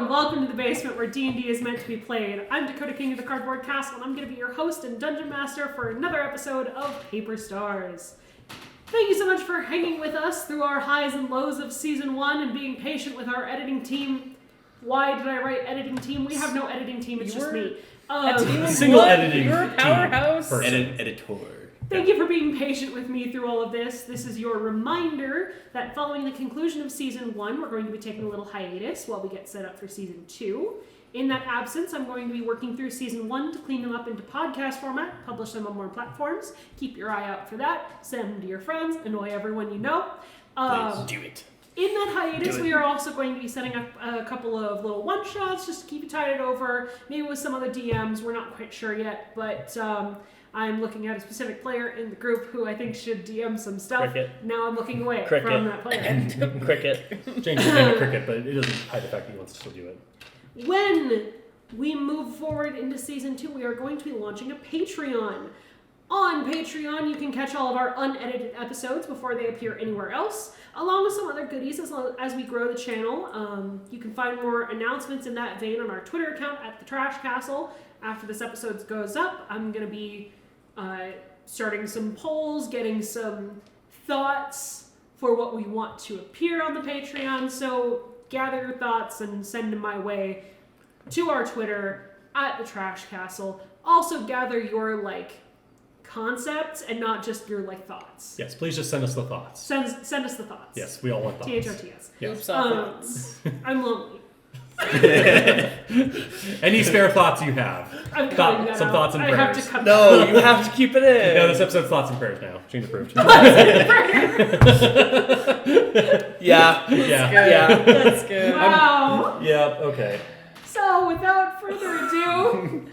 and welcome to the basement where D&D is meant to be played. I'm Dakota King of the Cardboard Castle, and I'm going to be your host and dungeon master for another episode of Paper Stars. Thank you so much for hanging with us through our highs and lows of Season 1 and being patient with our editing team. Why did I write editing team? We have no editing team, it's just me. Single editing You're a powerhouse. editor. Thank you for being patient with me through all of this. This is your reminder that following the conclusion of Season 1, we're going to be taking a little hiatus while we get set up for Season 2. In that absence, I'm going to be working through Season 1 to clean them up into podcast format, publish them on more platforms. Keep your eye out for that. Send them to your friends. Annoy everyone you know. Please do it. In that hiatus, we are also going to be setting up a couple of little one-shots just to keep you tided over, maybe with some other DMs. We're not quite sure yet, but I'm looking at a specific player in the group who I think should DM some stuff. Cricket. Now I'm looking away Cricket. from that player. Cricket. Change his name to Cricket, but it doesn't hide the fact that he wants to still do it. When we move forward into Season 2, we are going to be launching a Patreon. On Patreon, you can catch all of our unedited episodes before they appear anywhere else, along with some other goodies as we grow the channel. You can find more announcements in that vein on our Twitter account at The Trash Castle. After this episode goes up, I'm going to be starting some polls, getting some thoughts for what we want to appear on the Patreon. So gather your thoughts and send them my way to our Twitter at The Trash Castle. Also gather your concepts and not just your thoughts. Yes, please just send us the thoughts. Send us the thoughts. Yes, we all want thoughts. THOTS. Yes. Oops, all thoughts. I'm lonely. Any spare thoughts you have? I'm cutting that Some out. thoughts and I prayers. have to cut No, you have to keep it in. No, this episode's thoughts and prayers now. Change approved. Yeah. Yeah. That's good. Wow. Yeah, okay. So, without further ado...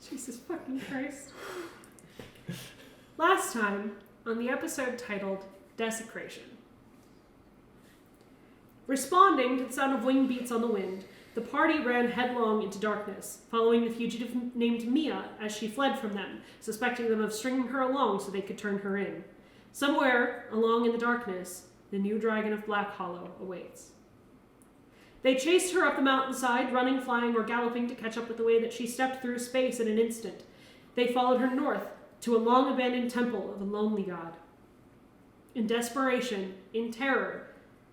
Jesus fucking Christ. Last time, on the episode titled Desecration. Responding to the sound of wing beats on the wind, the party ran headlong into darkness, following the fugitive named Mia as she fled from them, suspecting them of stringing her along so they could turn her in. Somewhere, along in the darkness, the new dragon of Blackhollow awaits. They chased her up the mountainside, running, flying, or galloping to catch up with the way that she stepped through space in an instant. They followed her north to a long-abandoned temple of a lonely god. In desperation, in terror,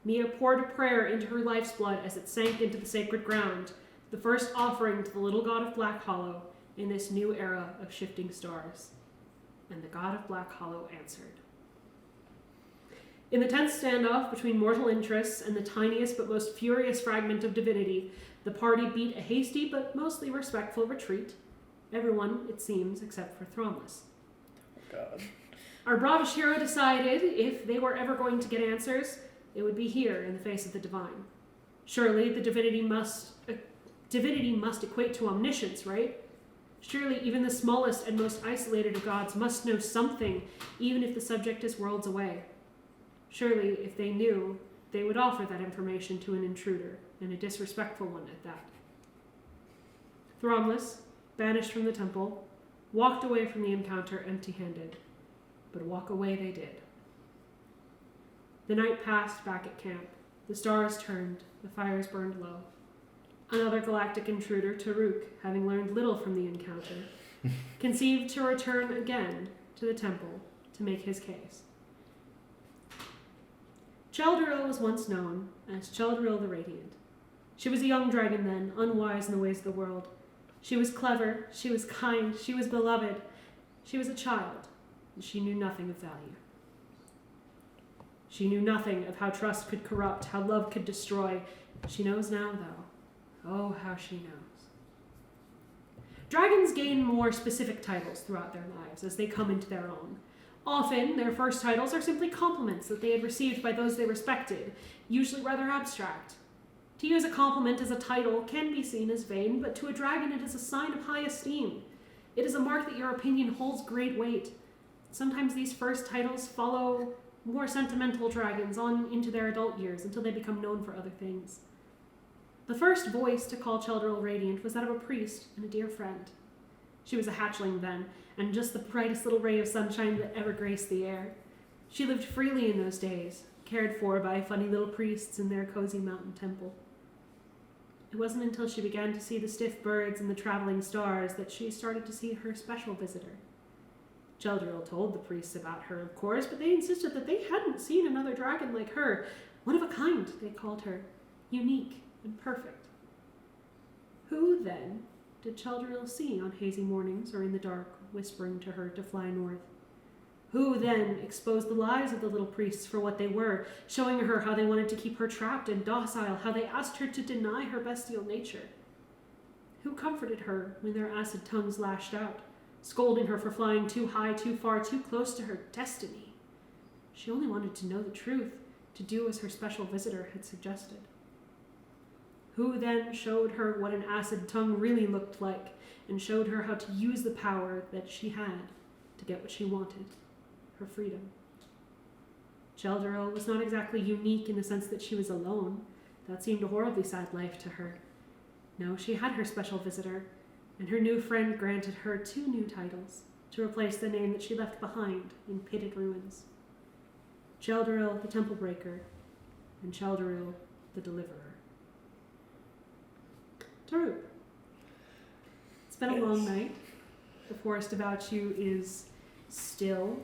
Mia poured a prayer into her life's blood as it sank into the sacred ground, the first offering to the little god of Blackhollow in this new era of shifting stars. And the god of Blackhollow answered. In the tense standoff between mortal interests and the tiniest but most furious fragment of divinity, the party beat a hasty but mostly respectful retreat. Everyone, it seems, except for Thromless. God. Our bravash hero decided if they were ever going to get answers, it would be here in the face of the divine. Surely the divinity must equate to omniscience, right? Surely even the smallest and most isolated of gods must know something, even if the subject is worlds away. Surely, if they knew, they would offer that information to an intruder, and a disrespectful one at that. Thromless, banished from the temple, walked away from the encounter empty-handed. But walk away they did. The night passed back at camp. The stars turned, the fires burned low. Another galactic intruder, Taruk, having learned little from the encounter, conceived to return again to the temple to make his case. Cheldril was once known as Cheldril the Radiant. She was a young dragon then, unwise in the ways of the world. She was clever, she was kind, she was beloved. She was a child, and she knew nothing of value. She knew nothing of how trust could corrupt, how love could destroy. She knows now, though. Oh, how she knows. Dragons gain more specific titles throughout their lives as they come into their own. Often, their first titles are simply compliments that they had received by those they respected, usually rather abstract. To use a compliment as a title can be seen as vain, but to a dragon it is a sign of high esteem. It is a mark that your opinion holds great weight. Sometimes these first titles follow more sentimental dragons on into their adult years until they become known for other things. The first voice to call Cheldril Radiant was that of a priest and a dear friend. She was a hatchling then, and just the brightest little ray of sunshine that ever graced the air. She lived freely in those days, cared for by funny little priests in their cozy mountain temple. It wasn't until she began to see the stiff birds and the traveling stars that she started to see her special visitor. Chelderill told the priests about her, of course, but they insisted that they hadn't seen another dragon like her. One of a kind, they called her. Unique and perfect. Who, then, did Chelderill see on hazy mornings or in the dark, whispering to her to fly north? Who, then, exposed the lies of the little priests for what they were, showing her how they wanted to keep her trapped and docile, how they asked her to deny her bestial nature? Who comforted her when their acid tongues lashed out, scolding her for flying too high, too far, too close to her destiny? She only wanted to know the truth, to do as her special visitor had suggested. Who then showed her what an acid tongue really looked like, and showed her how to use the power that she had to get what she wanted, her freedom? Chelderill was not exactly unique in the sense that she was alone. That seemed a horribly sad life to her. No, she had her special visitor, and her new friend granted her 2 new titles to replace the name that she left behind in pitted ruins. Chelderill the Temple Breaker, and Chelderill the Deliverer. Taruk. It's been a long night. The forest about you is still.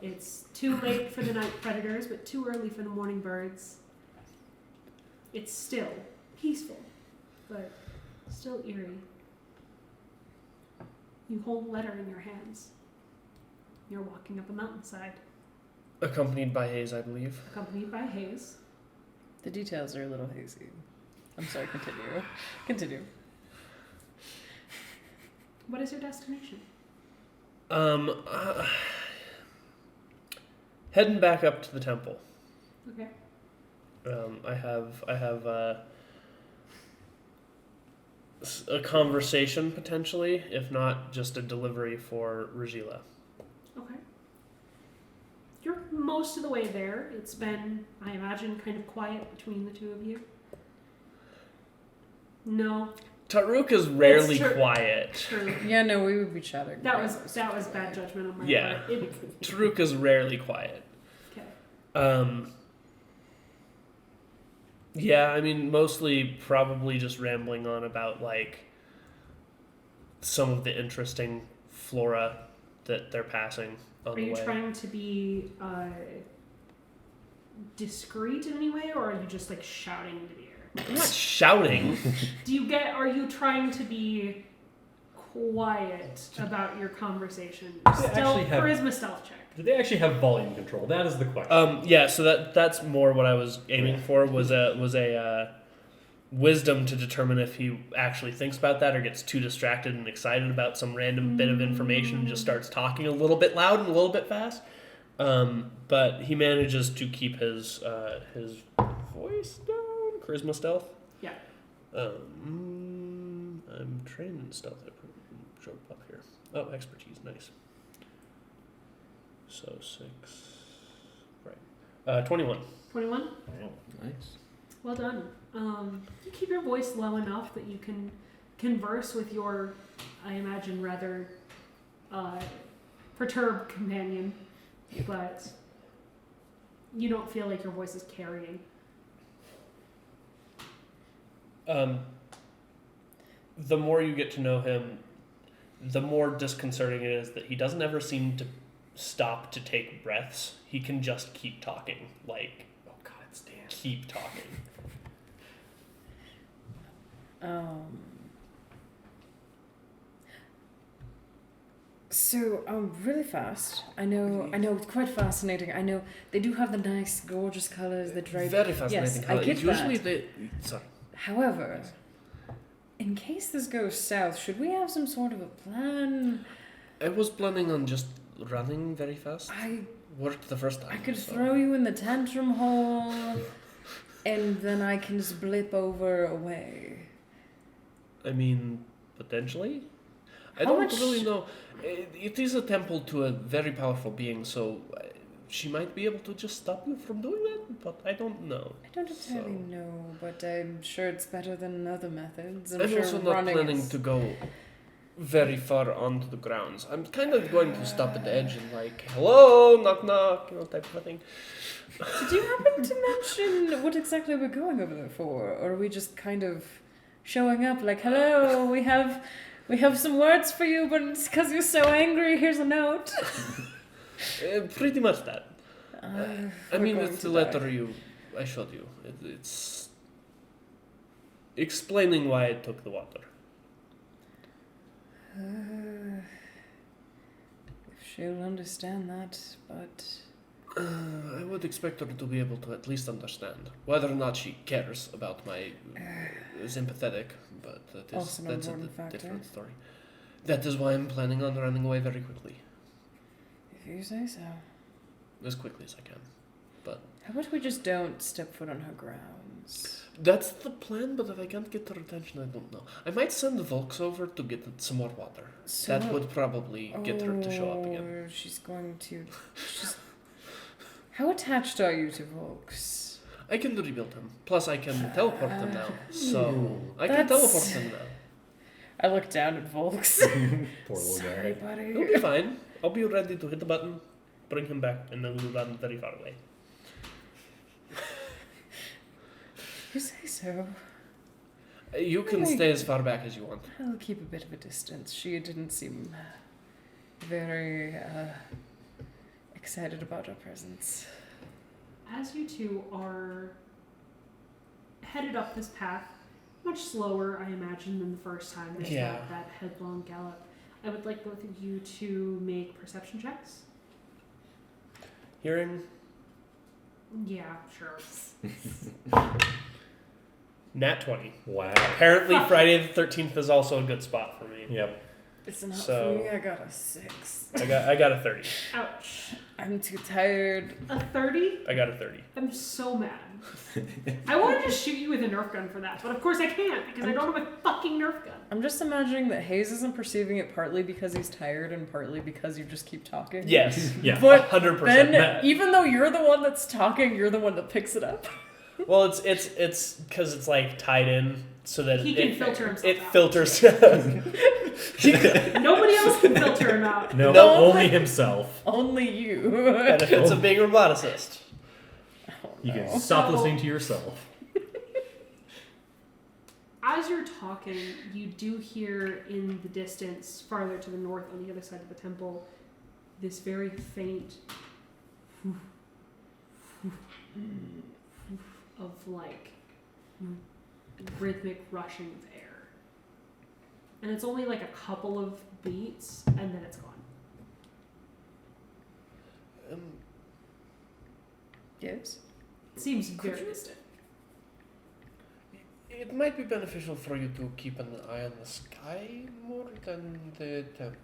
It's too late for the night predators, but too early for the morning birds. It's still peaceful, but still eerie. You hold a letter in your hands. You're walking up a mountainside, Accompanied by Hayes, I believe. accompanied by Hayes. The details are a little hazy. I'm sorry, continue. Continue. What is your destination? Heading back up to the temple. Okay. I have a conversation potentially, if not just a delivery for Regila. Okay. You're most of the way there. It's been, I imagine, kind of quiet between the two of you. No. Taruk is rarely It's true. quiet. True. Yeah, no, we would be chatting. That was bad judgment on my Yeah. part. Taruk is rarely quiet. Okay. Yeah, I mean, mostly probably just rambling on about, like, some of the interesting flora that they're passing on Are the you way. trying to be discreet in any way, or are you just like shouting into the air? I'm not shouting. Are you trying to be quiet about your conversation? They Still, actually have- charisma stealth check. Do they actually have volume control? That is the question. Yeah, so that's more what I was aiming for, was a wisdom to determine if he actually thinks about that or gets too distracted and excited about some random bit of information and just starts talking a little bit loud and a little bit fast. But he manages to keep his voice down. Charisma stealth? Yeah. I'm trained in stealth. I showed up here. Oh, expertise. Nice. So 6. Right. 21. 21? Oh, nice. Well done. You keep your voice low enough that you can converse with your, I imagine, rather perturbed companion, but you don't feel like your voice is carrying. The more you get to know him, the more disconcerting it is that he doesn't ever seem to stop to take breaths. He can just keep talking. Like, Oh god, it's Dan. keep talking. So, really fast. I know it's quite fascinating. I know they do have the nice, gorgeous colors that drive. Very fascinating. Yes, I get Usually that. Sorry. However, in case this goes south, should we have some sort of a plan? I was planning on just running very fast. I Worked the first time. I could so- throw you in the tantrum hole, and then I can just blip over away. I mean, potentially. I How don't much- really know. It is a temple to a very powerful being, so she might be able to just stop you from doing that, but I don't know. I don't entirely So- know, but I'm sure it's better than other methods. I'm I'm sure also not running planning is... to go very far onto the grounds. I'm kind of going to stop at the edge and like, hello, knock knock, type of a thing. Did you happen to mention what exactly we're going over there for? Or are we just kind of showing up like, hello, we have some words for you, but it's because you're so angry. Here's a note. Pretty much that. I mean, going it's to the letter I showed you. It's explaining why I took the water. She'll understand that, but I would expect her to be able to at least understand whether or not she cares about my sympathetic, but Also an that's a important factor. different story. That is why I'm planning on running away very quickly, if you say so. as quickly as I can. But How about we just don't step foot on her grounds? that's the plan. But if I can't get her attention, I don't know. I might send the Volks over to get some more water. So, That would probably get her to show up again. She's going to. How attached are you to Volks? I can rebuild him. Plus, I can teleport them now. So I can That's- teleport them now. I look down at Volks. Poor little Sorry, guy. buddy. He'll be fine. I'll be ready to hit the button, bring him back, and then we'll run very far away. You say so. You can stay as far back as you want. I'll keep a bit of a distance. She didn't seem very excited about our presence. As you two are headed up this path, much slower, I imagine, than the first time there's Yeah. that headlong gallop, I would like both of you to make perception checks. Hearing Yeah, sure. Nat 20. Wow. Apparently, Friday the 13th is also a good spot for me. Yep. It's not So- for me. I got a 6. I got a 30. Ouch. I'm too tired. A 30? I got a 30. I'm so mad. I wanted to shoot you with a Nerf gun for that, but of course I can't because I don't have a fucking Nerf gun. I'm just imagining that Hayes isn't perceiving it partly because he's tired and partly because you just keep talking. Yes. Yeah. But 100%. then, even though you're the one that's talking, you're the one that picks it up. Well, it's because it's like tied in so that He can filter himself it out. filters. Nobody else can filter him out. No, No. only himself. Only you. Benefits of being a roboticist. Oh, You no. can stop So- listening to yourself. As you're talking, you do hear in the distance, farther to the north on the other side of the temple, this very faint of like rhythmic rushing of air. And it's only like a couple of beats and then it's gone. Yes. It seems Could very you- distant. It might be beneficial for you to keep an eye on the sky more than the temple.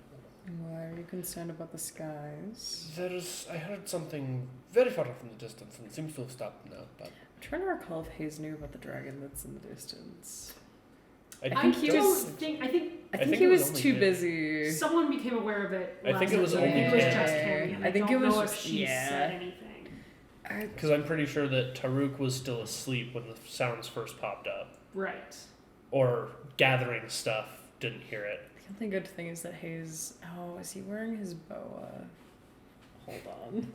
Why are you concerned about the skies? I heard something very far off in the distance, and it seems to have stopped now. But I'm trying to recall if Hayes knew about the dragon that's in the distance. I think he was- I think I I think think he it was was only too him. busy. someone became aware of it. I think last it was night. only It was him. just Cammy, and I I think don't it was know if just- she yeah. said anything. because I'm pretty sure that Taruk was still asleep when the sounds first popped up, Right. or gathering stuff, didn't hear it. The only good thing is that Hayes. Oh, is he wearing his boa? Hold on.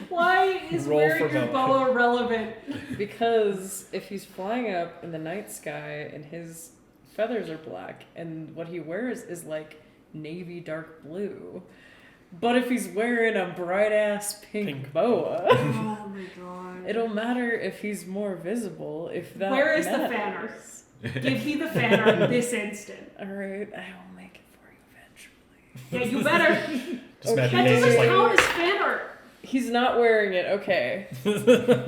Why is Roll wearing for your boa. boa relevant? Because if he's flying up in the night sky and his feathers are black and what he wears is like navy dark blue. But if he's wearing a bright ass pink boa, Oh my god. it'll matter if he's more visible. If that Where is the matters. Give me the fan art this instant. Alright, I will make it for you eventually. Yeah, you better. Just Okay. imagine That Hayes doesn't just like, count as fan art. He's not wearing it, okay.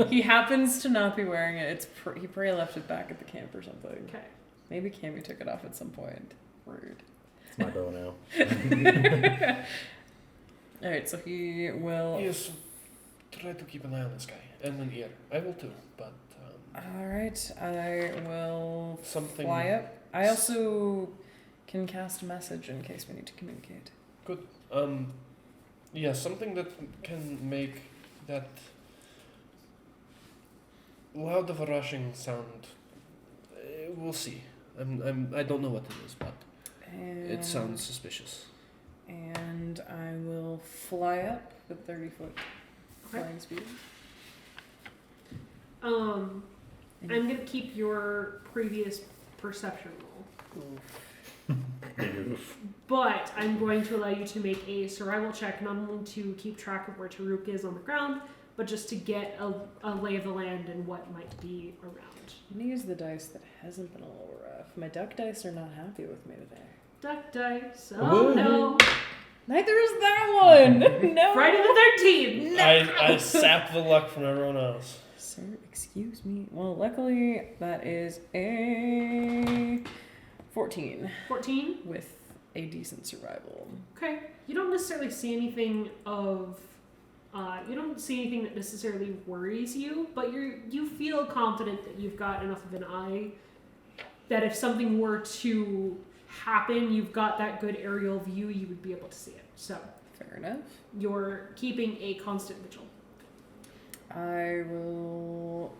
He happens to not be wearing it. He probably left it back at the camp or something. Okay. Maybe Cammy took it off at some point. Rude. it's my bow now. Alright, so he will. Yes, try to keep an eye on the sky and an ear. I will too, but Alright, I will something. fly up. I also can cast a message in case we need to communicate. Yeah, something that can make that loud of a rushing sound. We'll see. I don't know what it is, but And, it sounds suspicious. And I will fly up with 30-foot Okay. flying speed. I'm going to keep your previous perception roll. But I'm going to allow you to make a survival check, not only to keep track of where Taruk is on the ground, but just to get a lay of the land and what might be around. I'm gonna use the dice that hasn't been a little rough. My duck dice are not happy with me today. Duck dice. Oh no. Neither is that one. No. Friday the 13th. No. I sap the luck from everyone else. Sir, excuse me. Well, luckily that is a 14 14. with a decent survival. Okay. You don't necessarily see anything of. You don't see anything that necessarily worries you, but you feel confident that you've got enough of an eye that if something were to happen, you've got that good aerial view, you would be able to see it. So Fair enough. you're keeping a constant vigil. I will.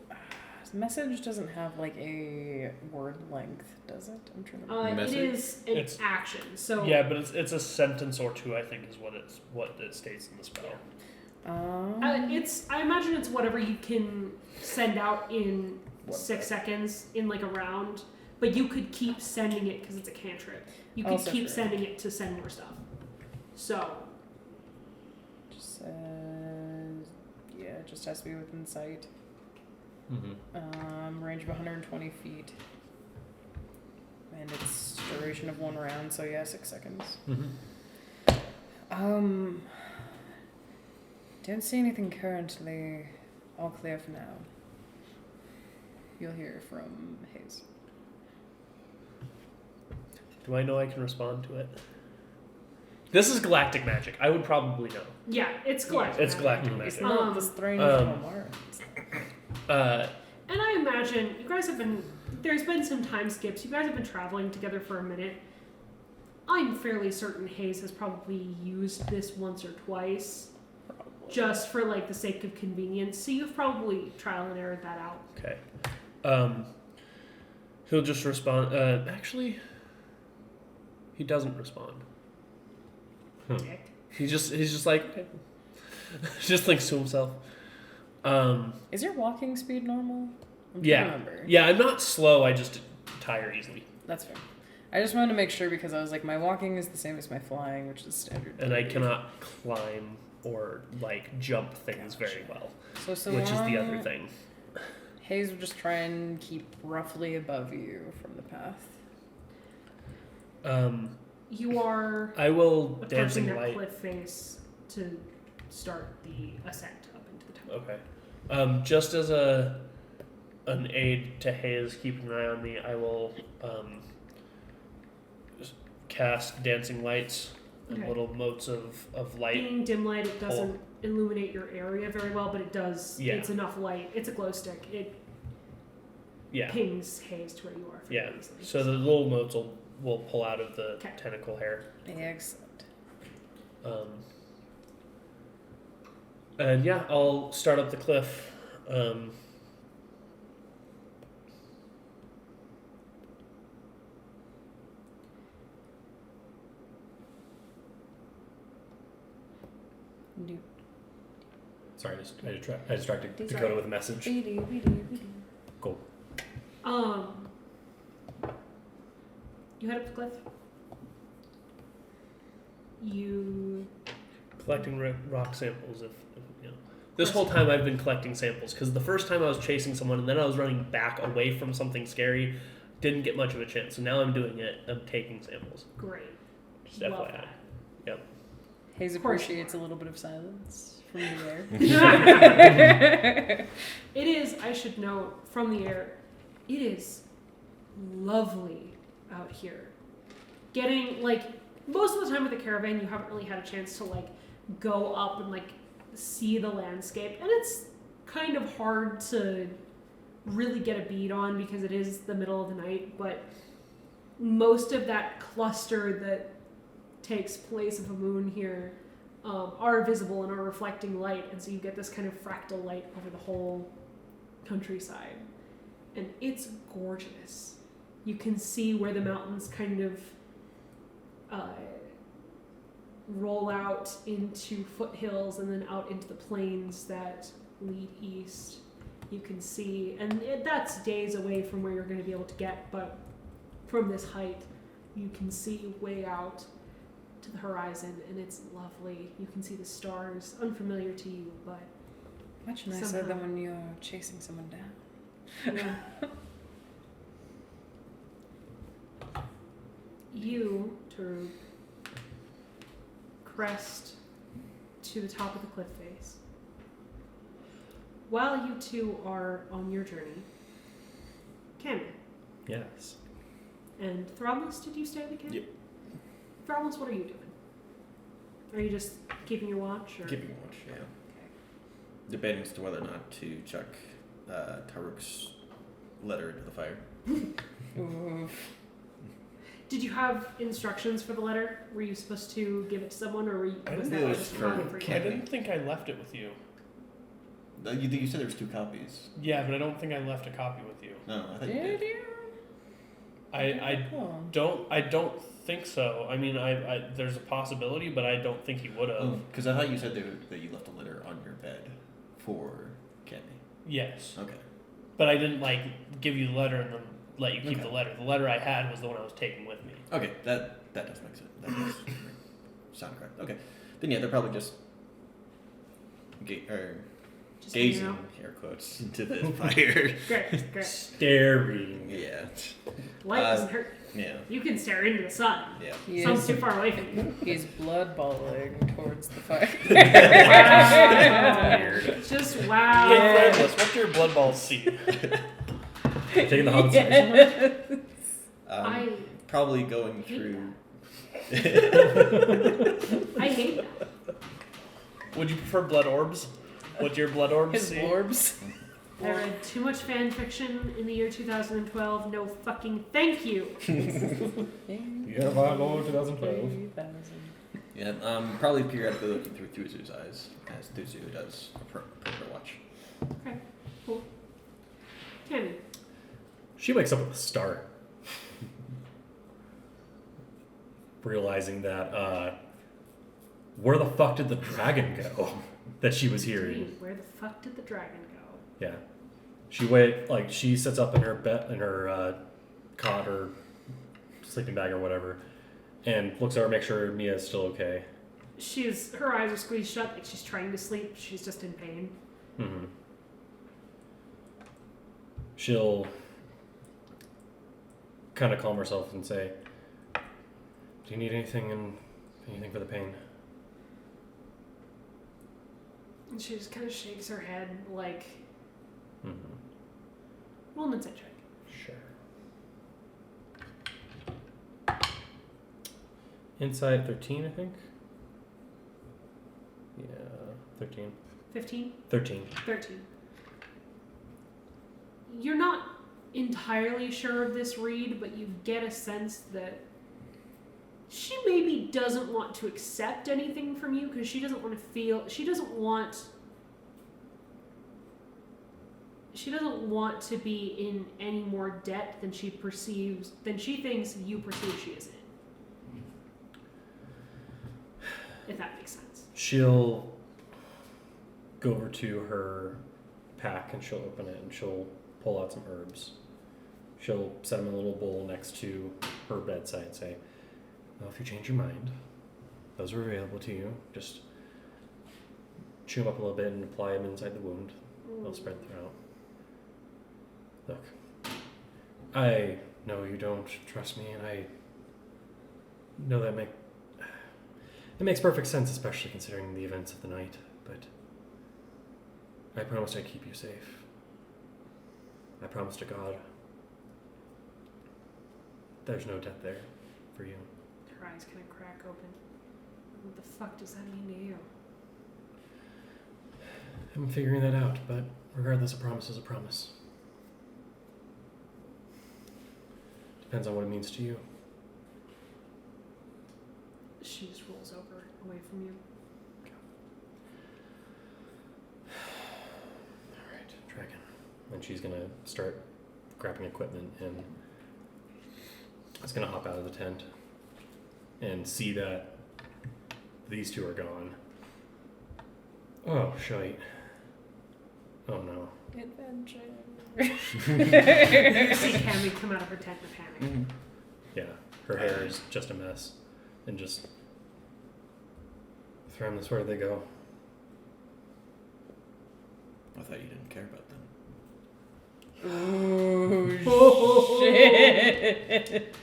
The message doesn't have like a word length, does it? I'm trying to remember. It is an It's- action. So Yeah, but it's a sentence or two, I think, is what it states in the spell. I imagine it's whatever you can send out in What 6 the- seconds in like a round, but you could keep sending it because it's a cantrip. You could Also keep true. sending it to send more stuff. So Just says, yeah, it just has to be within sight. Range of 120 feet. And it's duration of 1 round, so yeah, 6 seconds. Don't see anything currently. All clear for now. You'll hear from Hayes. Do I know I can respond to it? This is galactic magic. I would probably know. yeah, it's galactic. It's magic. galactic It's magic. not the strange um, Mars. And I imagine you guys have been. There's been some time skips. You guys have been traveling together for a minute. I'm fairly certain Hayes has probably used this once or twice, just for like the sake of convenience. So you've probably trial and errored that out. Okay. He'll just respond. Actually, he doesn't respond. Dick. He's just like, okay. Just thinks to himself. Is your walking speed normal? I'm trying to Yeah. remember. Yeah, I'm not slow. I just tire easily, That's fair. I just wanted to make sure because I was like, my walking is the same as my flying, which is standard. and I cannot climb or like jump things very well, So which is the long- other thing. Hayes will just try and keep roughly above you from the path. You are I will approaching dancing that light. cliff face to start the ascent up into the tower. Okay. Just as an aid to Hayes keeping an eye on me, I will cast dancing lights and Okay. little motes of light. Being dim light, it doesn't illuminate your area very well, but it does. Yeah. It's enough light. It's a glow stick. It Yeah. pings Hayes to where you are. Yeah. fairly easily. So the little motes will pull out of the Okay. tentacle hair. Excellent. And yeah, I'll start up the cliff. Sorry, I distracted Dakota with a message. Cool. You head up the cliff. You Collecting rock samples. If you know. This whole time I've been collecting samples because the first time I was chasing someone and then I was running back away from something scary, didn't get much of a chance. So now I'm doing it. I'm taking samples. great. Just Love FYI. that. Yep. Hayes Of course appreciates a little bit of silence from the air. It is, I should note, from the air, it is lovely out here. Getting, like, most of the time with the caravan, you haven't really had a chance to, like, go up and, like, see the landscape. And it's kind of hard to really get a bead on because it is the middle of the night, but most of that cluster that takes place of a moon here are visible and are reflecting light, and so you get this kind of fractal light over the whole countryside, and it's gorgeous. You can see where the mountains kind of roll out into foothills and then out into the plains that lead east, You can see, and that's days away from where you're going to be able to get, but from this height, you can see way out to the horizon, and it's lovely. You can see the stars, unfamiliar to you, but Much nicer somehow. than when you're chasing someone down. yeah. You, Taruk, crest to the top of the cliff face. While you two are on your journey, Cameron Yes. and Throbless, did you stay at the camp? Yep. Throbless, what are you doing? Are you just keeping your watch? Or? Keeping watch, yeah. Debating as to whether or not to chuck Taruk's letter into the fire. Oof. Did you have instructions for the letter? Were you supposed to give it to someone, or was that It was just for common for you? I didn't think I left it with you. You said there was 2 copies. Yeah, but I don't think I left a copy with you. No, I thought you Did did. you? I don't think so. I mean, I there's a possibility, but I don't think he would have. Because I thought you said that you left a letter on your bed for Kenny. Yes, Okay. but I didn't like give you the letter and then let you keep Okay. the letter. The letter I had was the one I was taking with me. Okay, that does make sense. That does sound correct. Okay. Then yeah, they're probably just Just gazing, hanging out? air quotes, into the fire. Great, great. Staring. Yeah. Light doesn't hurt. Yeah. You can stare into the sun. Yeah. He Sun's is, too far away from you. he's bloodballing towards the fire. Wow. Just wow. Hey, Threadless, what's your blood balls see? Taking the hobbit's somewhere? I Probably going hate through. I hate that. Would you prefer blood orbs? Would your blood orbs His see? orbs. I read too much fan fiction in the year 2012. No fucking thank you. Yeah, Blackhollow 2012. Yeah. Probably periodically looking through Thuzu's eyes, as Thuzu does a perimeter watch. Okay, cool. Tammy, She wakes up with a start. Realizing that, where the fuck did the dragon go that she was hearing? Dude, where the fuck did the dragon go? Yeah. She sits up in her bed, in her cot or sleeping bag or whatever, and looks over, make sure Mia's still okay. Her eyes are squeezed shut, like she's trying to sleep. She's just in pain. Mm-hmm. She'll kind of calm herself and say, "Do you need anything for the pain?" And she just kind of shakes her head, like, Mm-hmm. roll an insight check. Sure. Inside 13, I think. Yeah, 13. 15? 13. 13. You're not entirely sure of this read, but you get a sense that she maybe doesn't want to accept anything from you because she doesn't want to be in any more debt than she thinks you perceive she is in. If that makes sense. She'll go over to her pack and she'll open it and she'll pull out some herbs. She'll set them in a little bowl next to her bedside and say, "Well, if you change your mind, those are available to you. Just chew them up a little bit and apply them inside the wound. They'll spread throughout. Look, I know you don't trust me, and I know that it makes perfect sense, especially considering the events of the night, but I promise I'd keep you safe. I promise to God there's no death there for you." Her eyes kind of crack open. What the fuck does that mean to you? I'm figuring that out, but regardless, a promise is a promise. Depends on what it means to you. She just rolls over away from you. Alright, dragon. And she's gonna start grabbing equipment and is gonna hop out of the tent and see that these two are gone. Oh, shite. Oh no. Adventure. You see Cammy come out of her tent in a panic. Mm-hmm. Yeah, her hair is just a mess. And just throw them this where they go. I thought you didn't care about them. Oh, shit.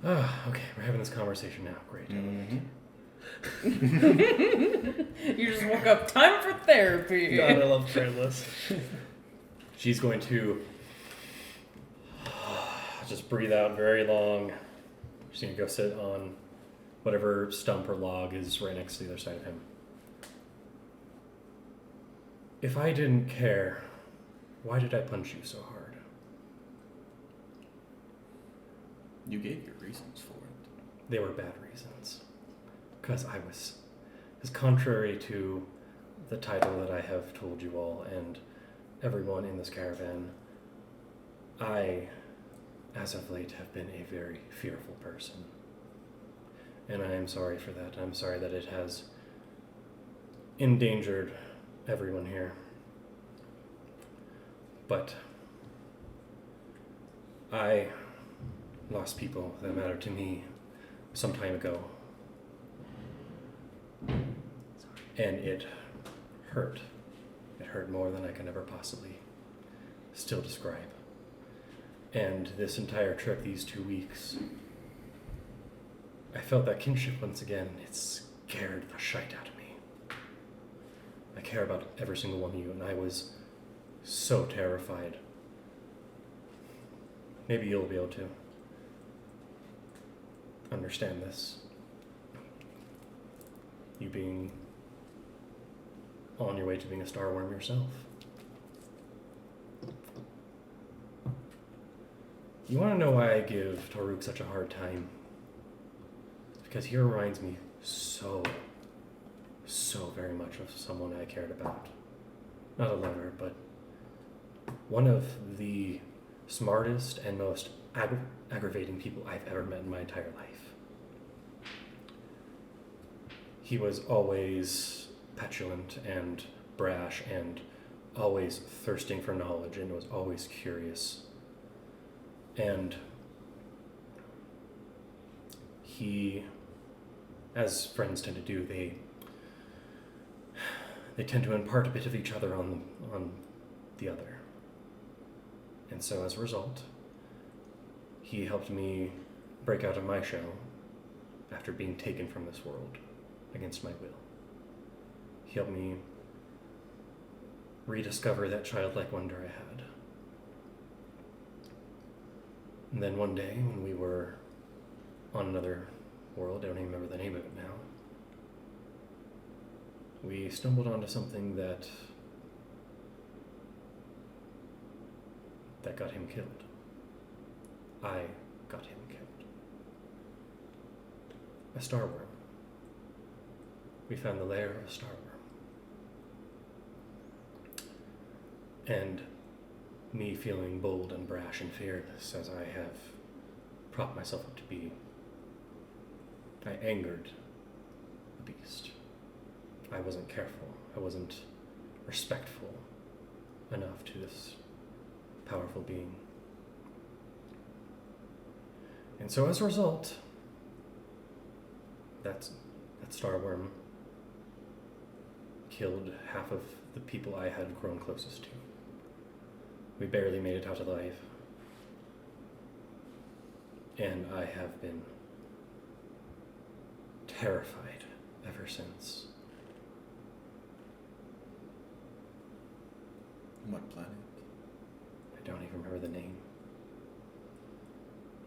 Okay, we're having this conversation now. Great. Mm-hmm. You just woke up. Time for therapy. God, I love Trainless. She's going to just breathe out very long. She's going to go sit on whatever stump or log is right next to the other side of him. If I didn't care, why did I punch you so hard? You gave your reasons for it. They were bad reasons. Because I was, as contrary to the title that I have told you all and everyone in this caravan, I, as of late, have been a very fearful person. And I am sorry for that. I'm sorry that it has endangered everyone here. But I lost people that mattered to me some time ago. And it hurt. It hurt more than I can ever possibly still describe. And this entire trip, these 2 weeks, I felt that kinship once again. It scared the shite out of me. I care about every single one of you, and I was so terrified. Maybe you'll be able to understand this. You being on your way to being a star worm yourself. You want to know why I give Toruk such a hard time? It's because he reminds me so very much of someone I cared about. Not a lover, but one of the smartest and most aggravating people I've ever met in my entire life. He was always petulant and brash and always thirsting for knowledge and was always curious. And he, as friends tend to do, they tend to impart a bit of each other on the other. And so as a result, he helped me break out of my shell after being taken from this world against my will. He helped me rediscover that childlike wonder I had. And then one day, when we were on another world, I don't even remember the name of it now, we stumbled onto something that got him killed. I got him killed. A star worm. We found the lair of a star worm. And me feeling bold and brash and fearless as I have propped myself up to be, I angered the beast. I wasn't careful. I wasn't respectful enough to this powerful being. And so as a result, that star worm killed half of the people I had grown closest to. We barely made it out alive. And I have been terrified ever since. What planet? I don't even remember the name.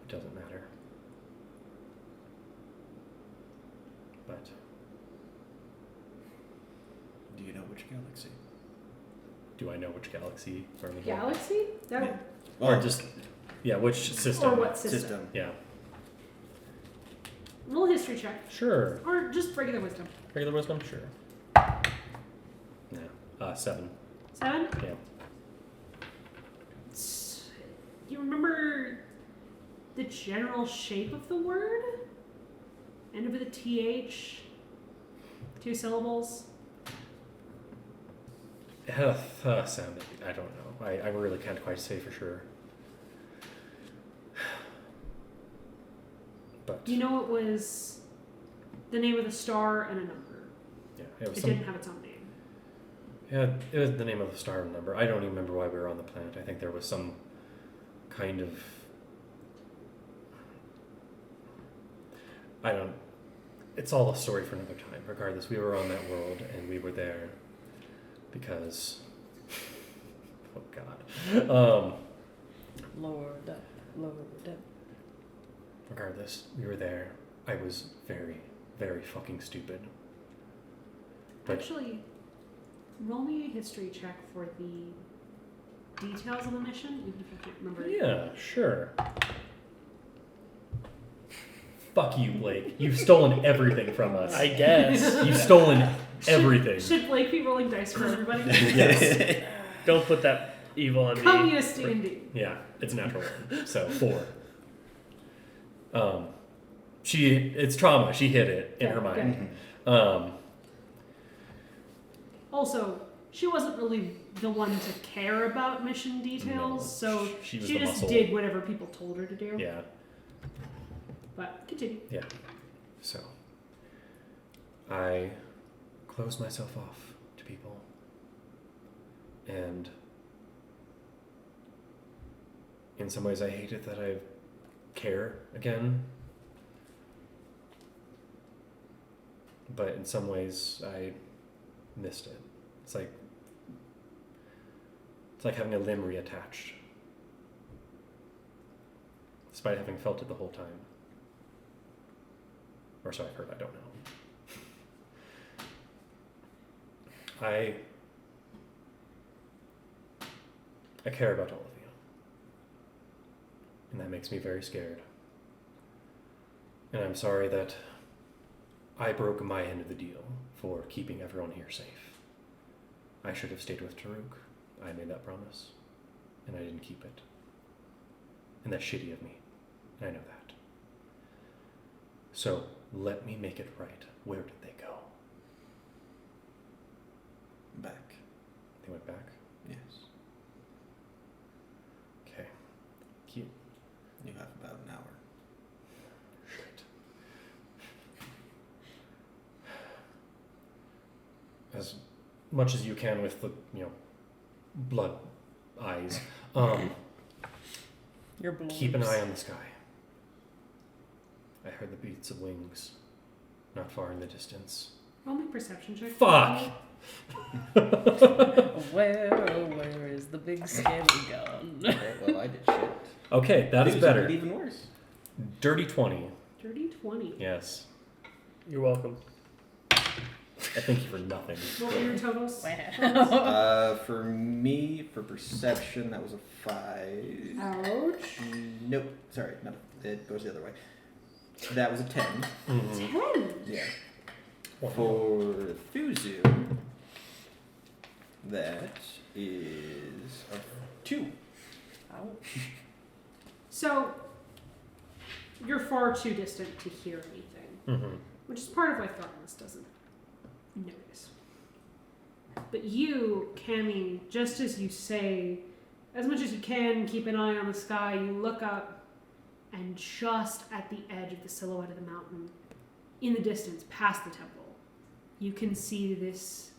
It doesn't matter. But Do you know which galaxy? do I know which galaxy? Or anything? Galaxy? That Yeah. Or just, which system? Or what system? Yeah. Roll a history check. Sure. Or just regular wisdom. Regular wisdom? Sure. Yeah. 7. 7? Yeah. You remember the general shape of the word? End with a TH? 2 syllables? It had a sound. I don't know. I really can't quite say for sure. But You know, it was the name of the star and a number. yeah, it was It some, didn't have its own name. yeah, it was the name of the star and number. I don't even remember why we were on the planet. I think there was some kind of it's all a story for another time. Regardless, we were on that world and we were there because oh god. Lord. Regardless, we were there. I was very, very fucking stupid. But Actually, roll me a history check for the details of the mission, even if you can't remember. yeah, sure. Fuck you, Blake. You've stolen everything from us. I guess. You've stolen everything. Should Blake be rolling dice for everybody? Yes. Don't put that evil on me. Communist D&D. Yeah, it's a natural one. So 4. It's trauma. She hid it in her Okay, mind. okay. Um, Also, she wasn't really the one to care about mission details, No, so she was she the just muscle. did whatever people told her to do. yeah. But continue. So I closed myself off to people, and in some ways I hate it that I care again, but in some ways I missed it. It's like having a limb reattached, despite having felt it the whole time. Or so I've heard, I don't know. I care about all of you. And that makes me very scared. And I'm sorry that I broke my end of the deal for keeping everyone here safe. I should have stayed with Taruk. I made that promise. And I didn't keep it. And that's shitty of me. And I know that. So, let me make it right. Where did they go? Back. They went back? Yes. Okay. Cute. You have about an hour. Shit. As much as you can with the, blood eyes. Your blue. Keep an eye on the sky. I heard the beats of wings not far in the distance. Roll me a perception check. Fuck! Where is the big scary gun? Alright, well, I did shit. Okay, that is These better. are even worse. Dirty 20. Dirty 20. Yes. You're welcome. I thank you for nothing. What were your totals? For me, for perception, that was a 5. Ouch. Nope. Sorry, no. It goes the other way. That was a 10. Mm-hmm. 10. Yeah. Wow. For Thuzu, that is a 2. Ouch. So, you're far too distant to hear anything, Mm-hmm. which is part of why Thornless doesn't notice. But you, Cammy, just as you say, as much as you can, keep an eye on the sky, you look up, and just at the edge of the silhouette of the mountain, in the distance, past the temple, you can see this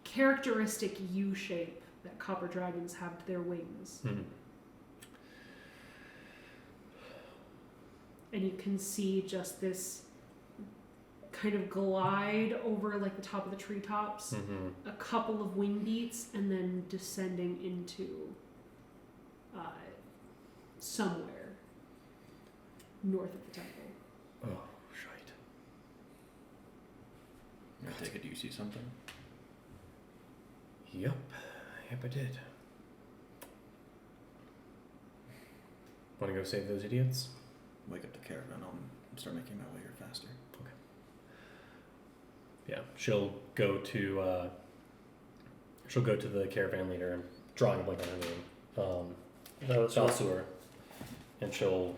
characteristic U shape that copper dragons have to their wings. Mm-hmm. And you can see just this kind of glide over like the top of the treetops, Mm-hmm. a couple of wing beats, and then descending into somewhere north of the temple. Oh, shite. I take it, do you see something? Yep, I did. Want to go save those idiots? Wake up the caravan. I'll start making my way here faster. Yeah, she'll go to the caravan leader. I'm drawing a blank on her name. That was Balsur. And she'll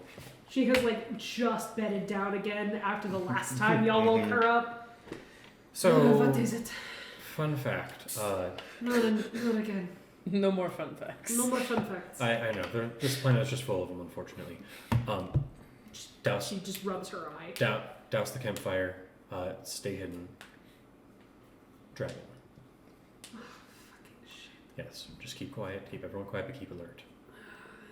She has like just bedded down again after the last time y'all woke her up. So What is it? Fun fact. Not again. No more fun facts. No more fun facts. I know. This planet is just full of them, unfortunately. Douse, She just rubs her eye. douse the campfire. Stay hidden. Dragon. Oh, fucking shit. Yes. Just keep quiet. Keep everyone quiet, but keep alert.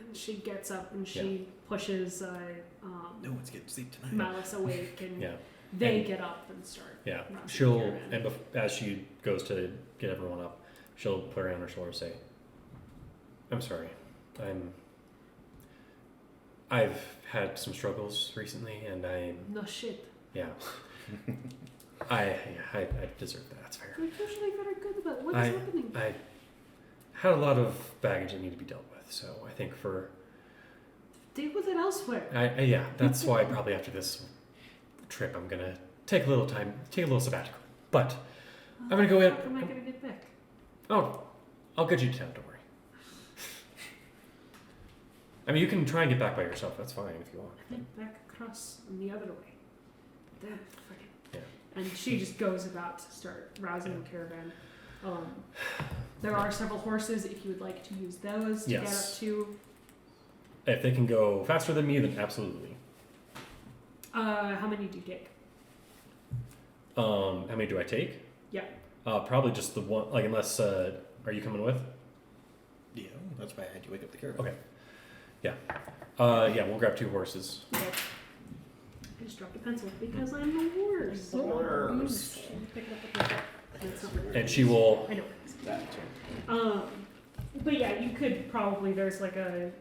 And she gets up and she pushes No one's getting sleep tonight. Malice awake, and Yeah. they And- get up and start. Yeah. rousing the She'll caravan. as she goes to get everyone up, she'll put her hand on her shoulder and say, "I'm sorry. I've had some struggles recently, and No shit. yeah. I deserve that. That's fair. You're usually very good about what's I- happening. I had a lot of baggage that needed to be dealt with, so I think Deal with it elsewhere. yeah, that's why probably after this trip I'm gonna take a little time, take a little sabbatical. But I'm gonna go in. How am I gonna get back? Oh, I'll get you to town. Don't worry. I mean, you can try and get back by yourself. That's fine if you want. Then back across and the other way. Then fucking. Yeah. And she just goes about to start rousing the caravan. There are several horses if you would like to use those to get up Yes. to. If they can go faster than me, then absolutely. How many do you take? How many do I take? Yeah. Probably just the one. Like, unless are you coming with? Yeah, that's why I had you wake up the caravan. Okay. Yeah, we'll grab 2 horses. Okay. I just dropped a pencil because I'm the worst. Worst. Pick up the pencil. It's not really And she will. I know. But yeah, you could probably, there's like a,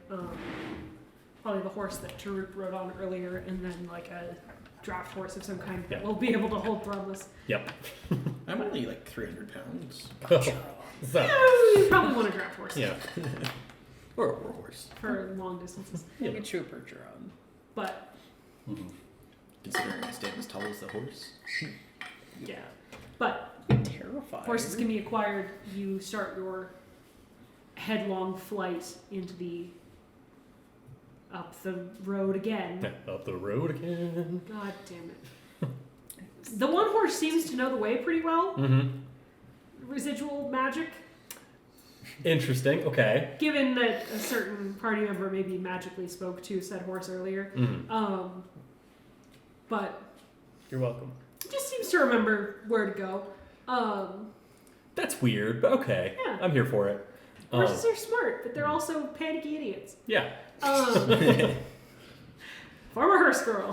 probably the horse that Taruk rode on earlier, and then like a draft horse of some kind that Yeah. will be able to hold Brumless. Yep. I'm only like 300 pounds. So, You probably want a draft horse yeah. Or a horse. for long distances. Maybe Trooper Jerome. But Mhm. Considering I stand as tall as the horse. yeah, but Terrifying. horses can be acquired. You start your headlong flight into the up the road again. Up the road again. God damn it. The one horse seems to know the way pretty well. Mm-hmm. Residual magic. Interesting. Okay. Given that a certain party member maybe magically spoke to said horse earlier. Mm. But You're welcome. it just seems to remember where to go. That's weird, but okay. Yeah. I'm here for it. Horses are smart, but they're also panicky idiots. Yeah. Former hearse girl.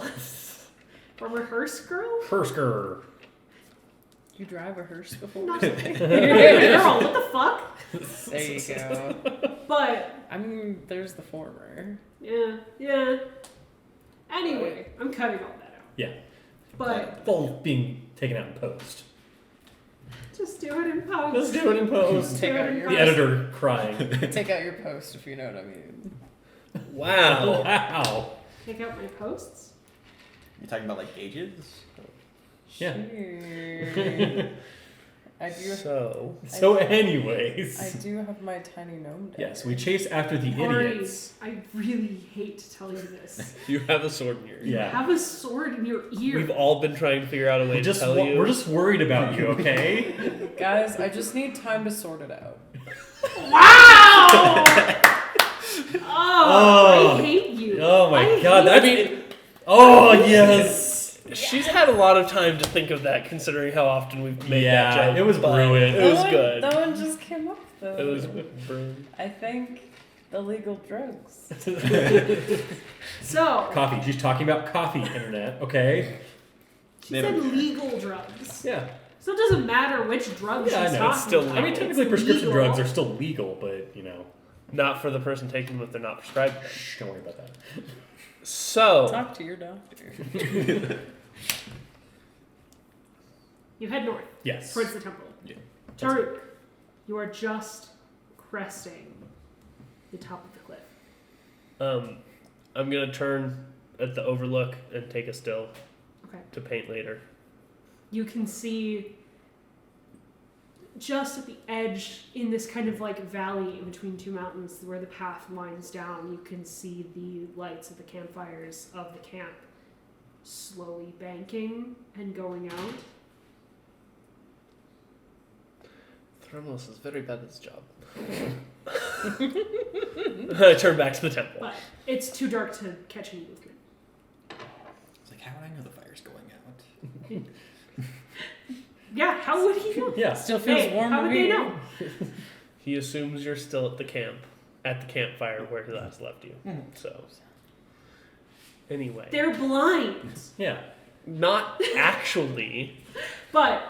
Former hearse girl? Hersker. You drive a hearse before? Not girl, what the fuck? There you go. But I mean, there's the former. yeah. Anyway, I'm cutting all that out. Yeah. But Both being taken out in post. just do it in post. Let's do it in post. Take out your The editor crying. Take out your post if you know what I mean. Wow. Wow. Take out my posts. You talking about like gauges? Yeah. Sure. I do. So anyways. I do have my tiny gnome. Yes, we chase after the Ori, idiots. I really hate to tell you this. You have a sword in your ear. You Yeah. have a sword in your ear. We've all been trying to figure out a way to tell you. We're just worried about you, okay? Guys, I just need time to sort it out. Wow! Oh. I hate you. Oh my I god, hate that's Oh yes. She's had a lot of time to think of that, considering how often we've made that Yeah, joke. it was but brilliant. It was That one- good. That one just came up though. It was brilliant. I think illegal drugs. So, Coffee. She's talking about coffee, internet, okay? she They said don't care. legal drugs. Yeah. So it doesn't matter which drugs Yeah, I she's know, talking it's still about. I mean, It's technically prescription legal. drugs are still legal, but, you know, Not for the person taking them if they're not prescribed. them. shh, don't worry about that. So, Talk to your doctor. You head north Yes. towards the temple. Yeah. Taruk, you are just cresting the top of the cliff. I'm gonna turn at the overlook and take a still Okay. to paint later. You can see just at the edge in this kind of like valley in between two mountains where the path winds down, you can see the lights of the campfires of the camp slowly banking and going out. Romulus is very bad at his job. I turn back to the temple. But it's too dark to catch any movement. It's like, how would I know the fire's going out? Yeah, how would he know? Yeah. Still feels Hey, warm how to would me. they know? He assumes you're still at the campfire where he last left you. So, anyway. They're blind. Yeah. Not actually. But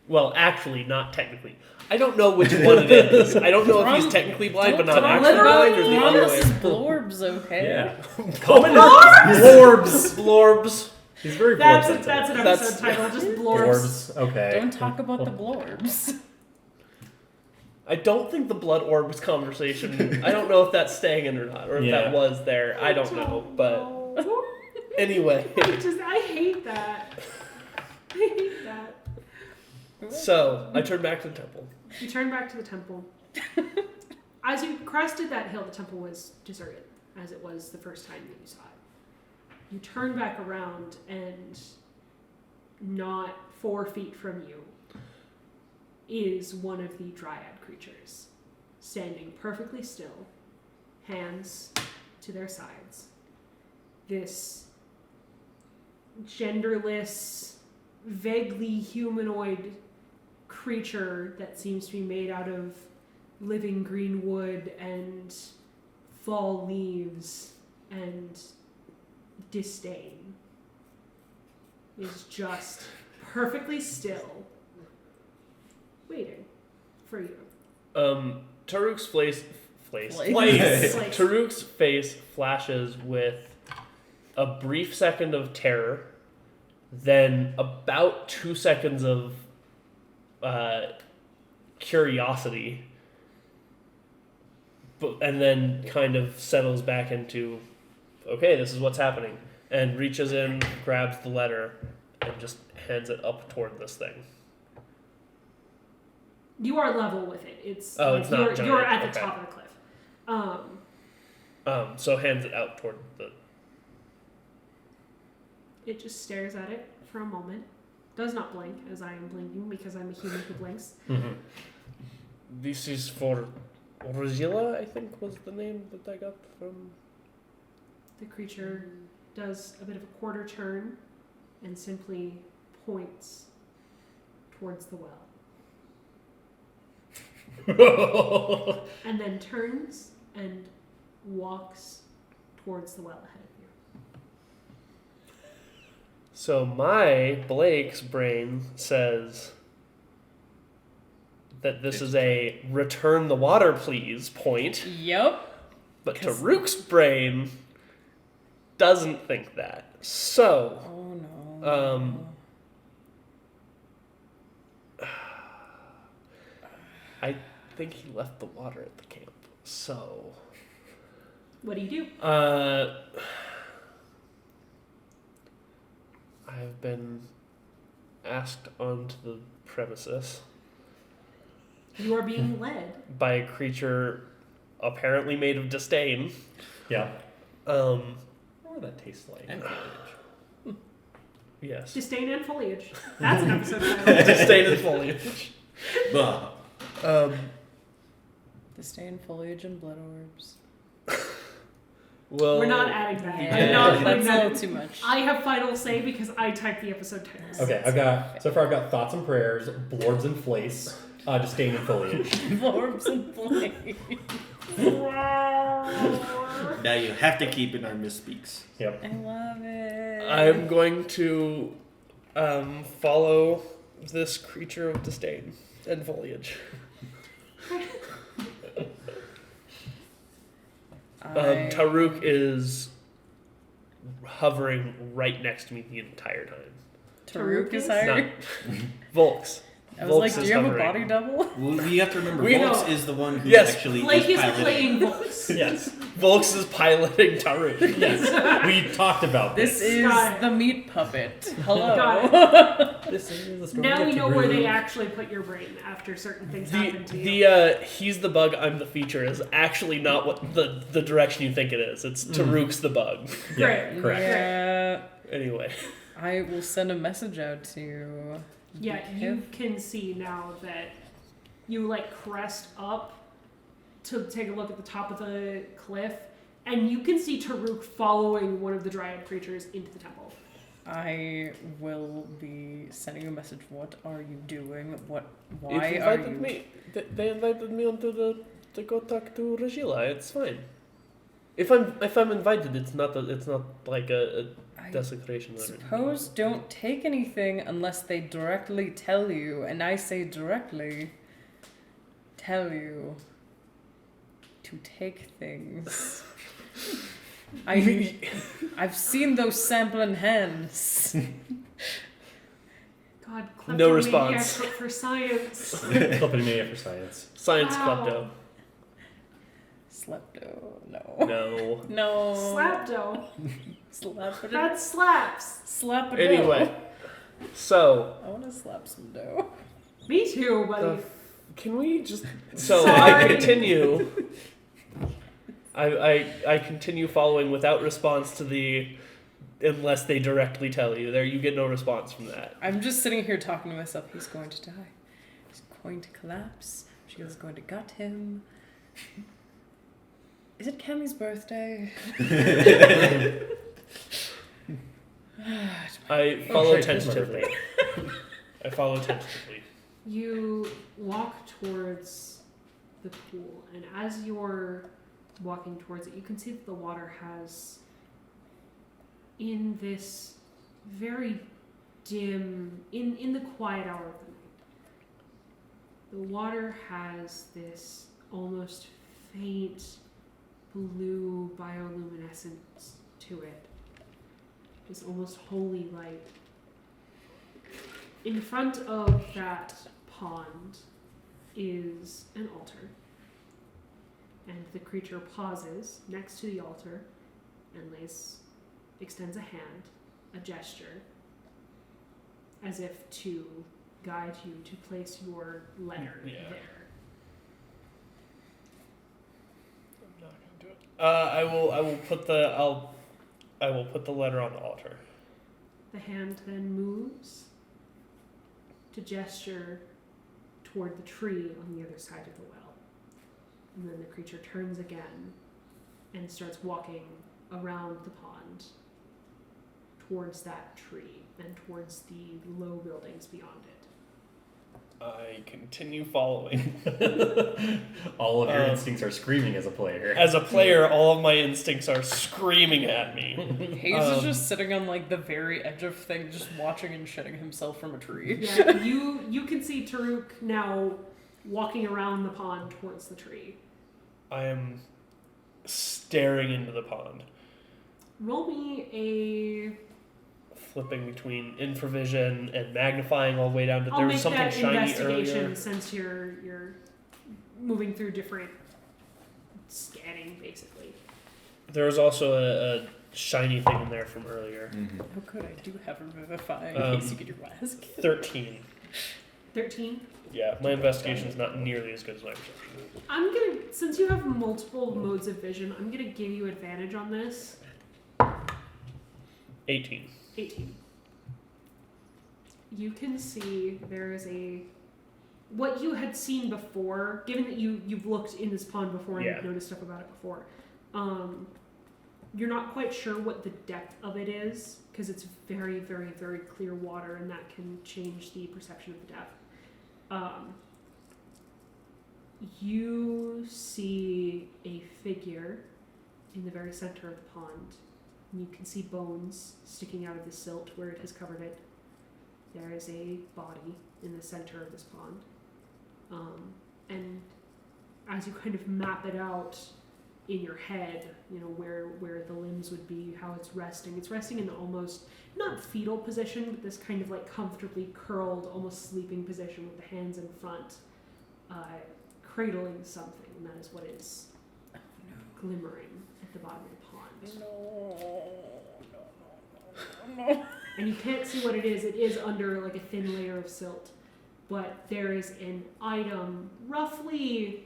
Well, actually, not technically. I don't know which one it is. I don't know if he's technically blind, but not actually blind, or the other Promise way. is Blorb's okay. Yeah. Common Blorbs! Blorbs! He's very that's blorb an sensitive. episode title, just blorbs. Blorbs. Okay. Don't talk about the blorbs. I don't think the blood orbs conversation, I don't know if that's staying in or not, or if Yeah. that was there. I don't know, but anyway. I hate that. I hate that. So, I turn back to the temple. You turn back to the temple. As you crested that hill, the temple was deserted, as it was the first time that you saw it. You turn back around, and not 4 feet from you is one of the dryad creatures, standing perfectly still, hands to their sides. This genderless, vaguely humanoid creature that seems to be made out of living green wood and fall leaves and disdain is just perfectly still, waiting for you. Taruk's face Place. Taruk's face flashes with a brief second of terror, then about 2 seconds of curiosity, and then kind of settles back into, okay, this is what's happening, and reaches in, grabs the letter, and just hands it up toward this thing. You are level with it. It's Oh, like it's not you're giant. at the Okay. top of the cliff. So hands it out toward the... It just stares at it for a moment. Does not blink, as I am blinking, because I'm a human who blinks. Mm-hmm. This is for Rosilla, I think was the name that I got from... The creature does a bit of a quarter turn and simply points towards the well. And then turns and walks towards the well ahead of you. So my Blake's brain says that this is a return the water please point, Yep. but Taruk's brain doesn't think that. So, Oh no. I think he left the water at the camp. So, What do you do? I've been asked onto the premises You are being led. by a creature apparently made of disdain. Yeah. Um, What would that taste like? And foliage. yes. Disdain and foliage. That's an episode title. Disdain and foliage. Bah. Disdain, foliage, and blood orbs. Well, We're not adding that. Yeah, I'm not putting that's a that. little too much. I have final say because I typed the episode titles. Okay, I've got thoughts and prayers, blorbs and flace, disdain and foliage. Blorbs and flames. Now you have to keep in our misspeaks. Yep. I love it. I'm going to follow this creature of disdain and foliage. Taruk is hovering right next to me the entire time. Taruk is Not- hired. Volks. I was like, do you have a body double? Well, you have to remember, We Volks know. is the one who Yes. actually Blake is piloting. playing Volks. Yes. Volks is piloting Taruk. Yes. We talked about This this. is Got it. the meat puppet. Hello. Got This is the story Now of we know where they Taruk. actually put your brain after certain things happen to you. The he's the bug, I'm the feature is actually not what the direction you think it is. It's Taruk's the bug. Yeah, Great. correct. Yeah. Anyway. I will send a message out to Yeah, you can see now that you like crest up to take a look at the top of the cliff, and you can see Taruk following one of the dryad creatures into the temple. I will be sending a message. What are you doing? Why It are invited you? me. They invited me onto to go talk to Regila. It's fine. If I'm invited, it's not like a I desecration. suppose don't take anything unless they directly tell you, and I say directly tell you to take things. I've seen those sampling hands. God, No kleptomania response. for science. Kleptomania for science. Science Wow. klepto. Slepto, no. No. No. Slapdo. Slap it. That slaps. Slap it. Anyway, so I want to slap some dough. Me too, buddy. can we just? So Sorry. I continue. I continue following without response to the, unless they directly tell you. There, you get no response from that. I'm just sitting here talking to myself. He's going to die. He's going to collapse. She is going to gut him. Is it Cammy's birthday? I follow shit, it's my tentatively. I follow tentatively. You walk towards the pool, and as you're walking towards it, you can see that the water has, in this very dim, in the quiet hour of the night, the water has this almost faint blue bioluminescence to it. This almost holy light. In front of that pond is an altar, and the creature pauses next to the altar and extends a hand, a gesture, as if to guide you to place your letter Yeah. there. I'm not gonna do it. I will put the letter on the altar. The hand then moves to gesture toward the tree on the other side of the well. And then the creature turns again and starts walking around the pond towards that tree and towards the low buildings beyond it. I continue following. All of your instincts are screaming as a player. As a player, all of my instincts are screaming at me. Hayes is just sitting on like the very edge of things, just watching and shitting himself from a tree. Yeah, you can see Taruk now walking around the pond towards the tree. I am staring into the pond, Roll me a... flipping between infravision and magnifying all the way down to I'll there make was something that shiny investigation earlier. since you're moving through different scanning, basically. There was also a shiny thing in there from earlier. Mm-hmm. Oh, good. I do have a vivifying in case you get your ass kicked. 13. 13. Yeah, my investigation is not nearly as good as my perception. I'm gonna, since you have multiple modes of vision, I'm gonna give you advantage on this. 18. 18. You can see there is what you had seen before, given that you've looked in this pond before and Yeah. you've noticed stuff about it before. You're not quite sure what the depth of it is, because it's very, very, very clear water, and that can change the perception of the depth. You see a figure in the very center of the pond. And you can see bones sticking out of the silt where it has covered it. There is a body in the center of this pond. And as you kind of map it out in your head, you know, where the limbs would be, how it's resting in almost, not fetal position, but this kind of like comfortably curled, almost sleeping position with the hands in front, cradling something, and that is what is glimmering at the bottom of the pond. No. And you can't see what it is. It is under like a thin layer of silt. But there is an item roughly...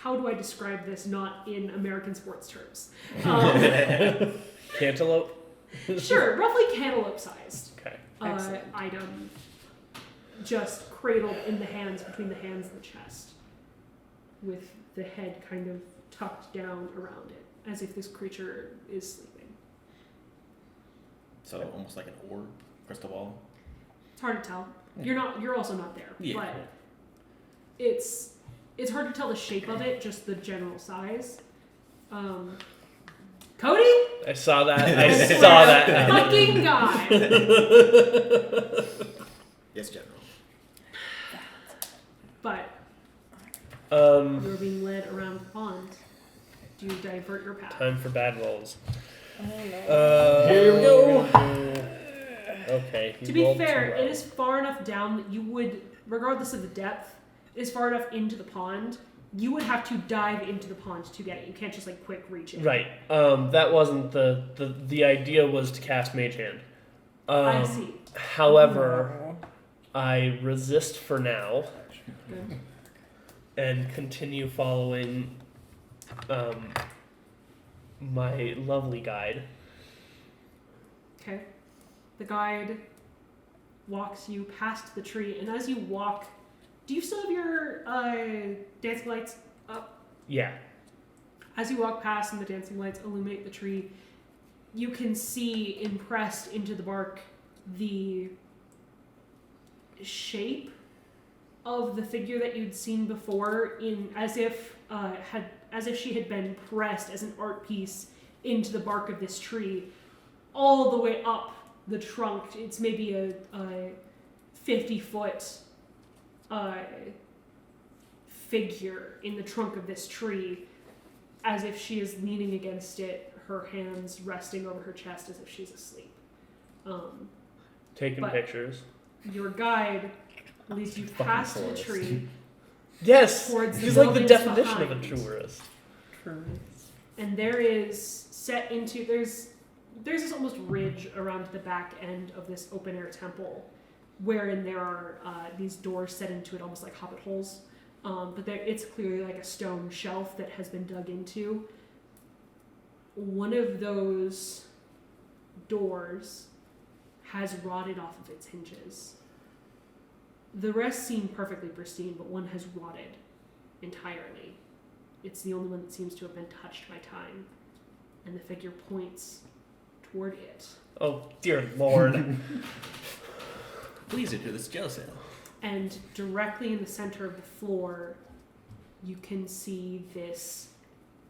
How do I describe this not in American sports terms? Cantaloupe? Sure, roughly cantaloupe sized Okay. Excellent. item. just cradled in the hands, between the hands and the chest, with the head kind of tucked down around it, as if this creature is sleeping. So almost like an orb, crystal ball. It's hard to tell. You're also not there, Yeah. but it's hard to tell the shape of it, just the general size. Cody? I saw that. I saw that happen. Fucking guy. Yes, General. But you're being led around the pond. Do you divert your path? Time for bad rolls. I don't know. Here we go. Okay. To be fair, it is far enough down that you would, regardless of the depth, it is far enough into the pond. You would have to dive into the pond to get it. You can't just like quick reach it. Right. That wasn't the idea was to cast Mage Hand. I see. However, I resist for now Good. and continue following my lovely guide. Okay. The guide walks you past the tree, and as you walk, do you still have your dancing lights up? Yeah. As you walk past and the dancing lights illuminate the tree, you can see impressed into the bark the shape of the figure that you'd seen before, as if she had been pressed as an art piece into the bark of this tree, all the way up the trunk. It's maybe a 50-foot figure in the trunk of this tree, as if she is leaning against it, her hands resting over her chest as if she's asleep. Taking But- pictures. Your guide leads you past the forest. tree, Yes. Towards the He's like the buildings definition of a behind. tourist. True. and there is set into there's this almost ridge around the back end of this open air temple, wherein there are these doors set into it almost like hobbit holes. But it's clearly like a stone shelf that has been dug into. One of those doors has rotted off of its hinges. The rest seem perfectly pristine, but one has rotted entirely. It's the only one that seems to have been touched by time, and the figure points toward it. Oh, dear Lord. Please enter this jail cell. And directly in the center of the floor, you can see this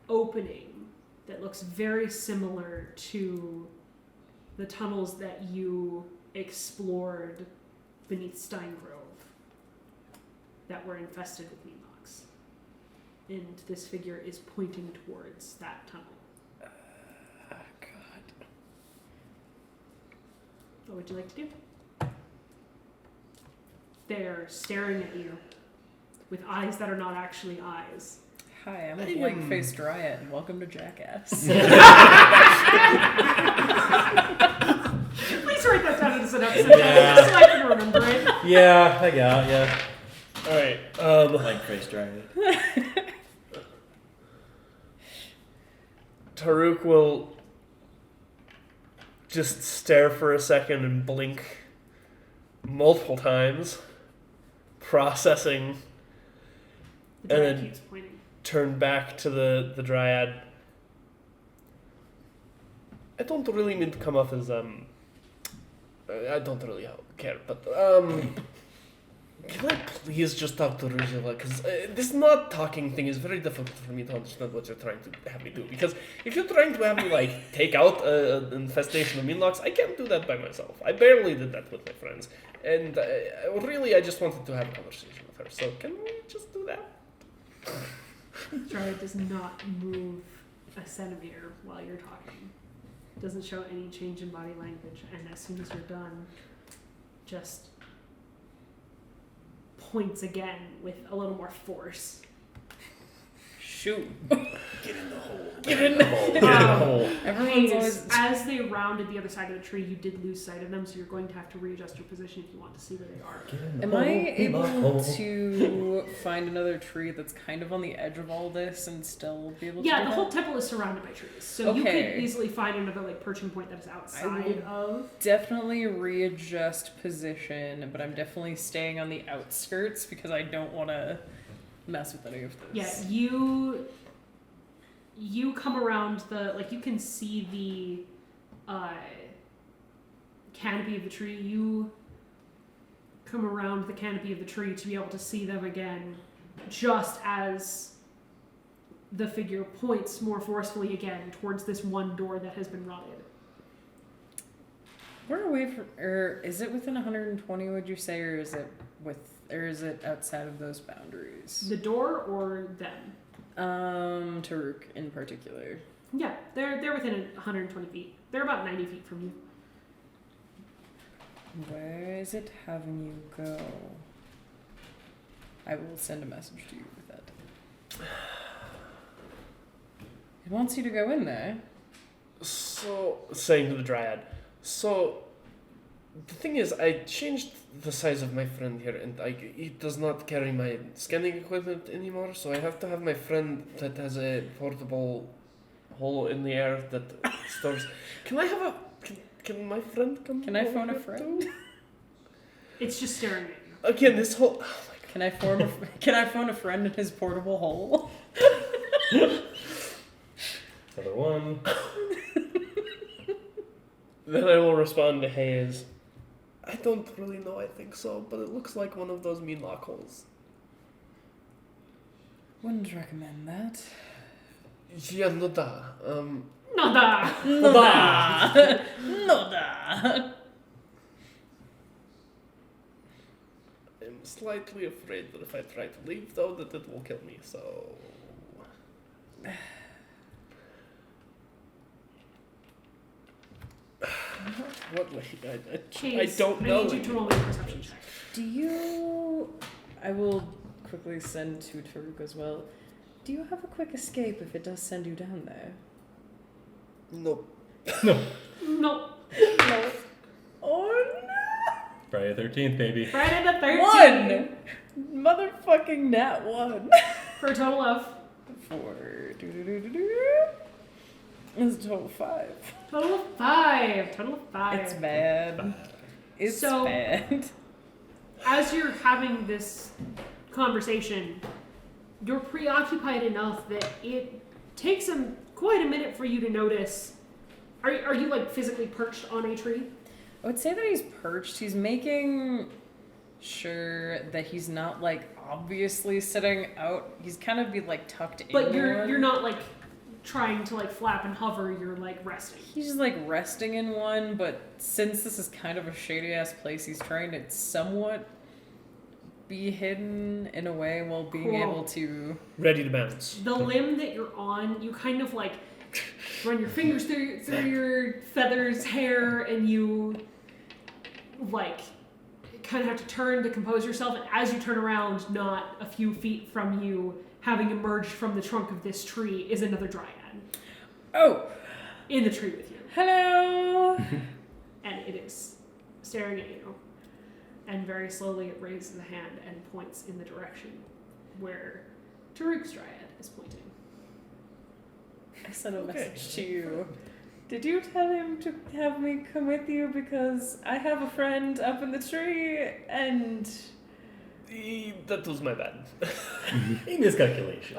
opening that looks very similar to the tunnels that you explored beneath Steingrove that were infested with meatbox. And this figure is pointing towards that tunnel. God. What would you like to do? They're staring at you with eyes that are not actually eyes. Hi, I'm a blank-faced riot, and welcome to Jackass. Please write that down as an episode just so I can remember it. Yeah, I got yeah. All right. Like face dragon. Taruk will just stare for a second and blink multiple times, processing, The And dryad then- keeps pointing. turn back to the dryad. I don't really mean to come off as I don't really care, but can I please just talk to Ruzila? Because this not talking thing is very difficult for me to understand what you're trying to have me do. Because if you're trying to have me like take out an infestation of Minlocks, I can't do that by myself. I barely did that with my friends, and really I just wanted to have a conversation with her. So can we just do that? Dryad does not move a centimeter while you're talking. Doesn't show any change in body language, and as soon as you're done, just points again with a little more force. Shoot. Get in the hole. Get in the Get in the hole. Everyone's Hayes, always. as they rounded the other side of the tree, you did lose sight of them, so you're going to have to readjust your position if you want to see where they are. Am I able to find another tree that's kind of on the edge of all this and still be able to Yeah, do the that? whole temple is surrounded by trees, so you Okay. could easily find another like perching point that is outside of. Definitely readjust position, but I'm definitely staying on the outskirts because I don't want to mess with any of this. Yeah, you come around you can see the canopy of the tree. You come around the canopy of the tree to be able to see them again, just as the figure points more forcefully again towards this one door that has been rotted. We're away from, or is it within 120? Would you say, or is it outside of those boundaries? The door or them? Taruk in particular. Yeah, they're within 120 feet. They're about 90 feet from you. Where is it having you go? I will send a message to you with that. It wants you to go in there. So, saying to the Dryad, so, the thing is, I changed the size of my friend here, and he does not carry my scanning equipment anymore, so I have to have my friend that has a portable hole in the air that stores... Can I have a... Can my friend come Can I over phone a here friend? too? It's just staring at you. Again, this whole... Oh my God. Can I phone a friend in his portable hole? Another one. Then I will respond to Hayes. I don't really know, I think so, but it looks like one of those mean lock holes. Wouldn't recommend that. Yeah, no da. Nada! Noda! Noda! I'm slightly afraid that if I try to leave, though, that it will kill me, so... What way? I Chase, don't I know. need you to roll me a perception check. Do you... I will quickly send to Taruk as well. Do you have a quick escape if it does send you down there? No. No. No. Oh no! Friday the 13th, baby. Friday the 13th. 1! Motherfucking nat 1. For a total of? 4. It's a total 5. Total of 5. Total of 5. It's bad. It's So- bad. As you're having this conversation, you're preoccupied enough that it takes quite a minute for you to notice. Are you like physically perched on a tree? I would say that he's perched. He's making sure that he's not like obviously sitting out. He's kind of be like tucked in. But more. you're not like trying to like flap and hover, you're like resting. He's just like resting in one, but since this is kind of a shady ass place, he's trying to somewhat be hidden in a way while being Cool. able to. Ready to bounce. The limb that you're on, you kind of like run your fingers through your feathers, hair, and you like kind of have to turn to compose yourself. And as you turn around, not a few feet from you, having emerged from the trunk of this tree, is another dryad Oh, in the tree with you. hello. And it is staring at you. And very slowly it raises a hand and points in the direction where Taruk's dryad is pointing. I sent a Okay. message to you. Did you tell him to have me come with you because I have a friend up in the tree and That was my bad. Miscalculation.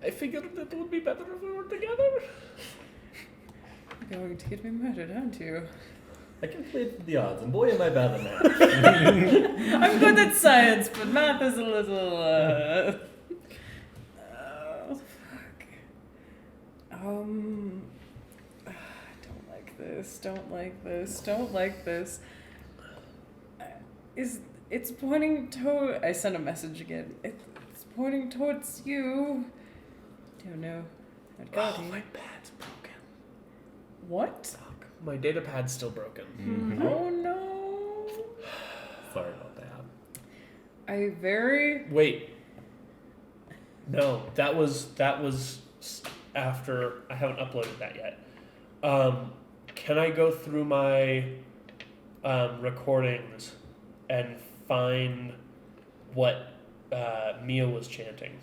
I figured it would be better if we were together. you're going to get me murdered, aren't you? I calculated the odds, and boy am I bad at math. I'm good at science, but math is a little, oh, fuck. Don't like this, don't like this, don't like this. It's pointing toward, I sent a message again. It's pointing towards you. Don't know. Oh, my pad's broken. What? Fuck. My data pad's still broken. Mhm. Oh no. Sorry about that. I very Wait. No, that was after. I haven't uploaded that yet. Can I go through my recordings and find what Mia was chanting?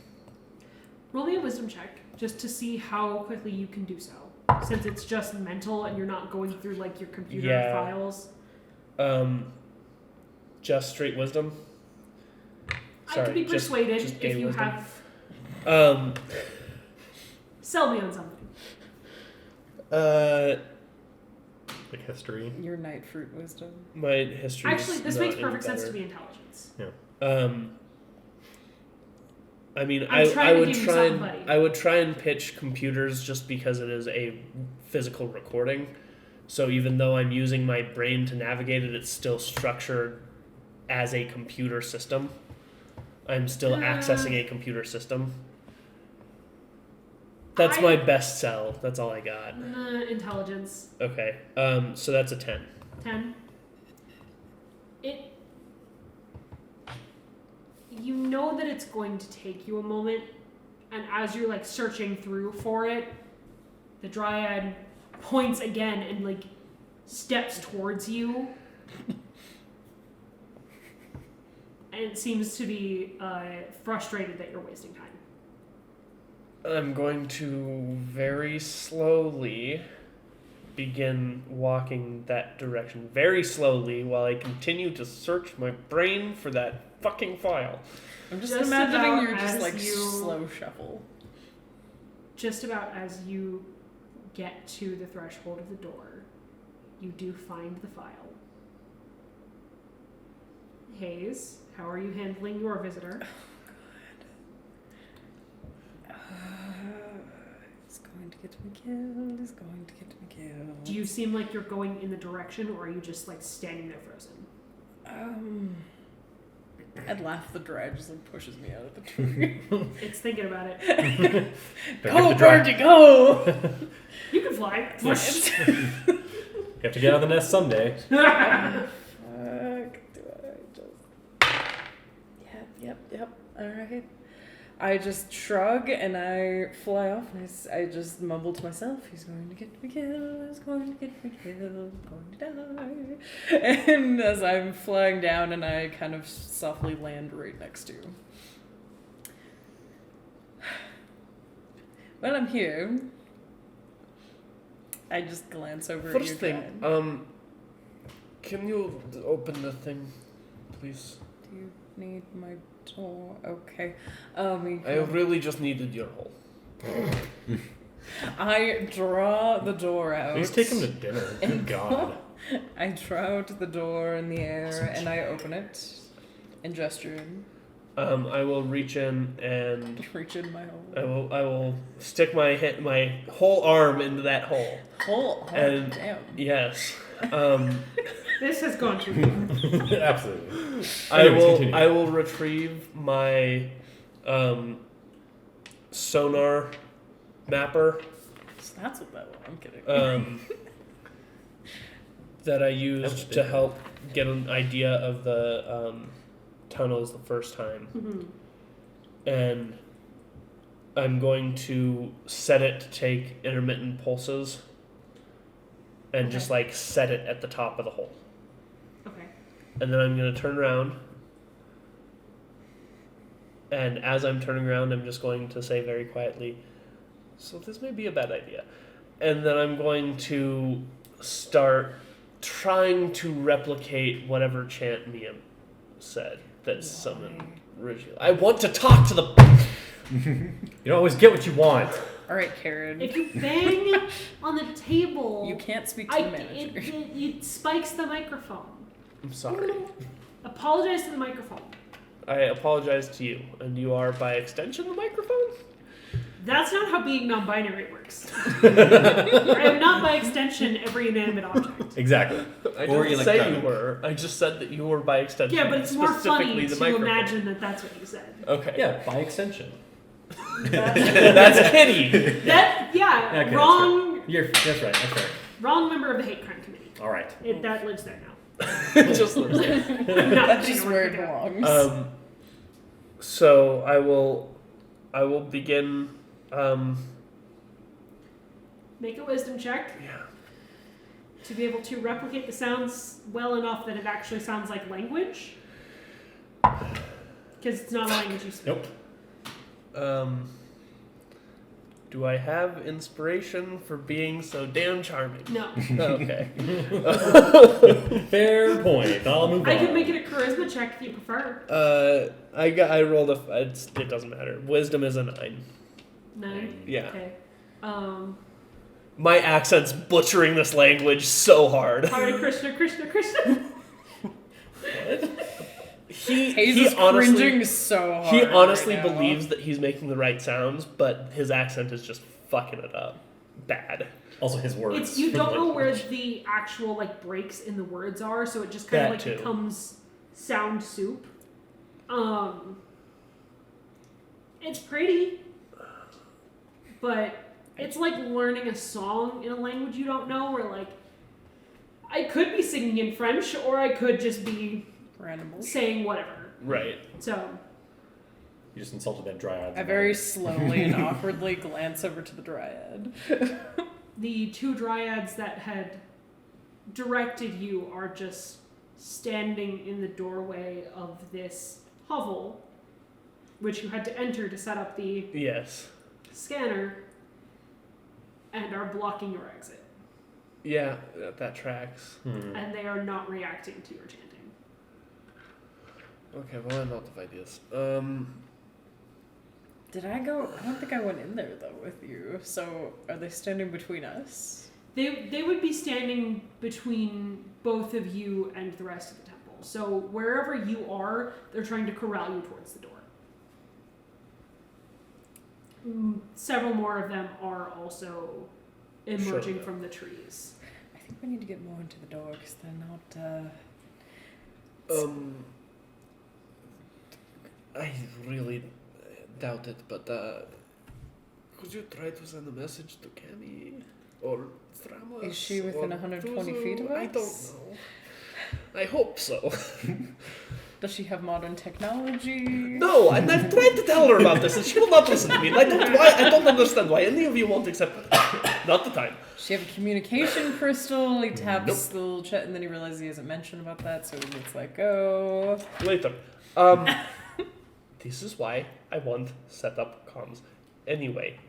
Roll me a wisdom check just to see how quickly you can do so, since it's just mental and you're not going through like your computer files. Just straight wisdom. I could be persuaded just if you wisdom. have. Sell me on something. Like history. Your night fruit wisdom. My history. Actually, this is makes not perfect any sense to better. be intelligence. I mean, I'm I trying to would give you try something, and buddy. I would try and pitch computers just because it is a physical recording. So even though I'm using my brain to navigate it, it's still structured as a computer system. I'm still accessing a computer system. That's my best sell. That's all I got. Intelligence. Okay. So that's a 10. 10. You know that it's going to take you a moment, and as you're like searching through for it, the dryad points again and like steps towards you. And it seems to be frustrated that you're wasting time. I'm going to very slowly begin walking that direction. Very slowly while I continue to search my brain for that fucking file. I'm just Just imagining about you're just as like you- slow shuffle. Just about as you get to the threshold of the door, you do find the file. Hayes, how are you handling your visitor? He's going to get me killed. He's going to get me killed. Do you seem like you're going in the direction, or are you just like standing there frozen? I'd laugh the dry just like pushes me out of the tree. It's thinking about it. Go, bird, you go! You can fly. You have to get out of the nest someday. Fuck, do I just... Yep, alright. I just shrug and I fly off and I just mumble to myself, he's going to get me killed, he's going to get me killed, I'm going to die. And as I'm flying down and I kind of softly land right next to you. When I'm here, I just glance over at you. First thing, can you open the thing, please? Do you need my door? Okay. I really just needed your hole. I draw the door out. Please take him to dinner. And God. I draw out the door in the air and I open it and gesture. I will reach in and Reach in my hole. I will stick my whole arm into that hole. Oh, And- damn. Yes. This has gone too far. Absolutely. I will retrieve my sonar mapper So that's what that was. I'm kidding. that I That's used to different. help get an idea of the tunnels the first time. Mhm. And I'm going to set it to take intermittent pulses and just like set it at the top of the hole. Okay. And then I'm going to turn around. And as I'm turning around, I'm just going to say very quietly, so this may be a bad idea. And then I'm going to start trying to replicate whatever chant Mia said that summoned originally. I want to talk to the... You don't always get what you want. All right, Karen. If you bang on the table, You can't speak to the manager. it spikes the microphone. I'm sorry. Apologize to the microphone. I apologize to you. And you are, by extension, the microphone? That's not how being non-binary works. I am not, by extension, every inanimate object. Exactly. I Or didn't say you electronic. were. I just said that you were by extension. Yeah, but it's more specifically funny the to microphone. imagine that that's what you said. Okay. Yeah, by extension. That's Kitty. That, yeah, Okay, wrong, That's right. That's right. wrong member of the hate crime committee. All right. That lives there now. It just lives there. I'm not That's gonna just work where it it out. belongs. So I will I will begin. Make a wisdom check Yeah. to be able to replicate the sounds well enough that it actually sounds like language. Because it's not a language you speak. Nope. Do I have inspiration for being so damn charming? No. Okay. Fair point. I'll move on. I could make it a charisma check if you prefer. I rolled it doesn't matter. Wisdom is a 9. 9? Yeah. Okay. My accent's butchering this language so hard. Hare Krishna, Krishna, Krishna. Hayes is cringing so hard. He honestly right now. believes that he's making the right sounds, but his accent is just fucking it up. Bad. Also, his words. You don't know where the actual like breaks in the words are, so it just kind of That like too. becomes sound soup. It's pretty, but it's like learning a song in a language you don't know. Where like, I could be singing in French, or I could just be Random. saying whatever. Right. So You just insulted that dryad. I very slowly and awkwardly glance over to the dryad. the two dryads that had directed you are just standing in the doorway of this hovel, which you had to enter to set up the Yes. scanner, and are blocking your exit. Yeah, that tracks. And they are not reacting to your chanting. Okay, well, I'm out of ideas. Did I go? I don't think I went in there though with you. So are they standing between us? They would be standing between both of you and the rest of the temple. So wherever you are, they're trying to corral you towards the door. Several more of them are also emerging Sure. from the trees. I think we need to get more into the door because they're not. I really doubt it, but could you try to send a message to Cammy or Stramos? Is she within or 120 Tuzu? feet of I don't us? know. I hope so. Does she have modern technology? No, and I've tried to tell her about this, and she will not listen to me. And I don't understand why any of you won't accept it. Not the time. Does she have a communication crystal? He taps the little chat, and then he realizes he hasn't mentioned about that, so it's like, go. Later. This is why I want set up comms. Anyway.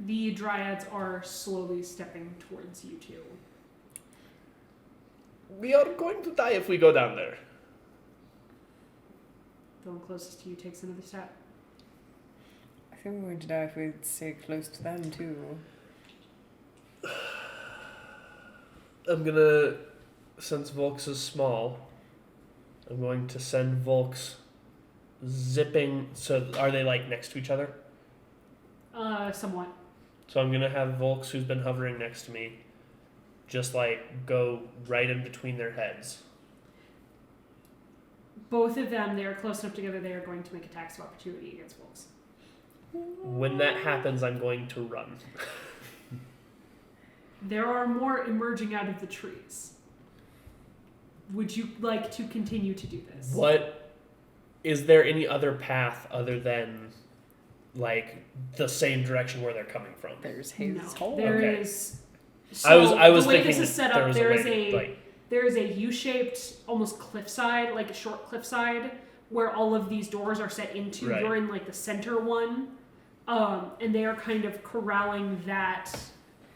The dryads are slowly stepping towards you two. We are going to die if we go down there. The one closest to you takes another step. I think we're going to die if we stay close to them, too. I'm gonna, since Volks is small, I'm going to send Volks zipping. So are they like next to each other? Somewhat. So I'm gonna have Volks, who's been hovering next to me, just like go right in between their heads. Both of them, they are close enough together, they are going to make attacks of opportunity against wolves. When that happens, I'm going to run. There are more emerging out of the trees. Would you like to continue to do this? What is there any other path other than like the same direction where they're coming from? There's Hayes' No. hole. There Okay. is. I was the way thinking this is set there up, was there a is way, a like, there is a U-shaped, almost cliffside, like a short cliffside, where all of these doors are set into. Right. You're in like the center one, and they are kind of corralling that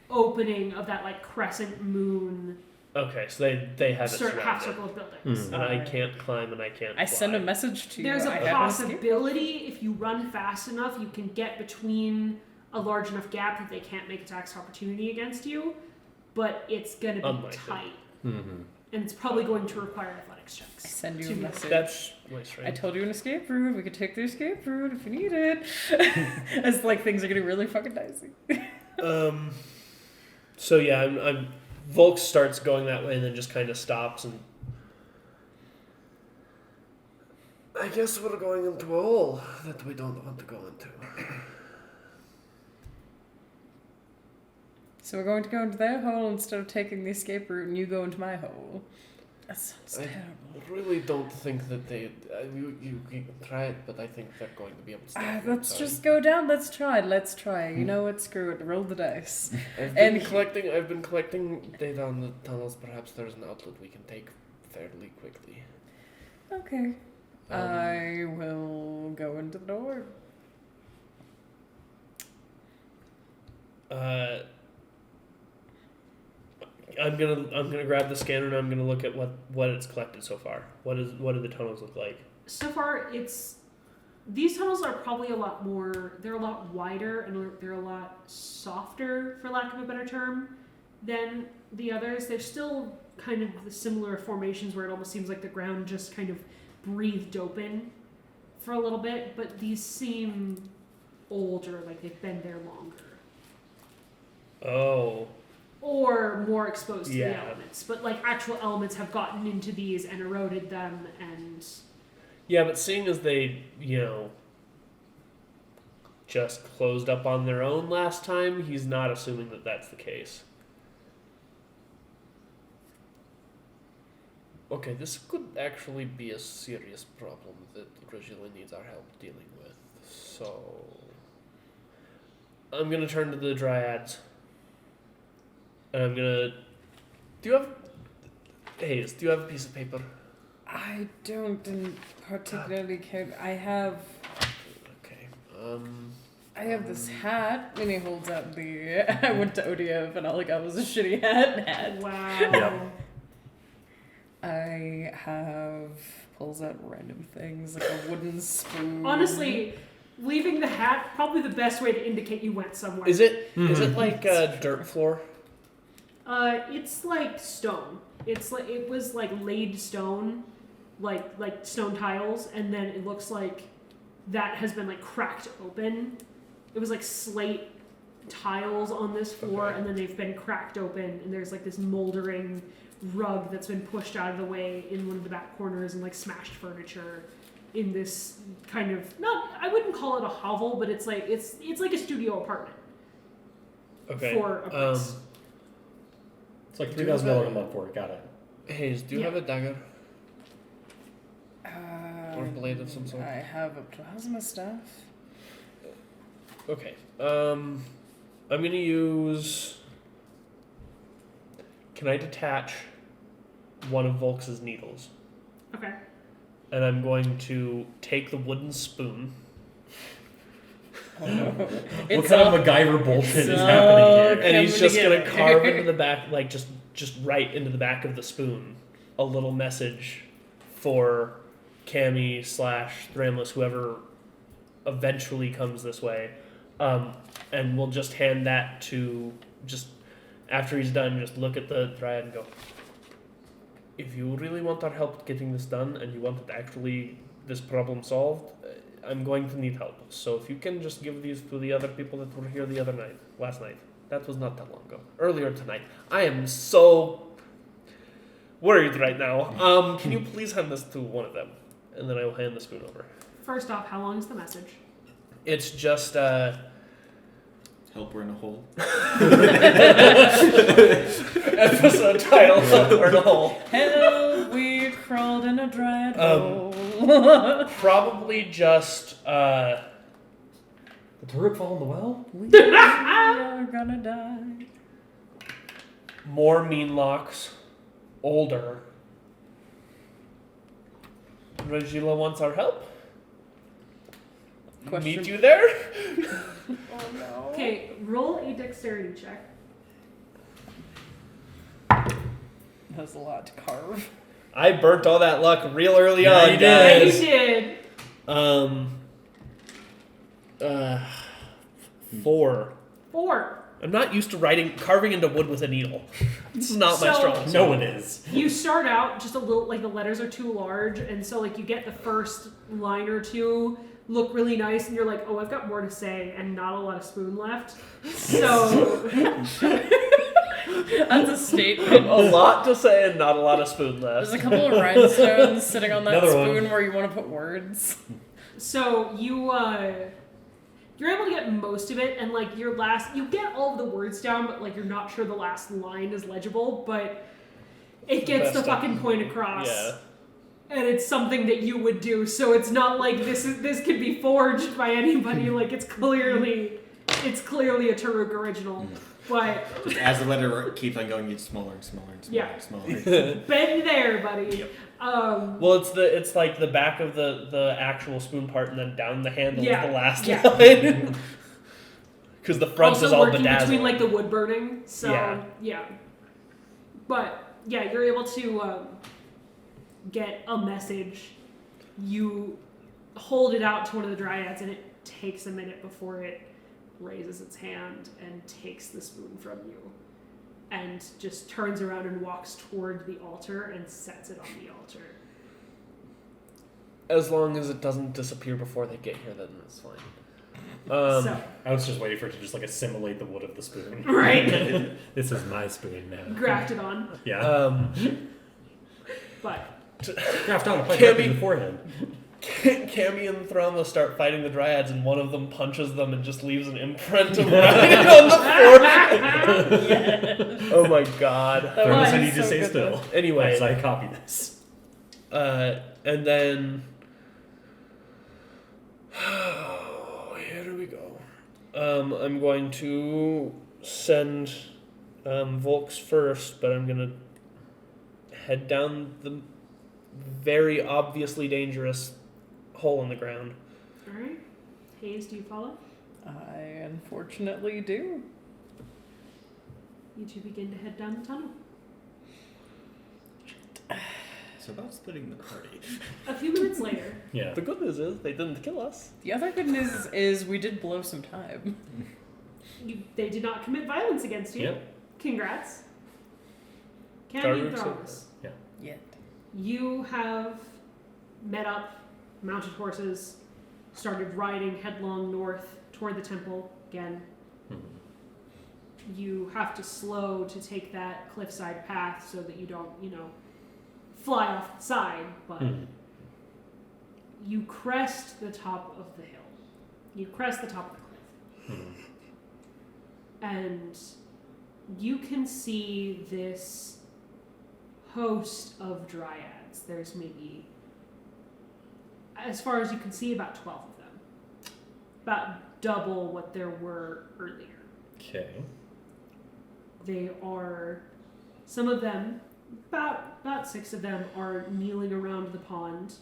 opening of that like crescent moon. okay, so they have it Half surrounded. circle of buildings. And I can't climb and I can't I send a fly. message to you. There's I a have escape. possibility if you run fast enough, you can get between a large enough gap that they can't make attacks of opportunity against you, but it's going to be Unlikely. tight. Mm-hmm. And it's probably going to require athletics I checks. send you to a be- message. That's nice, I right? told you an escape route. We could take the escape route if you need it. As like things are getting really fucking dicey. So yeah, I'm Volk starts going that way and then just kind of stops and. I guess we're going into a hole that we don't want to go into. So we're going to go into their hole instead of taking the escape route, and you go into my hole. That sounds I terrible. really don't think that they. You can try it, but I think they're going to be able to stop you. Let's Sorry. just go down. Let's try. You know what? Screw it. Roll the dice. I've and- been collecting data on the tunnels. Perhaps there's an outlet we can take fairly quickly. Okay. I will go into the door. I'm gonna grab the scanner and I'm gonna look at what it's collected so far. What do the tunnels look like? So far, these tunnels are probably a lot more. They're a lot wider and they're a lot softer, for lack of a better term, than the others. They're still kind of the similar formations where it almost seems like the ground just kind of breathed open for a little bit, but these seem older, like they've been there longer. Oh. Or more exposed to the Yeah. elements. But like actual elements have gotten into these and eroded them and Yeah, but seeing as they, just closed up on their own last time, he's not assuming that that's the case. Okay, this could actually be a serious problem that Regilla needs our help dealing with. So, I'm gonna turn to the dryads. And I'm gonna... do you have a piece of paper? I don't particularly care. I have Okay, I have this hat, and he holds out the. I went to ODF, and all I got was a shitty hat. wow. Yep. I have pulls out random things like a wooden spoon. Honestly, leaving the hat probably the best way to indicate you went somewhere. is it like a dirt floor? It's like stone. It was like laid stone, like stone tiles, and then it looks like that has been like cracked open. It was like slate tiles on this floor, Okay. and then they've been cracked open, and there's like this moldering rug that's been pushed out of the way in one of the back corners, and like smashed furniture in this kind of I wouldn't call it a hovel, but it's like a studio apartment Okay. for a place. It's like Do you $3,000 have a month for it. Got it. Hayes, do you Yeah. have a dagger? Or a blade of some sort? I have a plasma staff. Okay. I'm gonna use... Can I detach one of Volks's needles? Okay. And I'm going to take the wooden spoon. What kind of MacGyver bullshit is happening here? And he's just together. gonna carve into the back, like just right into the back of the spoon, a little message for Cammy / Thramlis, whoever eventually comes this way, and we'll just hand that to just after he's done. Just look at the dryad and go, if you really want our help getting this done, and you want this problem solved, I'm going to need help. So if you can just give these to the other people that were here last night. That was not that long ago. Earlier tonight. I am so worried right now. Can you please hand this to one of them? And then I will hand the spoon over. First off, how long is the message? It's just, Help, we're in a hole. episode title, Help, in a hole. Hello, we crawled in a dryad hole. Probably just, Did Taruk fall in the well? We are gonna die. more mean locks, older. Regilla wants our help. Question. Meet you there? Oh no. Okay, roll a dexterity check. That's a lot to carve. I burnt all that luck real early Yeah, on, you Yeah, did. guys. you did. 4. 4. I'm not used to carving into wood with a needle. This is not my So- strong suit. No one is. You start out just a little, like the letters are too large, and so like you get the first line or two look really nice, and you're like, oh, I've got more to say, and not a lot of spoon left. So That's a statement. A lot to say and not a lot of spoon left. There's a couple of rhinestones sitting on that Another one. spoon where you want to put words. So you're able to get most of it, and like you get all of the words down, but like you're not sure the last line is legible. But it gets the Best fucking point across. Yeah. And it's something that you would do, so it's not like this could be forged by anybody. Like it's clearly a Taruk original. But Just as the letter keeps on going, it's smaller and smaller and smaller Yeah. and smaller. been there, buddy. Yep. Well, it's like the back of the actual spoon part, and then down the handle Yeah. is the last Yeah. line. Because the front also is all working bedazzled. between like the wood burning. So Yeah. But yeah, you're able to get a message. You hold it out to one of the dryads, and it takes a minute before it raises its hand and takes the spoon from you, and just turns around and walks toward the altar and sets it on the altar. As long as it doesn't disappear before they get here, then that's fine. So I was just waiting for it to just like assimilate the wood of the spoon. right, This is my spoon now. grafted on, Yeah. but Graft on a plate Can't right in be- the forehead. Cammy and Throma start fighting the dryads, and one of them punches them and just leaves an imprint of writing on the forehead. Oh my god. That Thermos, was I need to so stay good, still. Anyway, As I copy this. and then here do we go? I'm going to send Volks first, but I'm gonna head down the very obviously dangerous hole in the ground. all right. Hayes, do you follow? I unfortunately do. You two begin to head down the tunnel. So about splitting the party. A few minutes later, Yeah. The good news is they didn't kill us. The other good news is we did blow some time. they did not commit violence against you. Yep. Congrats. Cammy and Taruk's Thromas. Yet. You have met up, mounted horses, started riding headlong north toward the temple again. Mhm. You have to slow to take that cliffside path so that you don't, fly off the side, but Mhm. you crest the top of the hill. You crest the top of the cliff. Mhm. And you can see this host of dryads. There's maybe, as far as you can see, about 12 of them. About double what there were earlier. Okay. They are, some of them, about 6 of them are kneeling around the pond,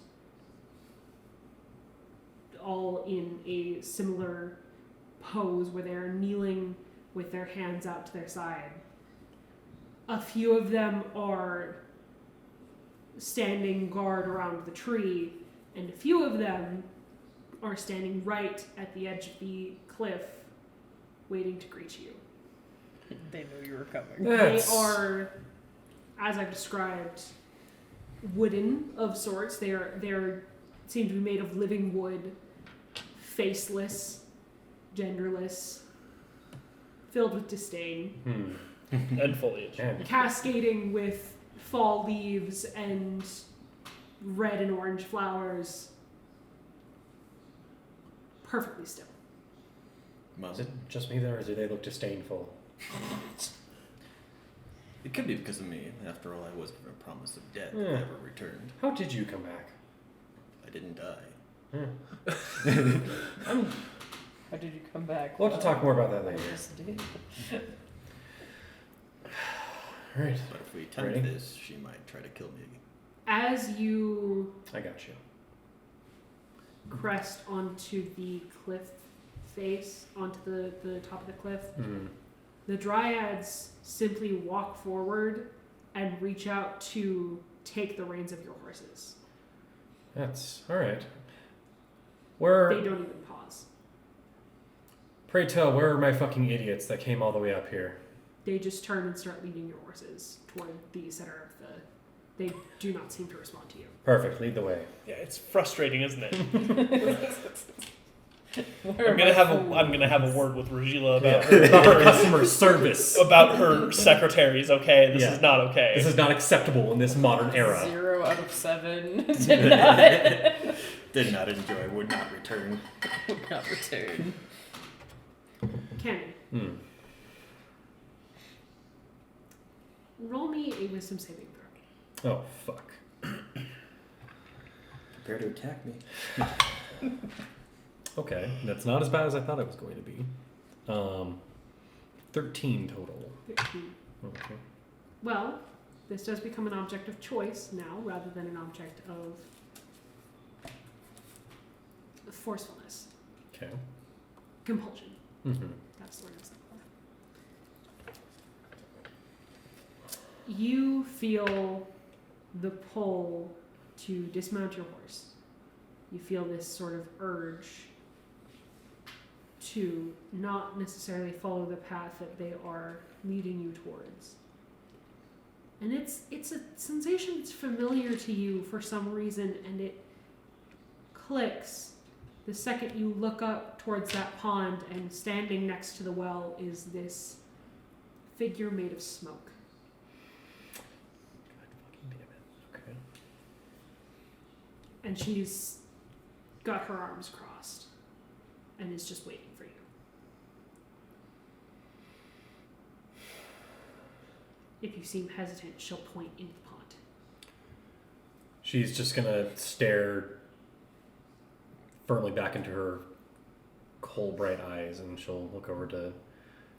all in a similar pose where they're kneeling with their hands out to their side. A few of them are standing guard around the tree, and a few of them are standing right at the edge of the cliff, waiting to greet you. They knew you were coming. That's... They are, as I've described, wooden of sorts. They're seem to be made of living wood, faceless, genderless, filled with disdain, And foliage. Man. cascading with fall leaves and red and orange flowers. Perfectly still. Well, Is it just me there, or do they look disdainful? it could be because of me. After all, I was given a promise of death Yeah. if I ever returned. How did you come back? I didn't die. How did you come back? We'll have to talk more about that I later. just did. Alright. But if we attempt Ready? this, she might try to kill me. As you I got you. crest onto the cliff face, onto the top of the cliff, the dryads simply walk forward and reach out to take the reins of your horses. That's alright. Where... They don't even pause. Pray tell, where are my fucking idiots that came all the way up here? They just turn and start leading your horses toward the center of the... They do not seem to respond to you. Perfect, lead the way. Yeah, it's frustrating, isn't it? Where I'm gonna am I have a word with Regila about About her our customer service. about her secretaries. Okay, this Yeah. is not okay. This is not acceptable in this modern era. 0 out of 7. Did not. Did not enjoy, would not return. Would not return. Kenny, roll me a wisdom saving throw. Oh, fuck. Prepare to attack me. Okay, that's not as bad as I thought it was going to be. 13 total. 13. Okay. Well, this does become an object of choice now rather than an object of forcefulness. Okay. Compulsion. Mm-hmm. That's the word I was looking for. You feel the pull to dismount your horse. You feel this sort of urge to not necessarily follow the path that they are leading you towards. And it's a sensation that's familiar to you for some reason, and it clicks the second you look up towards that pond, and standing next to the well is this figure made of smoke. God fucking damn it. Okay. And she's got her arms crossed and is just waiting for you. If you seem hesitant, she'll point into the pond. She's just gonna stare firmly back into her coal bright eyes, and she'll look over to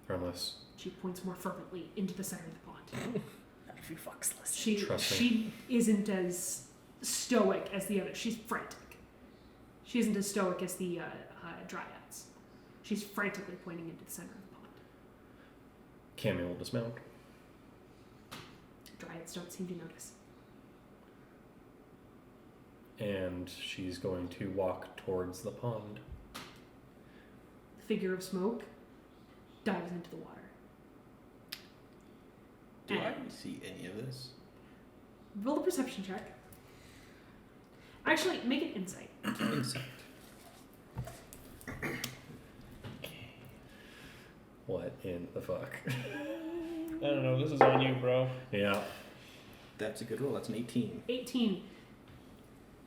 Thrumless. She points more fervently into the center of the pond. Not if you fucks listen. Trust me. She isn't as stoic as the others. She's frantic. She isn't as stoic as the dryads. She's frantically pointing into the center of the pond. Cammy will dismount. Dryads don't seem to notice. And she's going to walk towards the pond. The figure of smoke dives into the water. Do I And see any of this? roll a perception check. Actually, make an insight. Insight. What in the fuck? I don't know. This is on you, bro. Yeah. That's a good roll. That's an 18. 18.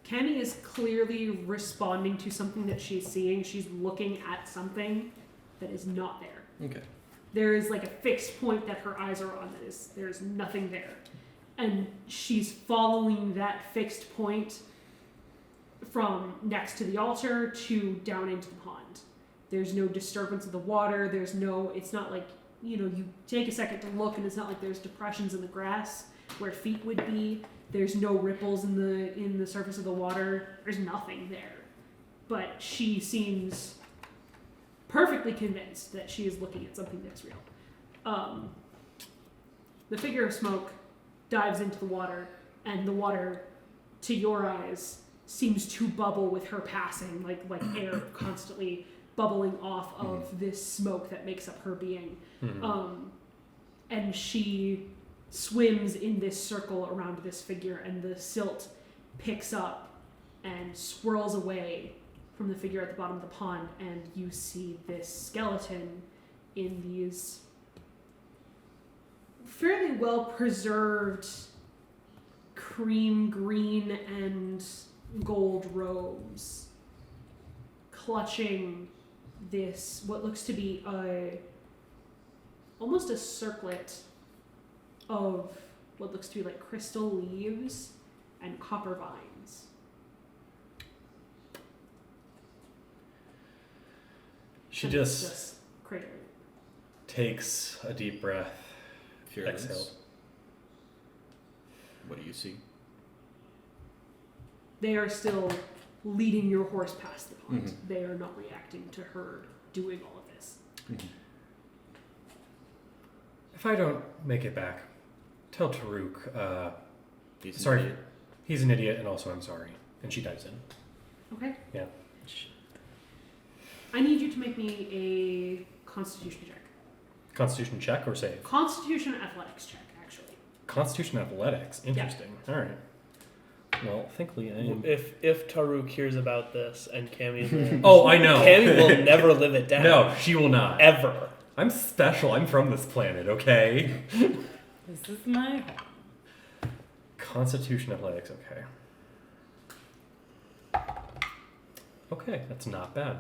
Cammy is clearly responding to something that she's seeing. She's looking at something that is not there. Okay. There is like a fixed point that her eyes are on. There's nothing there. And she's following that fixed point from next to the altar to down into the pond. There's no disturbance of the water. It's not like, you take a second to look and it's not like there's depressions in the grass where feet would be. There's no ripples in the surface of the water. There's nothing there. But she seems perfectly convinced that she is looking at something that's real. The figure of smoke dives into the water, and the water, to your eyes, seems to bubble with her passing, like air constantly bubbling off of this smoke that makes up her being. Mm-hmm. And she swims in this circle around this figure, and the silt picks up and swirls away from the figure at the bottom of the pond, and you see this skeleton in these fairly well preserved cream green and gold robes, clutching this what looks to be almost a circlet of what looks to be like crystal leaves and copper vines. She And just cradling. takes a deep breath. Fearless. Exhale. What do you see? They are still leading your horse past the pond. Mhm. They are not reacting to her doing all of this. Mm-hmm. If I don't make it back, tell Taruk, He's an sorry, idiot. he's an idiot, and also I'm sorry. And she dives in. Okay? Yeah. I need you to make me a constitution check. Constitution check or save? Constitution athletics check, actually. Constitution athletics. Interesting. All right. Well, thankfully I am. If Taruk hears about this and Cammy lives, Oh, I know. Cammy will never live it down. No, she will not. Ever. I'm special. I'm from this planet, okay? This is my home. Constitution athletics, okay. Okay, that's not bad.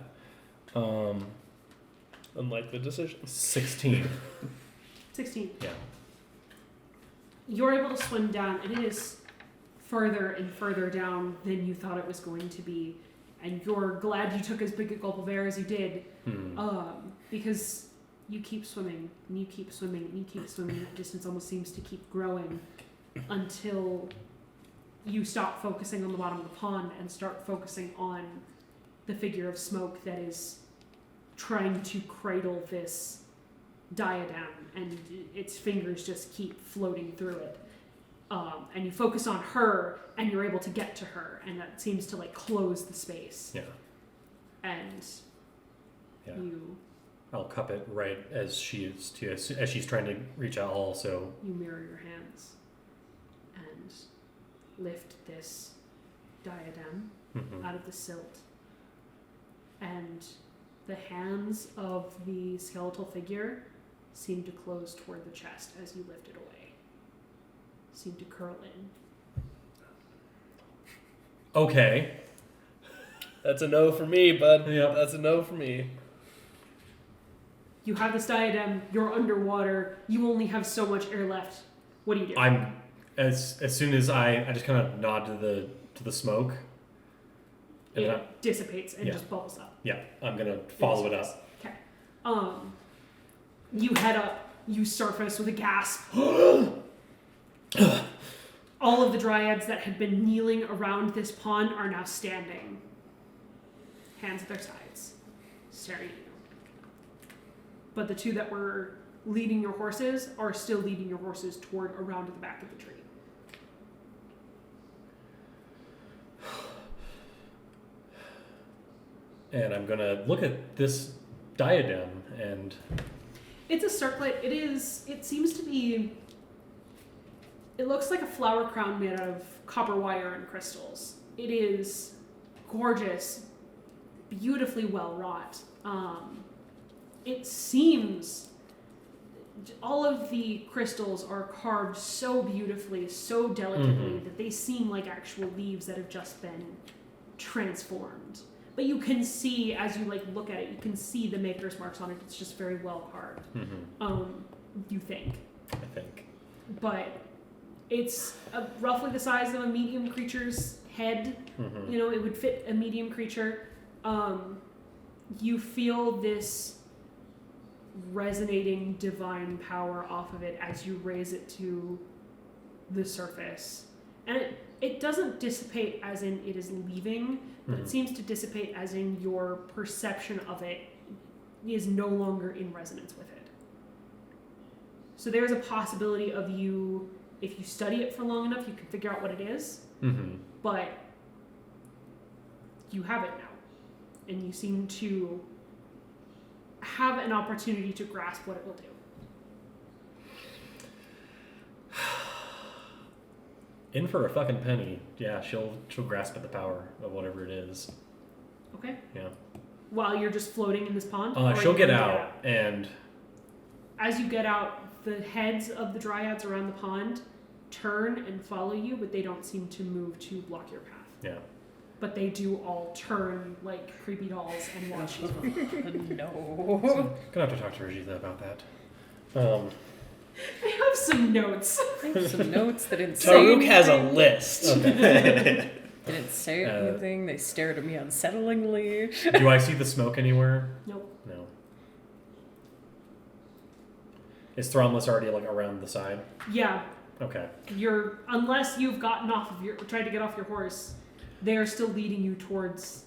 Unlikely decision. 16. 16. Yeah. You're able to swim down, and it is further and further down than you thought it was going to be. And you're glad you took as big a gulp of air as you did, because you keep swimming, and you keep swimming, and you keep swimming. That distance almost seems to keep growing until you stop focusing on the bottom of the pond and start focusing on the figure of smoke that is trying to cradle this diadem, and its fingers just keep floating through it. And you focus on her, and you're able to get to her, and that seems to like close the space. Yeah. And you I'll cup it right as she's trying to reach out. Also, you mirror your hands and lift this diadem out of the silt, and the hands of the skeletal figure seem to close toward the chest as you lift it away. Seem to curl in. Okay. That's a no for me, bud. Yep. That's a no for me. You have this diadem, you're underwater, you only have so much air left. What do you do? I'm as soon as I just kind of nod to the smoke. And it dissipates and just bubbles up. Yeah, I'm gonna follow it up. Okay. You head up, you surface with a gasp. All of the dryads that had been kneeling around this pond are now standing. Hands at their sides, staring at you. But the two that were leading your horses are still leading your horses toward around to the back of the tree. And I'm gonna look at this diadem, and It's a circlet. It seems to be, it looks like a flower crown made out of copper wire and crystals. It is gorgeous, beautifully well wrought. It seems all of the crystals are carved so beautifully, so delicately, that they seem like actual leaves that have just been transformed. But you can see, as you like look at it, you can see the maker's marks on it. It's just very well carved. You think. I think. But it's roughly the size of a medium creature's head. You know, it would fit a medium creature. You feel this resonating divine power off of it as you raise it to the surface. And it doesn't dissipate as in it is leaving, but it seems to dissipate as in your perception of it is no longer in resonance with it. So there's a possibility of you, if you study it for long enough, you can figure out what it is, but you have it now, and you seem to have an opportunity to grasp what it will do. In for a fucking penny. Yeah, she'll grasp at the power of whatever it is. Okay? Yeah. While you're just floating in this pond? She'll get out, and as you get out, the heads of the dryads around the pond turn and follow you, but they don't seem to move to block your path. yeah. But they do all turn like creepy dolls and watch you. No. Gonna have to talk to Rajitha about that. I have some notes. I have some notes that didn't say Taruk has a anything. list. They didn't say anything. They stared at me unsettlingly. Do I see the smoke anywhere? Nope. No. Is Thronless already like around the side? Yeah. Okay. Unless you've gotten off of tried to get off your horse, they're still leading you towards.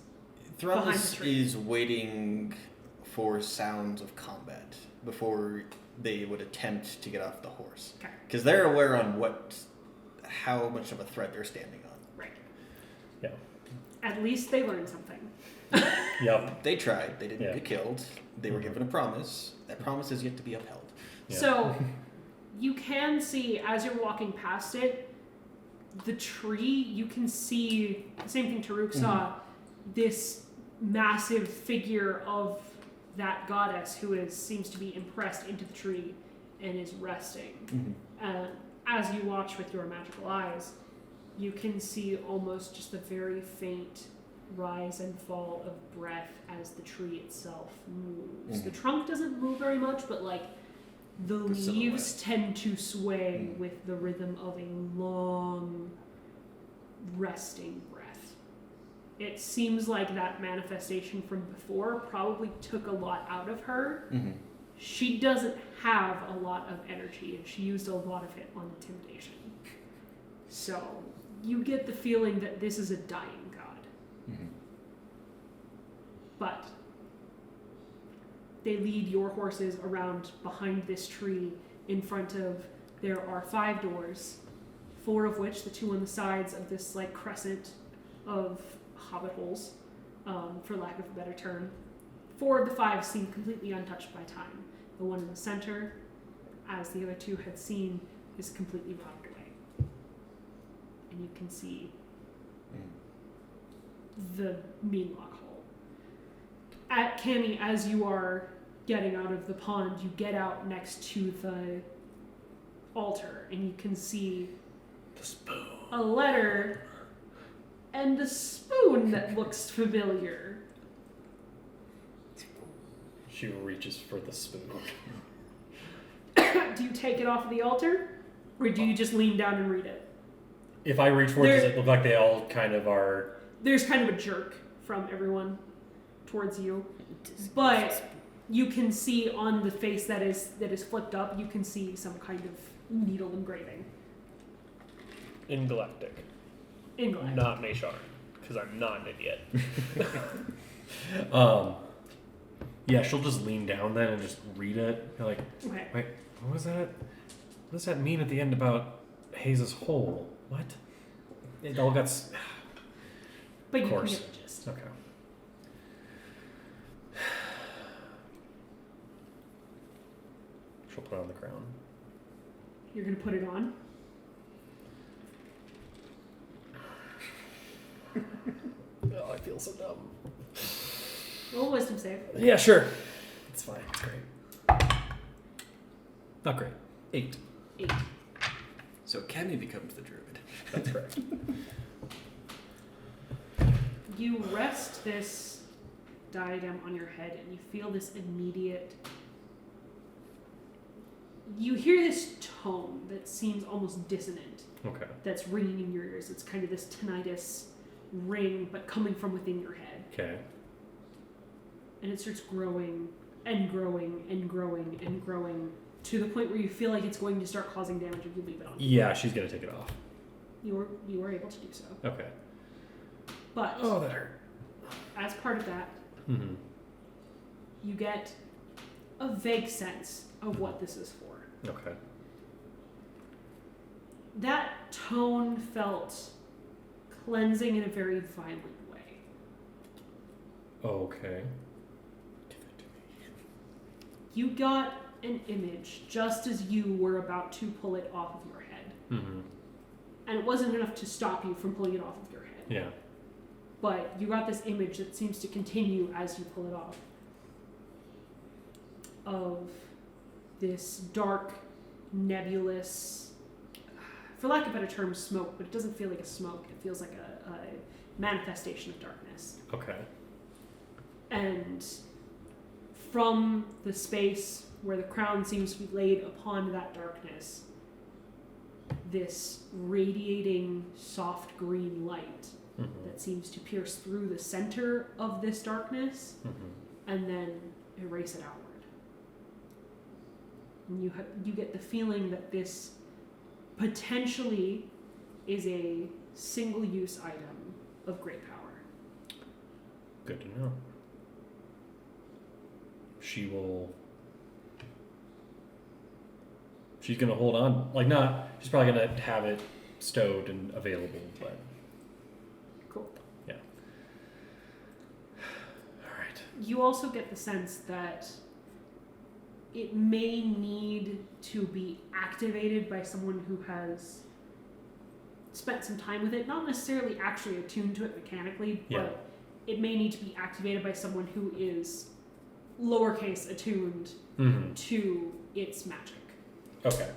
Thronless is waiting for sounds of combat before they would attempt to get off the horse. Okay. Because they're aware on how much of a threat they're standing on. Right. Yeah. At least they learned something. Yep. They tried. They didn't get killed. They were given a promise. That promise is yet to be upheld. Yeah. So, you can see, as you're walking past it, the tree, you can see, the same thing Taruk saw, this massive figure of that goddess who seems to be impressed into the tree and is resting. As you watch with your magical eyes, you can see almost just a very faint rise and fall of breath as the tree itself moves. The trunk doesn't move very much, but like the leaves tend to sway with the rhythm of a long resting breath. It seems like that manifestation from before probably took a lot out of her. Mm-hmm. She doesn't have a lot of energy, and she used a lot of it on intimidation. So you get the feeling that this is a dying god. Mm-hmm. But they lead your horses around behind this tree. In front of, there are 5 doors, 4 of which, the 2 on the sides of this like crescent of hobbit holes, for lack of a better term. 4 of the 5 seem completely untouched by time. The one in the center, as the other 2 had seen, is completely rotted away. And you can see the meanlock hole. At Cammy, as you are getting out of the pond, you get out next to the altar, and you can see The spoon. a letter and a spoon that looks familiar. She reaches for the spoon. Do you take it off of the altar, or do you just lean down and read it? If I reach for it, does it look like they all kind of are... There's kind of a jerk from everyone towards you, but you can see on the face that is flipped up, you can see some kind of needle engraving. In Galactic. In Galactic. Not Meshar. Because I'm not an idiot. Yeah, she'll just lean down then and just read it. You're like, Okay. wait, what was that? What does that mean at the end about Hayes' hole? What? It all got... But you course. can get the gist. Okay. She'll put it on the crown. You're going to put it on? Oh, I feel so dumb. Roll a wisdom save. Yeah, sure. It's fine. It's great. Not great. 8. 8. So Cammy becomes the druid. That's correct. You rest this diadem on your head, and you feel this immediate... You hear this tone that seems almost dissonant. Okay. That's ringing in your ears. It's kind of this tinnitus ring, but coming from within your head. Okay. And it starts growing and growing and growing and growing to the point where you feel like it's going to start causing damage if you leave it on. Yeah, she's going to take it off. You were able to do so. Okay. But Oh, that hurt. as part of that, Mm-hmm. you get a vague sense of what this is for. Okay. That tone felt cleansing in a very violent way. Okay. You got an image just as you were about to pull it off of your head. Mm-hmm. And it wasn't enough to stop you from pulling it off of your head. Yeah. But you got this image that seems to continue as you pull it off. Of this dark, nebulous, for lack of a better term, smoke, but it doesn't feel like a smoke. It feels like a manifestation of darkness. Okay. And from the space where the crown seems to be laid upon that darkness, this radiating soft green light Mm-hmm. that seems to pierce through the center of this darkness Mm-hmm. and then erase it outward. And you get the feeling that this potentially is a single-use item of great power. Good to know. She's gonna hold on. She's probably gonna have it stowed and available, but... Cool. Yeah. Alright. You also get the sense that it may need to be activated by someone who has spent some time with it, not necessarily actually attuned to it mechanically, Yeah. but it may need to be activated by someone who is lowercase attuned Mm-hmm. to its magic. Okay.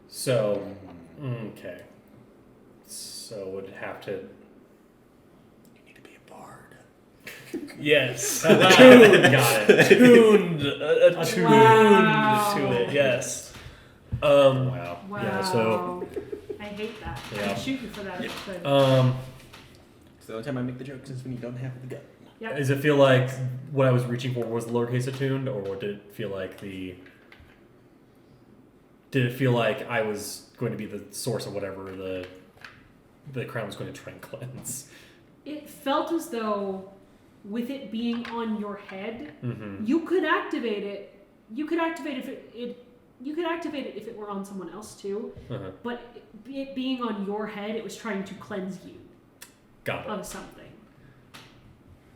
So, okay. So would it have to... You need to be a bard. Yes. Got it. Attuned Wow. to it, yes. Wow. Wow. Yeah. So. I hate that. Yeah. I'd shoot you for that. Yeah. But So the only time I make the jokes is when you don't have the gun. yep. Does it feel like what I was reaching for was the lowercase attuned, or did it feel like Did it feel like I was going to be the source of whatever the crown was going to try and cleanse? It felt as though, with it being on your head, Mm-hmm. you could activate it. You could activate you could activate it if it were on someone else too. Uh-huh. But it being on your head, it was trying to cleanse you Got it. of something.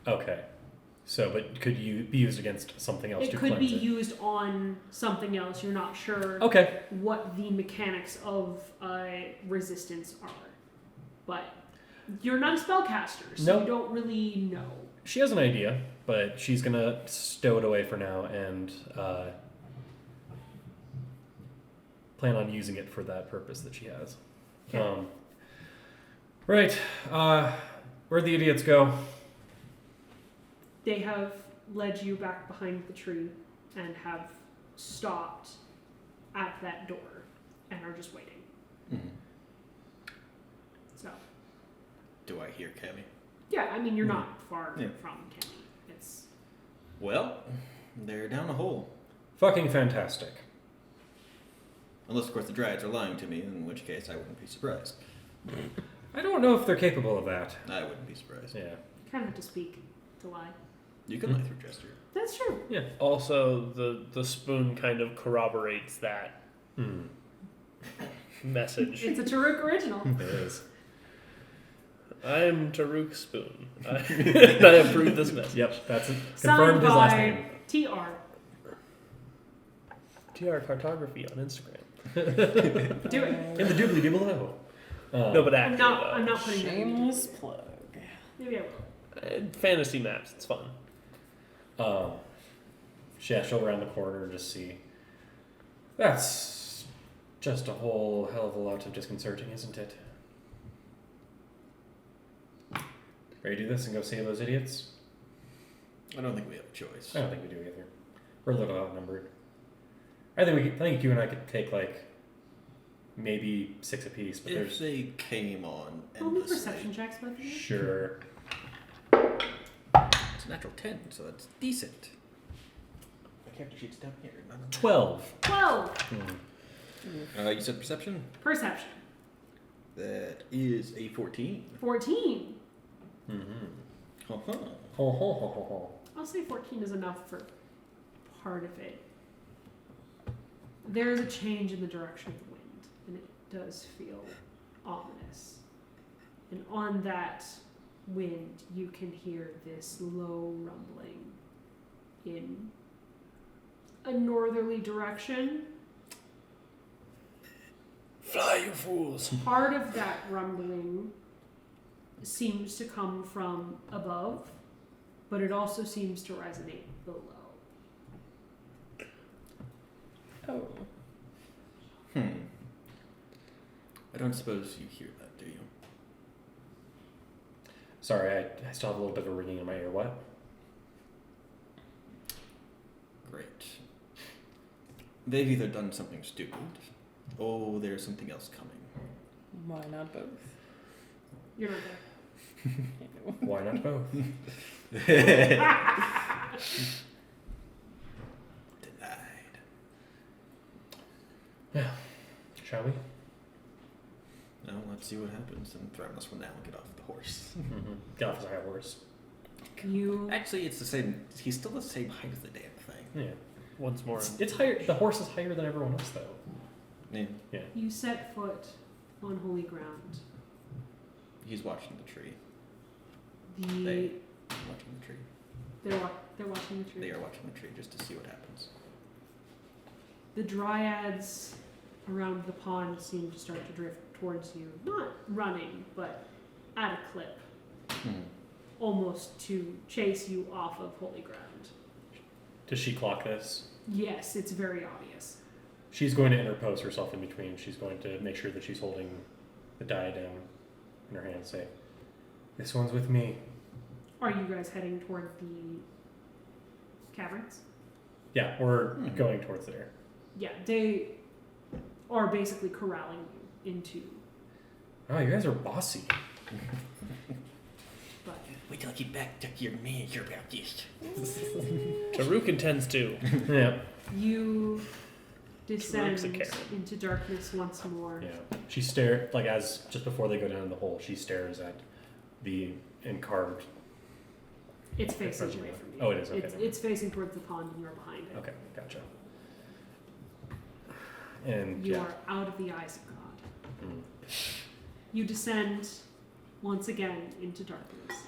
Okay. So, but could you be used against something else It to could be cleanse it? used on something else. You're not sure Okay. what the mechanics of resistance are, but you're not a spellcaster, so Nope. you don't really know. She has an idea, but she's gonna stow it away for now and plan on using it for that purpose that she has. Okay. Right. Where'd the idiots go? They have led you back behind the tree and have stopped at that door and are just waiting. Mm-hmm. So, Do I hear Kemi? yeah, I mean, you're not far Yeah. from Kenny. It's Well, they're down a hole. Fucking fantastic. Unless, of course, the Dryads are lying to me, in which case I wouldn't be surprised. I don't know if they're capable of that. I wouldn't be surprised. Yeah. kind of have to speak to lie. You can lie through gesture. That's true. Also, the spoon kind of corroborates that Hmm. message. It's a Taruk original. It is. I'm Taruk Spoon. I approve this message. Yep, that's it. Signed Confirmed his last by name. TR. TR Cartography on Instagram. Do it. In the doobly doo below. No, but I'm actually, not putting that in. Shameless plug. Maybe I will. fantasy maps. It's fun. Yeah, she'll round the corner and just see. That's just a whole hell of a lot of disconcerting, isn't it? Ready to do this and go save those idiots? I don't think we have a choice. I don't think we do either. We're a little outnumbered. I think you and I could take like maybe 6 apiece, but If there's they came on Roll me endlessly, perception checks, both of you. sure. it's a natural 10, so that's decent. My character sheet's down here. 12. 12. You said perception? Perception. That is a 14. 14. Uh-huh. Ho ho ho ho ho. I'll say 14 is enough for part of it. There is a change in the direction of the wind, and it does feel ominous. And on that wind, you can hear this low rumbling in a northerly direction. Fly, you fools! Part of that rumbling seems to come from above, but it also seems to resonate below. Oh. I don't suppose you hear that, do you? Sorry, I still have a little bit of a ringing in my ear. What? Great. They've either done something stupid, or there's something else coming. Why not both? You're not there. Why not both? Denied. Shall we? No, let's see what happens and throw us one down and get off the horse. Mm-hmm. Get off his high horse. You Actually, it's the same. He's still the same height as the damn thing. Yeah. Once more. It's higher. The horse is higher than everyone else, though. Yeah. you set foot on holy ground. He's watching the tree. The Watching the tree. they're watching the tree. They are watching the tree just to see what happens. The dryads around the pond seem to start to drift towards you, not running, but at a clip, almost to chase you off of holy ground. Does she clock this? Yes, it's very obvious. She's going to interpose herself in between. She's going to make sure that she's holding the diadem in her hand and say, "This one's with me." Are you guys heading toward the caverns? Yeah, we're going towards there. Yeah, are basically corralling you into. Oh, you guys are bossy. But Wait till I get back to your manager about this. Taruk intends to. Yeah. you descend Taruk's a Karen. into darkness once more. Yeah. She stares, like, as just before they go down the hole, she stares at the carved. It's facing Approaching away you. from you. Oh, it is, okay, It's, never it's facing towards the pond, and you're behind it. Okay, gotcha. And You yeah. are out of the eyes of God. Mm. You descend once again into darkness.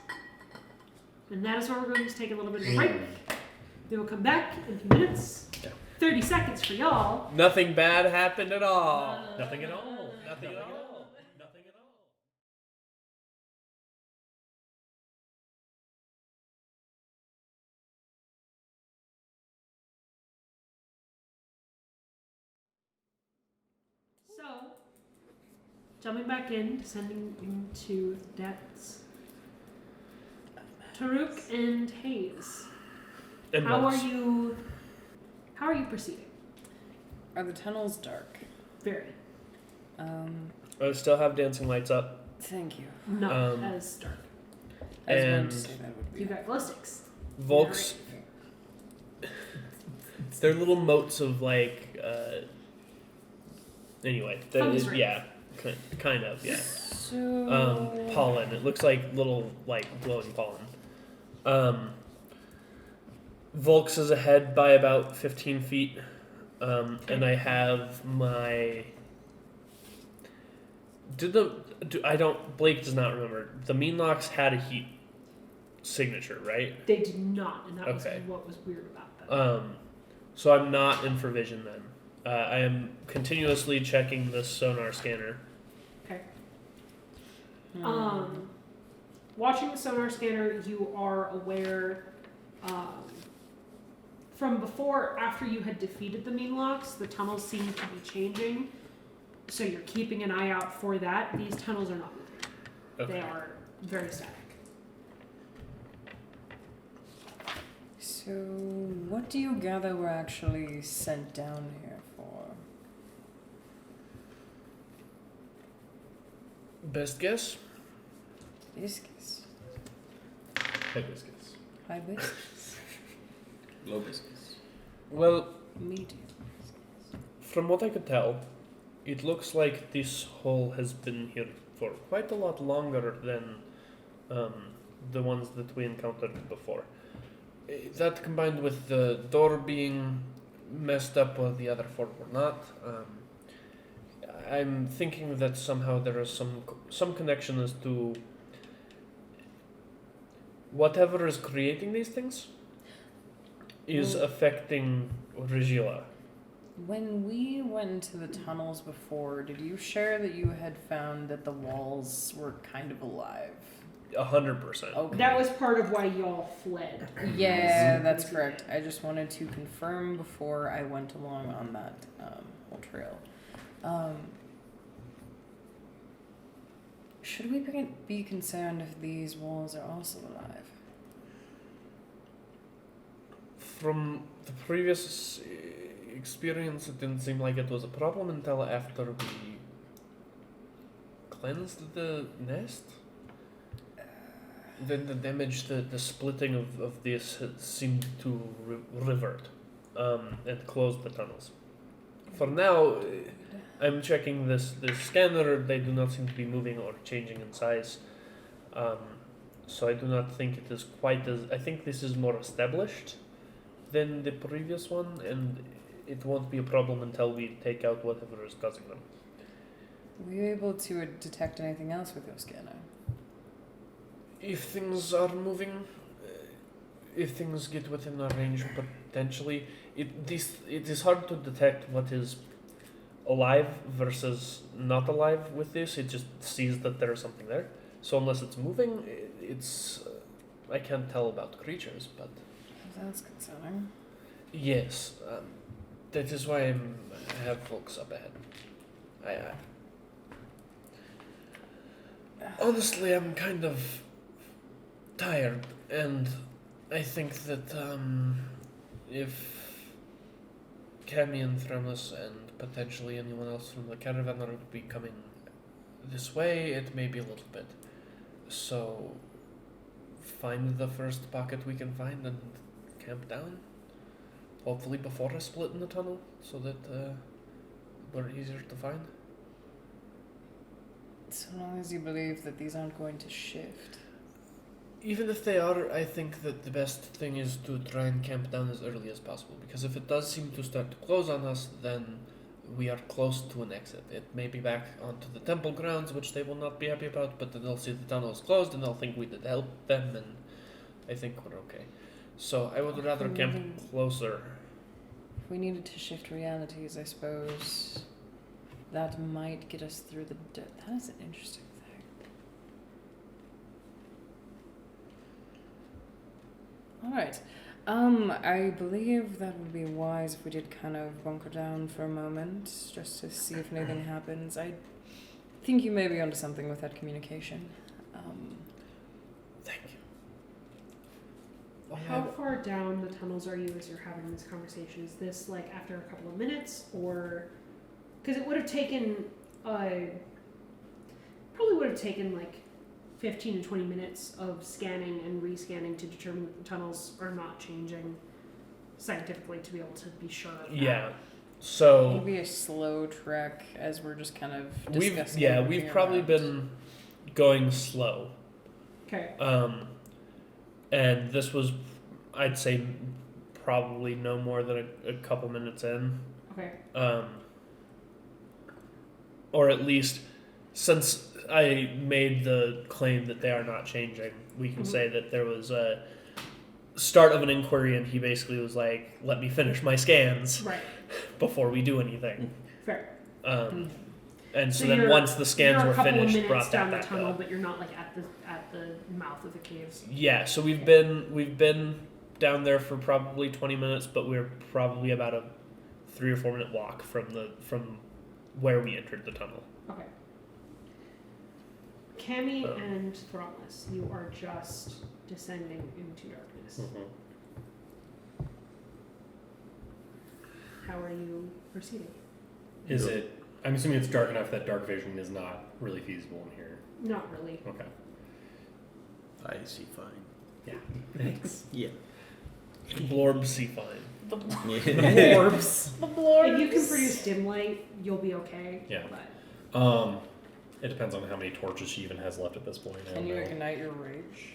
And that is where we're going to take a little bit of a break. Then we'll come back in a few minutes. Yeah. 30 seconds for y'all. Nothing bad happened at all. Nothing at all. Nothing at all. Nothing at all. So, jumping back in, descending into the depths. Taruk and Hayes, And how monks. are you proceeding? Are the tunnels dark? Very. I still have dancing lights up. Thank you. Not Um, as dark. I was going And to say that would be. You've got glow sticks. Volks, they're little motes of like. Anyway, Fungus ring. yeah, kind of, yeah. So. Pollen. It looks like little like glowing pollen. Volks is ahead by about 15 feet, and I have my. Blake does not remember. The Meanlocks had a heat signature, right? They did not, and that Okay. was what was weird about them. So I'm not in for vision then. I am continuously checking the sonar scanner. Okay. Hmm. Watching the sonar scanner, you are aware from before, after you had defeated the Meanlocks, the tunnels seem to be changing. So you're keeping an eye out for that. These tunnels are not moving. Okay. They are very static. So, what do you gather we're actually sent down here for? Best guess? Biscuits. Hibiscus. Hibiscus. Low biscuits. Well, Medium. from what I could tell, it looks like this hole has been here for quite a lot longer than the ones that we encountered before. That combined with the door being messed up while the other four were not, I'm thinking that somehow there is some connection as to whatever is creating these things is affecting Regila. When we went into the tunnels before, did you share that you had found that the walls were kind of alive? 100%. Okay. That was part of why y'all fled. Yeah, that's correct. I just wanted to confirm before I went along on that whole trail. Should we be concerned if these walls are also alive? From the previous experience, it didn't seem like it was a problem until after we cleansed the nest. Then the damage, the splitting of this had seemed to revert and close the tunnels. For now, I'm checking this scanner. They do not seem to be moving or changing in size. So I do not think it is quite as... I think this is more established than the previous one, and it won't be a problem until we take out whatever is causing them. Were you able to detect anything else with your scanner? If things are moving, if things get within our range, potentially, it is hard to detect what is alive versus not alive with this. It just sees that there is something there. So unless it's moving, it's I can't tell about creatures, but That's concerning. yes, that is why I have folks up ahead. Honestly, I'm kind of tired, and I think that if Cammy and Thramus and potentially anyone else from the caravan are be coming this way. It may be a little bit. So, find the first pocket we can find and camp down. Hopefully before a split in the tunnel, so that we're easier to find. So long as you believe that these aren't going to shift. Even if they are, I think that the best thing is to try and camp down as early as possible. Because if it does seem to start to close on us, then we are close to an exit. It may be back onto the temple grounds, which they will not be happy about, but then they'll see the tunnel is closed and they'll think we did help them, and I think we're okay. So I would rather camp closer. If we needed to shift realities, I suppose that might get us through the... That is an interesting thing. Alright. I believe that would be wise if we did kind of bunker down for a moment, just to see if anything happens. I think you may be onto something with that communication. Thank you. How far down the tunnels are you as you're having this conversation? Is this like after a couple of minutes, or because it would have taken probably would have taken like 15 to 20 minutes of scanning and rescanning to determine that the tunnels are not changing scientifically to be able to be sure of that. Yeah. So Maybe a slow trek as we're just kind of we've discussing. we've probably been going slow. Okay. And this was, I'd say, probably no more than a couple minutes in. Okay. Or at least, since I made the claim that they are not changing, we can say that there was a start of an inquiry, and he basically was like, "Let me finish my scans Right. before we do anything." Fair. And so you're- then once the scans you're were a couple of finished, minutes brought down that the back tunnel, up. but you're not like at the mouth of the caves. Yeah, so we've been down there for probably 20 minutes, but we're probably about a 3 or 4 minute walk from where we entered the tunnel. Okay. Cammy and Throtless, you are just descending into darkness. How are you proceeding? Is it? I'm assuming it's dark enough that dark vision is not really feasible in here. Not really. Okay. I see fine. Yeah. Thanks. Yeah. Blorb see fine. Yeah. Orbs. If you can produce dim light, you'll be okay. Yeah. But It depends on how many torches she even has left at this point. I Can don't you know. ignite your rage?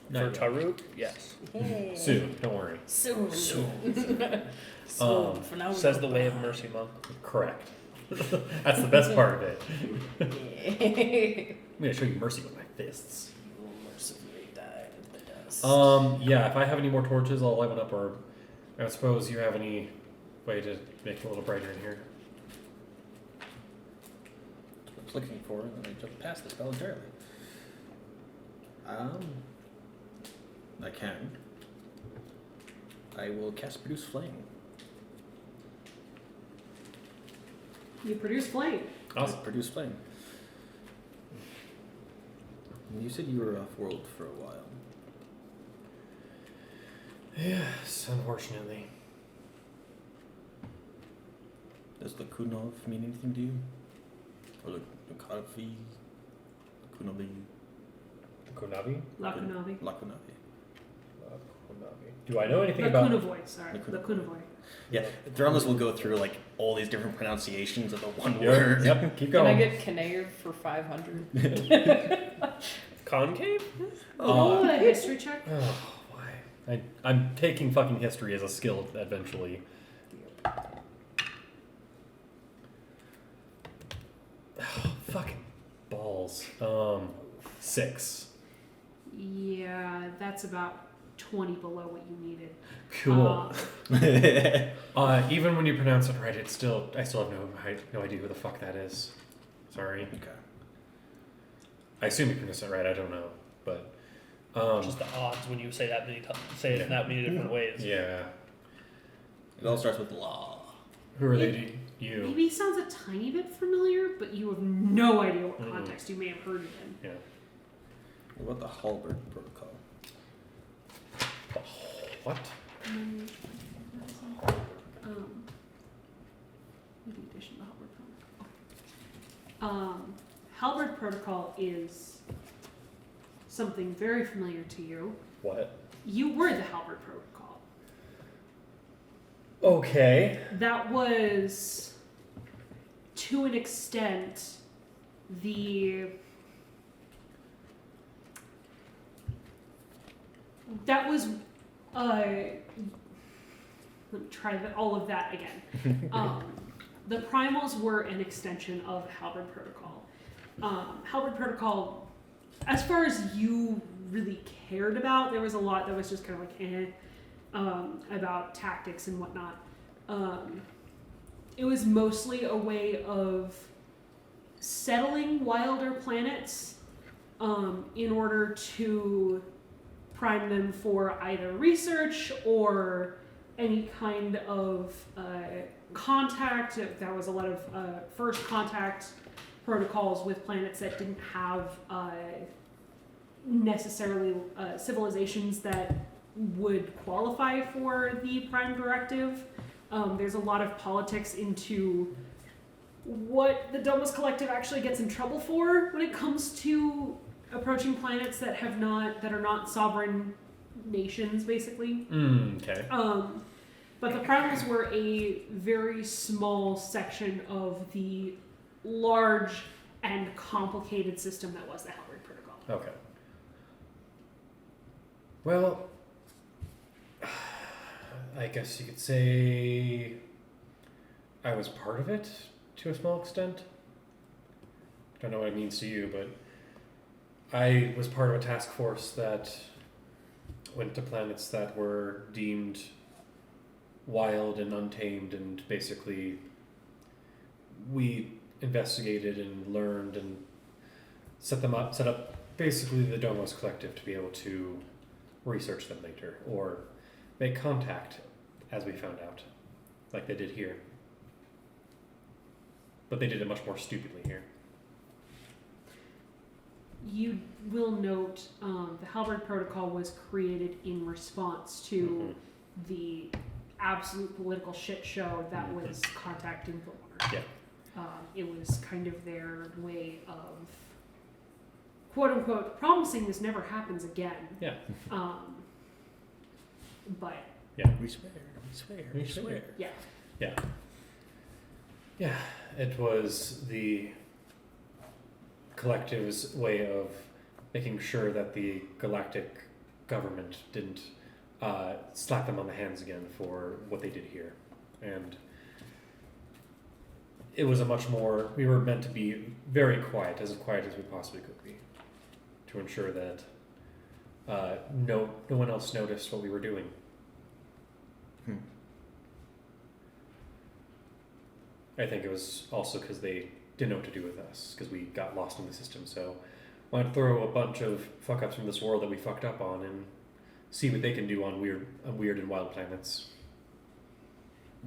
Not For yet. Taruk? Yes. Soon. Don't worry. Soon. Um, For now, we Says go the way of back. mercy monk. Correct. That's the best part of it. Yeah. I'm gonna show you mercy with my fists. You will mercifully die in the dust. Yeah. If I have any more torches, I'll light one up. Or I suppose you have any way to make it a little brighter in here. That's what I was looking for, and then I jumped past the spell entirely. I can. I will cast Produce Flame. you produce flame. Awesome. Produce Flame. You said you were off world for a while. Yes, unfortunately. Does the Kunov mean anything to you? Or the Kavi? Kunovi? Kunavi? Lakunavi. Lakunavi. Do I know anything about? Lakunavoy, sorry. Lakunavoy. Lakunavoy. Yeah, Theranos will go through like all these different pronunciations of the one Yep, word. Yep. Keep Can going. I get Knave for 500? Concave? Oh, a history check? Oh, why? I'm taking fucking history as a skill eventually. Fucking balls. 6. Yeah, that's about 20 below what you needed. Cool. Even when you pronounce it right, I still have no idea who the fuck that is. Sorry. Okay. I assume you pronounce it right. I don't know, but Just the odds when you say that many say it in that many different ways. yeah. It all starts with law. Who are they to you? Maybe sounds a tiny bit familiar, but you have no idea what Mm. context you may have heard it in. Yeah. What about the Hallberg Protocol? What? Halberd Protocol is something very familiar to you. What? You were the Halberd Protocol. Okay. That was, to an extent, that was, let me try all of that again. The primals were an extension of Halberd Protocol. Halberd Protocol, as far as you really cared about, there was a lot that was just kind of like about tactics and whatnot. It was mostly a way of settling wilder planets in order to prime them for either research or any kind of contact. That was a lot of first contact protocols with planets that didn't have necessarily civilizations that would qualify for the Prime Directive. There's a lot of politics into what the Domus Collective actually gets in trouble for when it comes to approaching planets that are not sovereign nations, basically. Okay. But the primals were a very small section of the large and complicated system that was the Halberd Protocol. Okay. Well, I guess you could say I was part of it to a small extent. I don't know what it means to you, but I was part of a task force that went to planets that were deemed wild and untamed, and basically we investigated and learned and set up basically the Domos Collective to be able to research them later or make contact, as we found out, like they did here. But they did it much more stupidly here. You will note the Halberd Protocol was created in response to the absolute political shit show that was contacting Valor. Yeah. It was kind of their way of, quote unquote, promising this never happens again. Yeah. But Yeah. We swear. yeah. Yeah, it was the collective's way of making sure that the galactic government didn't slap them on the hands again for what they did here. And it was we were meant to be very quiet as we possibly could be, to ensure that no one else noticed what we were doing. I think it was also because they didn't know what to do with us, because we got lost in the system. So why not throw a bunch of fuck-ups from this world that we fucked up on and see what they can do on weird and wild planets.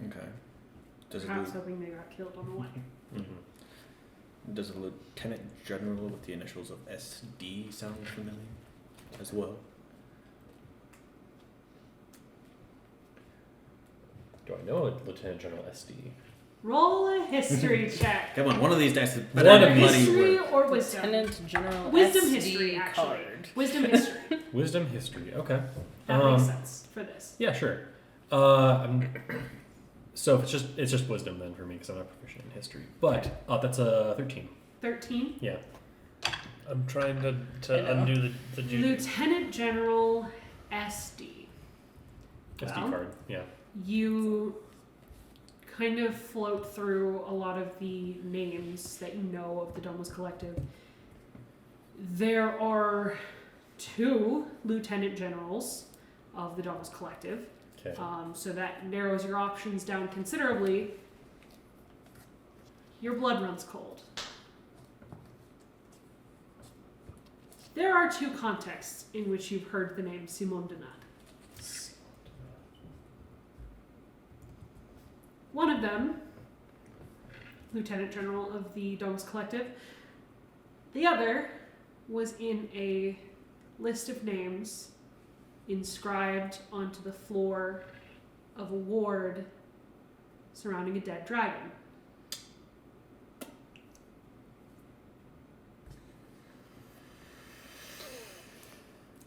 Okay. Perhaps hoping they got killed on the way. Does a lieutenant general with the initials of SD sound familiar as well? Do I know a Lieutenant General SD? Roll a history check. Come on, one of these dice is One of better these. History or wisdom? Lieutenant General Wisdom SD history, actually. card. Wisdom history. Wisdom history. Okay. That makes sense for this. Yeah, sure. So if it's just wisdom then for me, because I'm not proficient in history. But that's a 13. 13. Yeah. I'm trying to undo the juju. Lieutenant General SD. SD Well, card. Yeah. You kind of float through a lot of the names that you know of the Domus Collective. There are 2 lieutenant generals of the Domus Collective. Okay. So that narrows your options down considerably. Your blood runs cold. There are 2 contexts in which you've heard the name Simon Denat. One of them, Lieutenant General of the Domus Collective. The other was in a list of names inscribed onto the floor of a ward surrounding a dead dragon.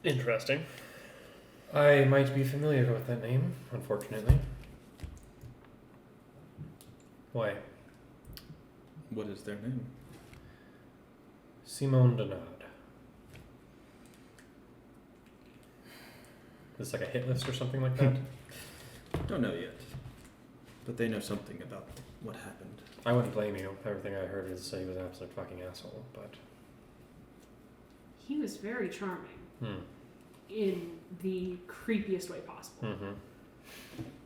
Interesting. I might be familiar with that name, unfortunately. Why? What is their name? Simone Denard. Is this like a hit list or something like that? Don't know yet. But they know something about what happened. I wouldn't blame you. Everything I heard is he was an absolute fucking asshole, but... He was very charming Hmm. in the creepiest way possible. Mm-hmm.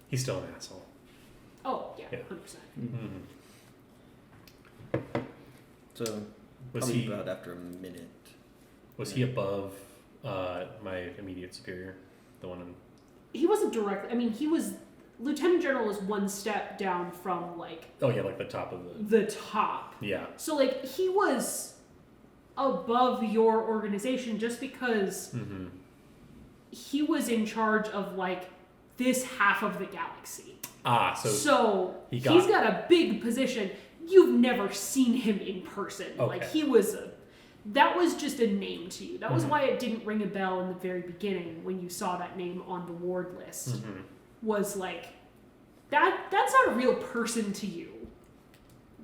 He's still an asshole. Oh, yeah, Yeah. 100%. Mm-hmm. So, Was probably he about after a minute. was he above my immediate superior? The one in... He wasn't directly, I mean, he was, Lieutenant General was one step down from, like, Oh yeah, like the top of the... the top. Yeah. So, like, he was above your organization just because Mm-hmm. he was in charge of, like, this half of the galaxy. Ah, So he he's got a big position. You've never seen him in person. Okay. Like, he was that was just a name to you. That was Mhm. why it didn't ring a bell in the very beginning when you saw that name on the ward list. Mm-hmm. Was like, that's not a real person to you.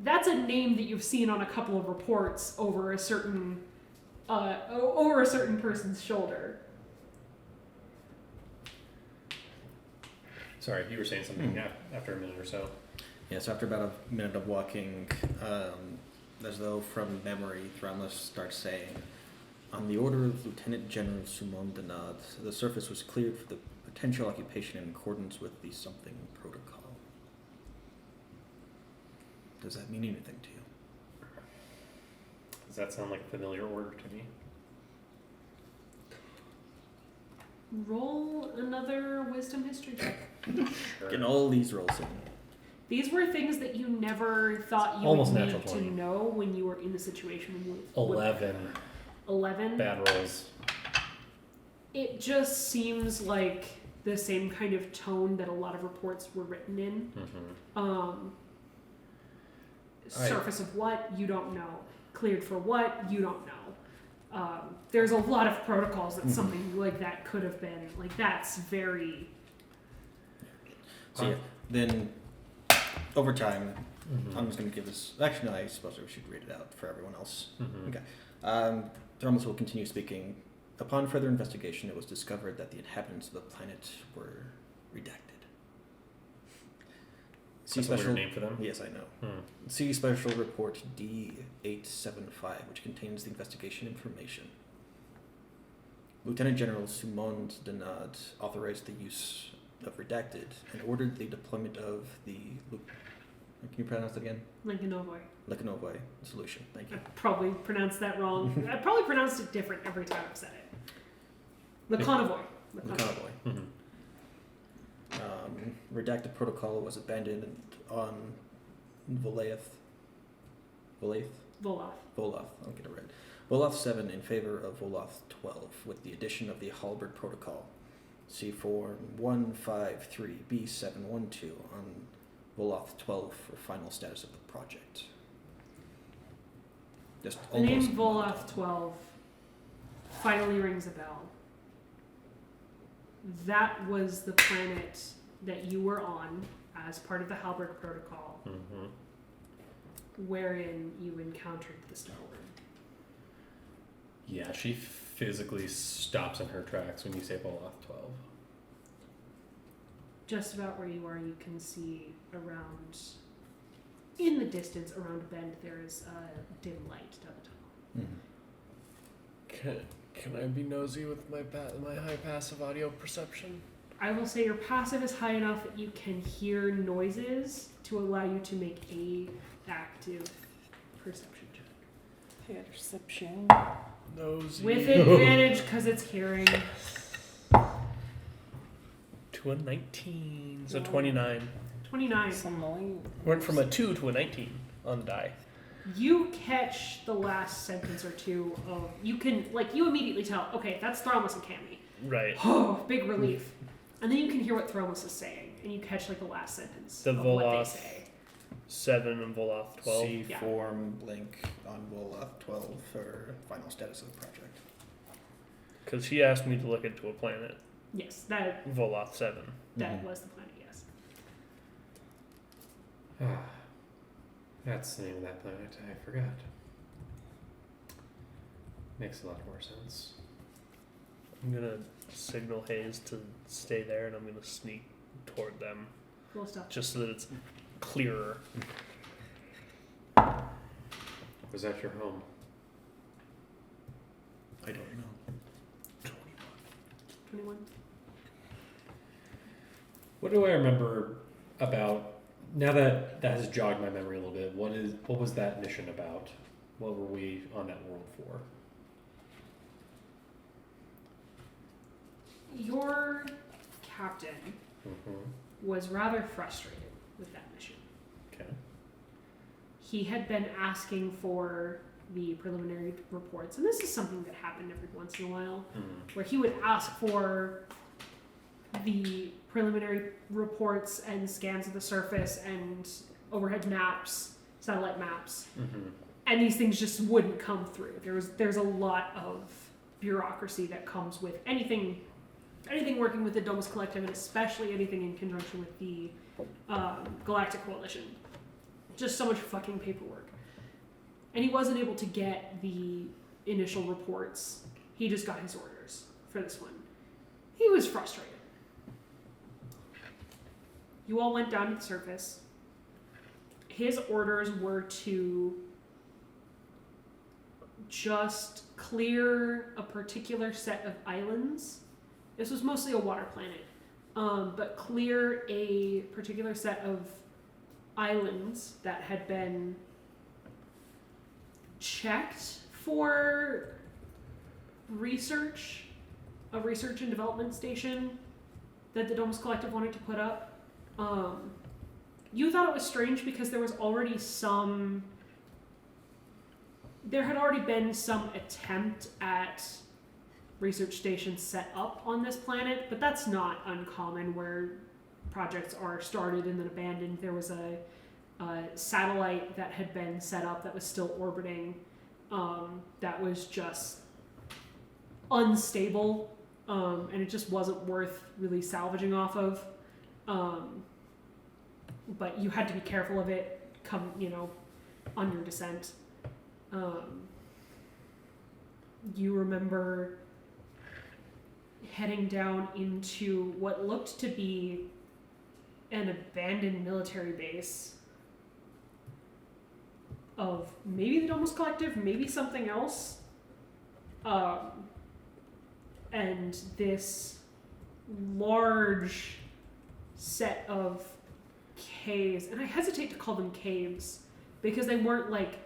That's a name that you've seen on a couple of reports over a certain person's shoulder. Sorry, you were saying something after a minute or so. Yes, after about a minute of walking, as though from memory, Thramas starts saying, on the order of Lieutenant General Simone Denard, the surface was cleared for the potential occupation in accordance with the something protocol. Does that mean anything to you? Does that sound like a familiar order to me? Roll another wisdom history check. Sure. Getting all these rolls in. These were things that you never thought you Almost would natural need 20. to know when you were in the situation. When you 11 11. bad rolls. It just seems like the same kind of tone that a lot of reports were written in. Mm-hmm. Surface of what? You don't know. Cleared for what? You don't know. There's a lot of protocols that something like that could have been. Like, that's very... So yeah, then over time, Mm-hmm. I'm just going to give this. Actually, no, I suppose we should read it out for everyone else. Mm-hmm. Okay. Thramas will continue speaking. Upon further investigation, it was discovered that the inhabitants of the planet were redacted. That's a weird name for them. Yes, I know. Hmm. See Special Report D875, which contains the investigation information. Lieutenant General Simone Denard authorized the use of redacted and ordered the deployment of the... Can you pronounce it again? Lekanovoy solution. Thank you. I probably pronounced that wrong. I probably pronounced it different every time I've said it. Lekanovoy. Lekanovoy. Mm-hmm. Redacted protocol was abandoned on Volath. Voloth. I'll get it right. Voloth 7 in favor of Voloth 12 with the addition of the Halberd protocol. C4 153 B712 on Voloth 12 for final status of the project. Just The name almost Voloth 12 finally rings a bell. That was the planet that you were on as part of the Halberd protocol, Mm-hmm. wherein you encountered the Star Word. Yeah, she physically stops in her tracks when you say Voloth 12. Just about where you are, you can see around, in the distance, around a bend, there is a dim light down the tunnel. Mhm. Can I be nosy with my high passive audio perception? I will say your passive is high enough that you can hear noises to allow you to make a active perception check. Perception. Nosy. With advantage, because it's hearing. To a 19, so Wow. 29. 29. Some noise. Went from a 2 to a 19 on the die. You catch the last sentence or two of, you can, like, you immediately tell, okay, that's Thromus and Cammy. Right. Oh, big relief. And then you can hear what Thromus is saying, and you catch, like, the last sentence The of what they Voloth. say. 7 and Voloth 12. C Yeah. form blink on Voloth 12 for final status of the project. Because she asked me to look into a planet, Yes, that Voloth 7. Mhm. was the planet. Yes. That's the name of that planet. I forgot. Makes a lot more sense. I'm going to signal Hayes to stay there, and I'm going to sneak toward them, Cool stuff. just so that it's clearer. Was that your home? I don't know. 21. What do I remember about, now that that has jogged my memory a little bit, what was that mission about? What were we on that world for? Your captain was rather frustrated with that mission. Okay. He had been asking for the preliminary reports, and this is something that happened every once in a while, where he would ask for the preliminary reports and scans of the surface and overhead maps, satellite maps, and these things just wouldn't come through. There's a lot of bureaucracy that comes with anything working with the Domus Collective, and especially anything in conjunction with the Galactic Coalition. Just so much fucking paperwork. And he wasn't able to get the initial reports. He just got his orders for this one. He was frustrated. You all went down to the surface. His orders were to just clear a particular set of islands. This was mostly a water planet, but clear a particular set of islands that had been checked for research, a research and development station that the Domus Collective wanted to put up. You thought it was strange because there had already been some attempt at research stations set up on this planet, but that's not uncommon where projects are started and then abandoned. There was a satellite that had been set up that was still orbiting, that was just unstable, and it just wasn't worth really salvaging off of. But you had to be careful of it on your descent. You remember heading down into what looked to be an abandoned military base of maybe the Domus Collective, maybe something else. And this large set of caves, and I hesitate to call them caves because they weren't like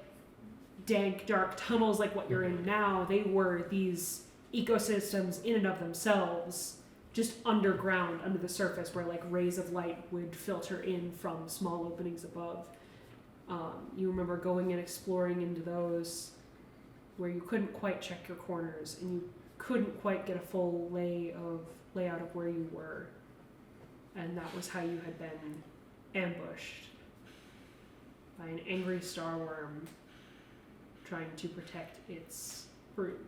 dank, dark tunnels like what you're in now. They were these ecosystems in and of themselves, just underground, under the surface, where like rays of light would filter in from small openings above. You remember going and exploring into those where you couldn't quite check your corners and you couldn't quite get a full layout of where you were, and that was how you had been ambushed by an angry starworm trying to protect its brood.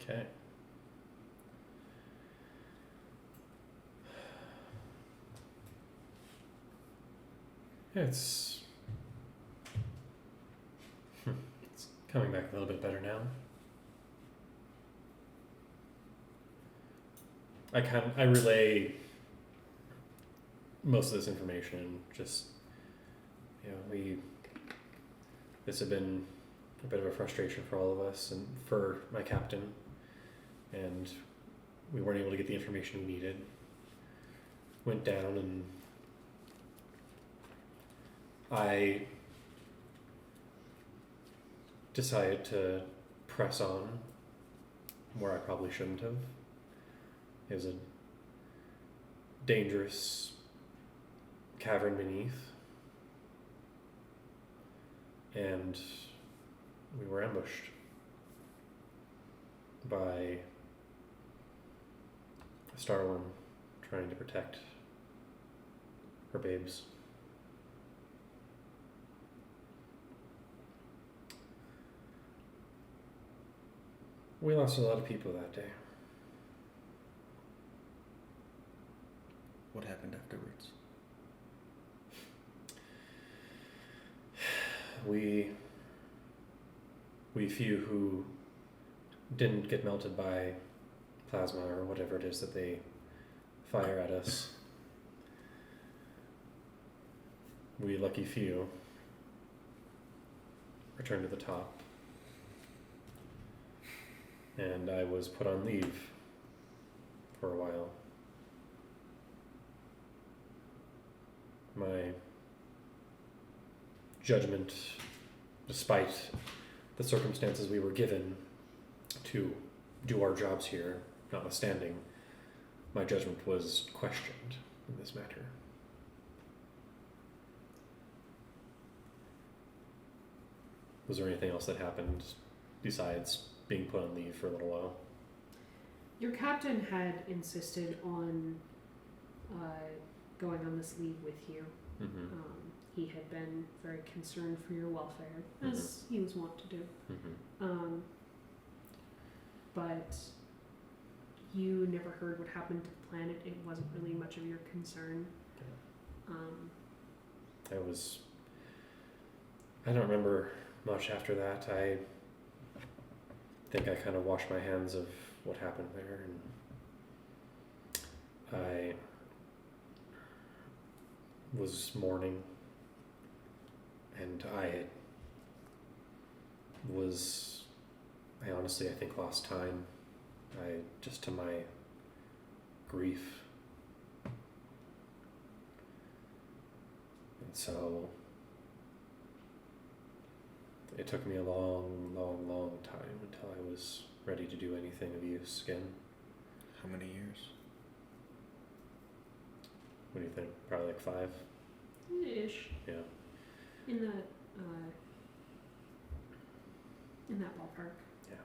Okay. It's coming back a little bit better now. I relay most of this information. Just, this had been a bit of a frustration for all of us and for my captain, and we weren't able to get the information we needed. Went down, and I decided to press on where I probably shouldn't have. It was a dangerous cavern beneath, and we were ambushed by a starworm trying to protect her babes. We lost a lot of people that day. What happened afterwards? We few who didn't get melted by plasma or whatever it is that they fire at us. We lucky few returned to the top. And I was put on leave for a while. My judgment, despite the circumstances we were given to do our jobs here, notwithstanding, my judgment was questioned in this matter. Was there anything else that happened besides being put on leave for a little while? Your captain had insisted on going on this leave with you. Mm-hmm. He had been very concerned for your welfare, as he was wont to do. Mm-hmm. But you never heard what happened to the planet. It wasn't really much of your concern. I don't remember much after that. I think I kind of washed my hands of what happened there, and I was mourning, and I honestly, I think, lost time. Just to my grief. And so it took me a long, long, long time until I was ready to do anything of use again. How many years? What do you think? Probably like 5? Ish. Yeah. In that ballpark. Yeah.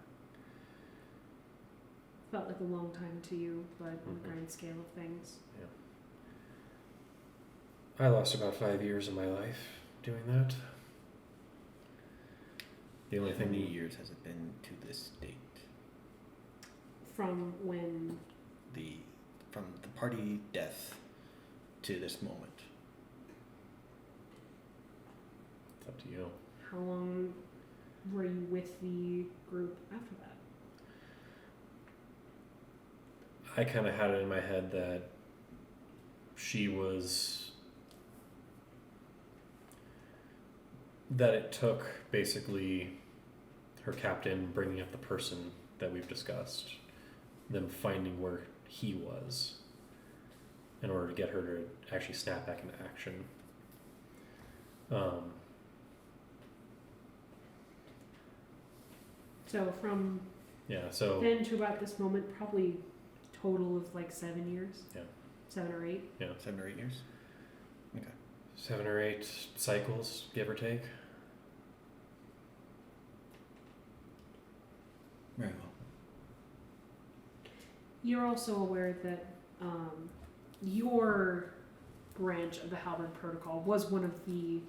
Felt like a long time to you, but on Mhm. the grand scale of things. I lost about 5 years of my life doing that. The only How thing many years has it been to this date? From when From the party death to this moment? It's up to you. how long were you with the group after that? I kind of had it in my head that that it took basically her captain bringing up the person that we've discussed, them finding where he was in order to get her to actually snap back into action. So from So then to about this moment, probably total of like 7 years. Yeah. 7 or 8. 7 or 8 years? 7 or 8 cycles, give or take. Very well. You're also aware that your branch of the Halberd Protocol was one of the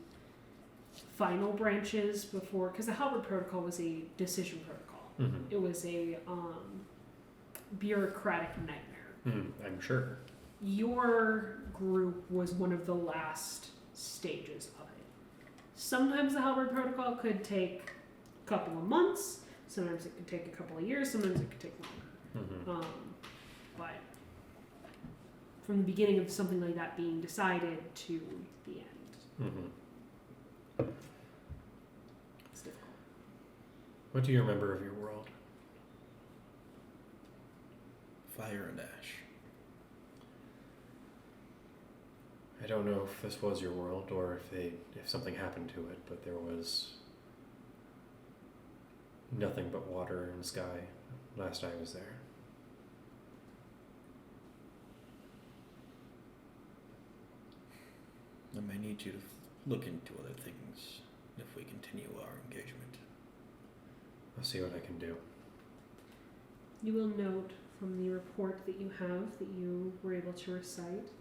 final branches before, because the Halberd Protocol was a decision protocol. Mm-hmm. It was a bureaucratic nightmare. I'm sure. Your group was one of the last stages of it. Sometimes the Halberd Protocol could take a couple of months, sometimes it could take a couple of years, sometimes it could take longer. Mm-hmm. But from the beginning of something like that being decided to the end, Mm-hmm. it's difficult. What do you remember of your world? Fire and ash. I don't know if this was your world or if something happened to it, but there was nothing but water and sky last I was there. I may need you to look into other things if we continue our engagement. I'll see what I can do. You will note from the report that you have that you were able to recite,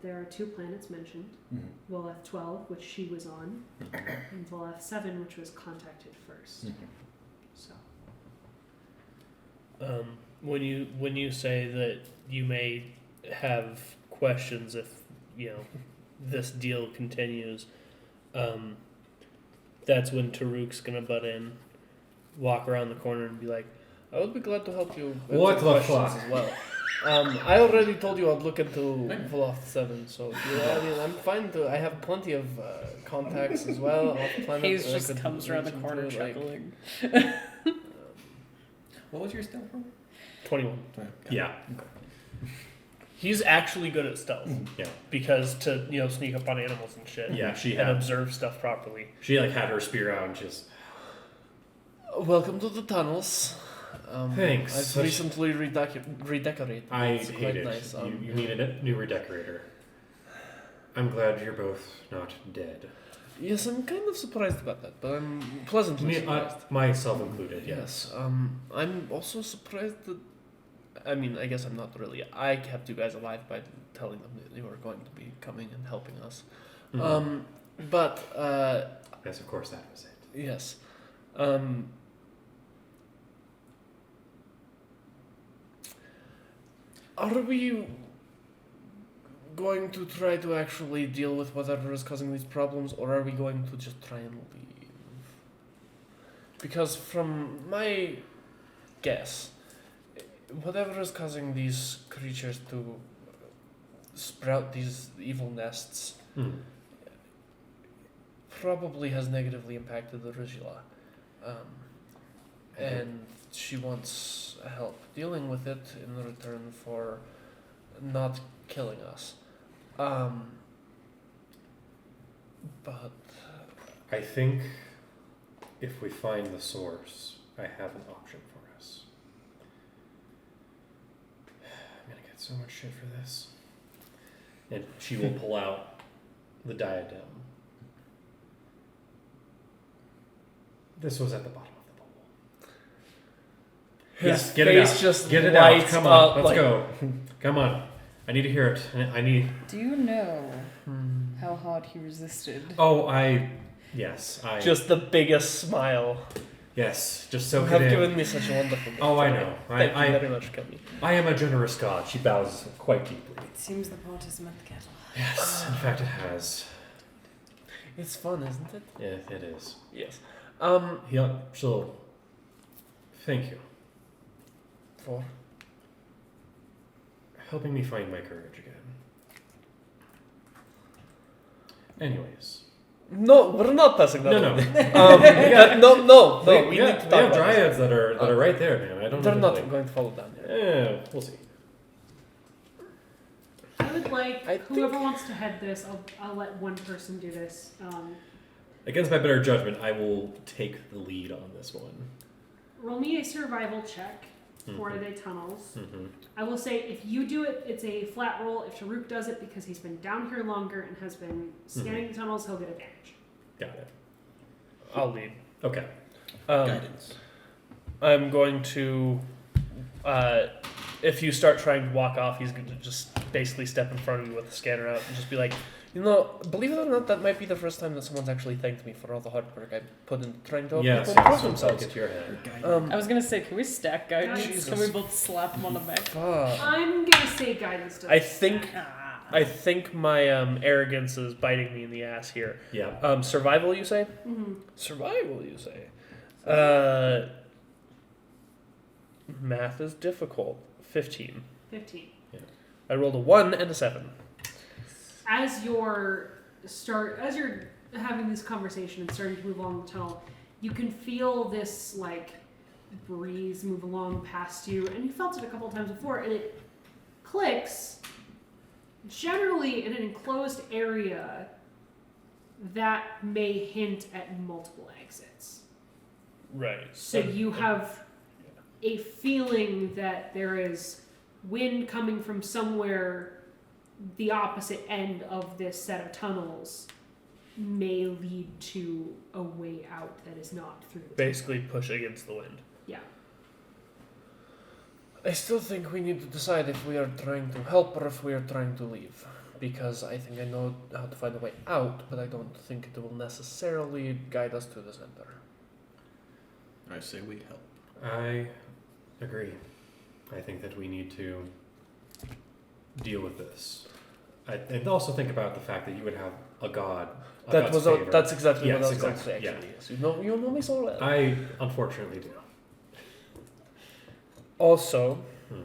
there are 2 planets mentioned. Mm-hmm. Voleth 12, which she was on, Mm-hmm. and Voleth 7, which was contacted first. Mm-hmm. So When you say that you may have questions if this deal continues, that's when Taruk's gonna butt in, walk around the corner, and be like, "I would be glad to help you with What some the questions fuck? as well." I already told you I'd look into Veloth 7, so I'm fine to. I have plenty of contacts as well off planet. Hayes that I just could comes around the reach corner into, like, chuckling. What was your stealth roll? 21. Yeah. He's actually good at stealth. Yeah. Because to sneak up on animals and shit. Yeah, and observe stuff properly. She like had her spear out and just. Welcome to the tunnels. Thanks. I've recently redecorated. I It's hate quite it. nice. You needed a new redecorator. I'm glad you're both not dead. Yes, I'm kind of surprised about that, but I'm pleasantly surprised. Myself included. Yes. I'm also surprised that. I mean, I guess I'm not really. I kept you guys alive by telling them that you were going to be coming and helping us. Mhm. But Yes, of course that was it. yes. Are we going to try to actually deal with whatever is causing these problems, or are we going to just try and leave? Because from my guess, whatever is causing these creatures to sprout these evil nests probably has negatively impacted the Rigula. And she wants help dealing with it in return for not killing us. But I think if we find the source, I have an option for us. I'm gonna get so much shit for this. And she will pull out the diadem. This was at the bottom of the bowl. his Get face it out. just Get it out. lights Come up. on, let's go. Come on. I need to hear it. I need. Do you know how hard he resisted? Oh, yes. Just the biggest smile. Yes. Just You soak have it in. given me such a wonderful gift. Oh, I know. Thank you very much, Kemi. I am a generous god. She bows quite deeply. It seems the pot has met the kettle. Yes, in fact, it has. It's fun, isn't it? Yeah, it is. Yes. She'll. Thank you. For Helping me find my courage again. Anyways. no, we're not passing that. No. on. We No. We have need to talk we have about dryads that are right there, man. I don't They're know. not Like, going to follow down here. yeah, we'll see. I would like I whoever wants to head this. I'll let one person do this. Against my better judgment, I will take the lead on this one. Roll me a survival check for the tunnels. Mm-hmm. I will say if you do it, it's a flat roll. If Taruk does it because he's been down here longer and has been scanning the tunnels, he'll get advantage. Got it. I'll lead. Okay. Guidance. I'm going to. If you start trying to walk off, he's going to just basically step in front of you with the scanner out and just be like, believe it or not, that might be the first time that someone's actually thanked me for all the hard work I put in trying to help Yes, people improve I'll themselves. get to your head. I was gonna say, can we stack guidance? Jesus. Can we both slap him on the back? Fuck. I'm gonna say guidance. I think my arrogance is biting me in the ass here. Yeah. Survival, you say? Mm-hmm. Survival, you say? Math is difficult. 15. 15. I rolled a 1 and a 7. As you're having this conversation and starting to move along the tunnel, you can feel this breeze move along past you, and you felt it a couple of times before, and it clicks generally in an enclosed area that may hint at multiple exits. Right. So you have a feeling that there is wind coming from somewhere the opposite end of this set of tunnels may lead to a way out that is not through the Basically push against the wind. Yeah. I still think we need to decide if we are trying to help or if we are trying to leave. Because I think I know how to find a way out, but I don't think it will necessarily guide us to the center. I say we help. I Agree. I think that we need to deal with this. And also think about the fact that you would have a god. That's exactly Yes, what I was exactly. going to say. Actually, yes. You know me so well. I unfortunately do. Also, Hmm.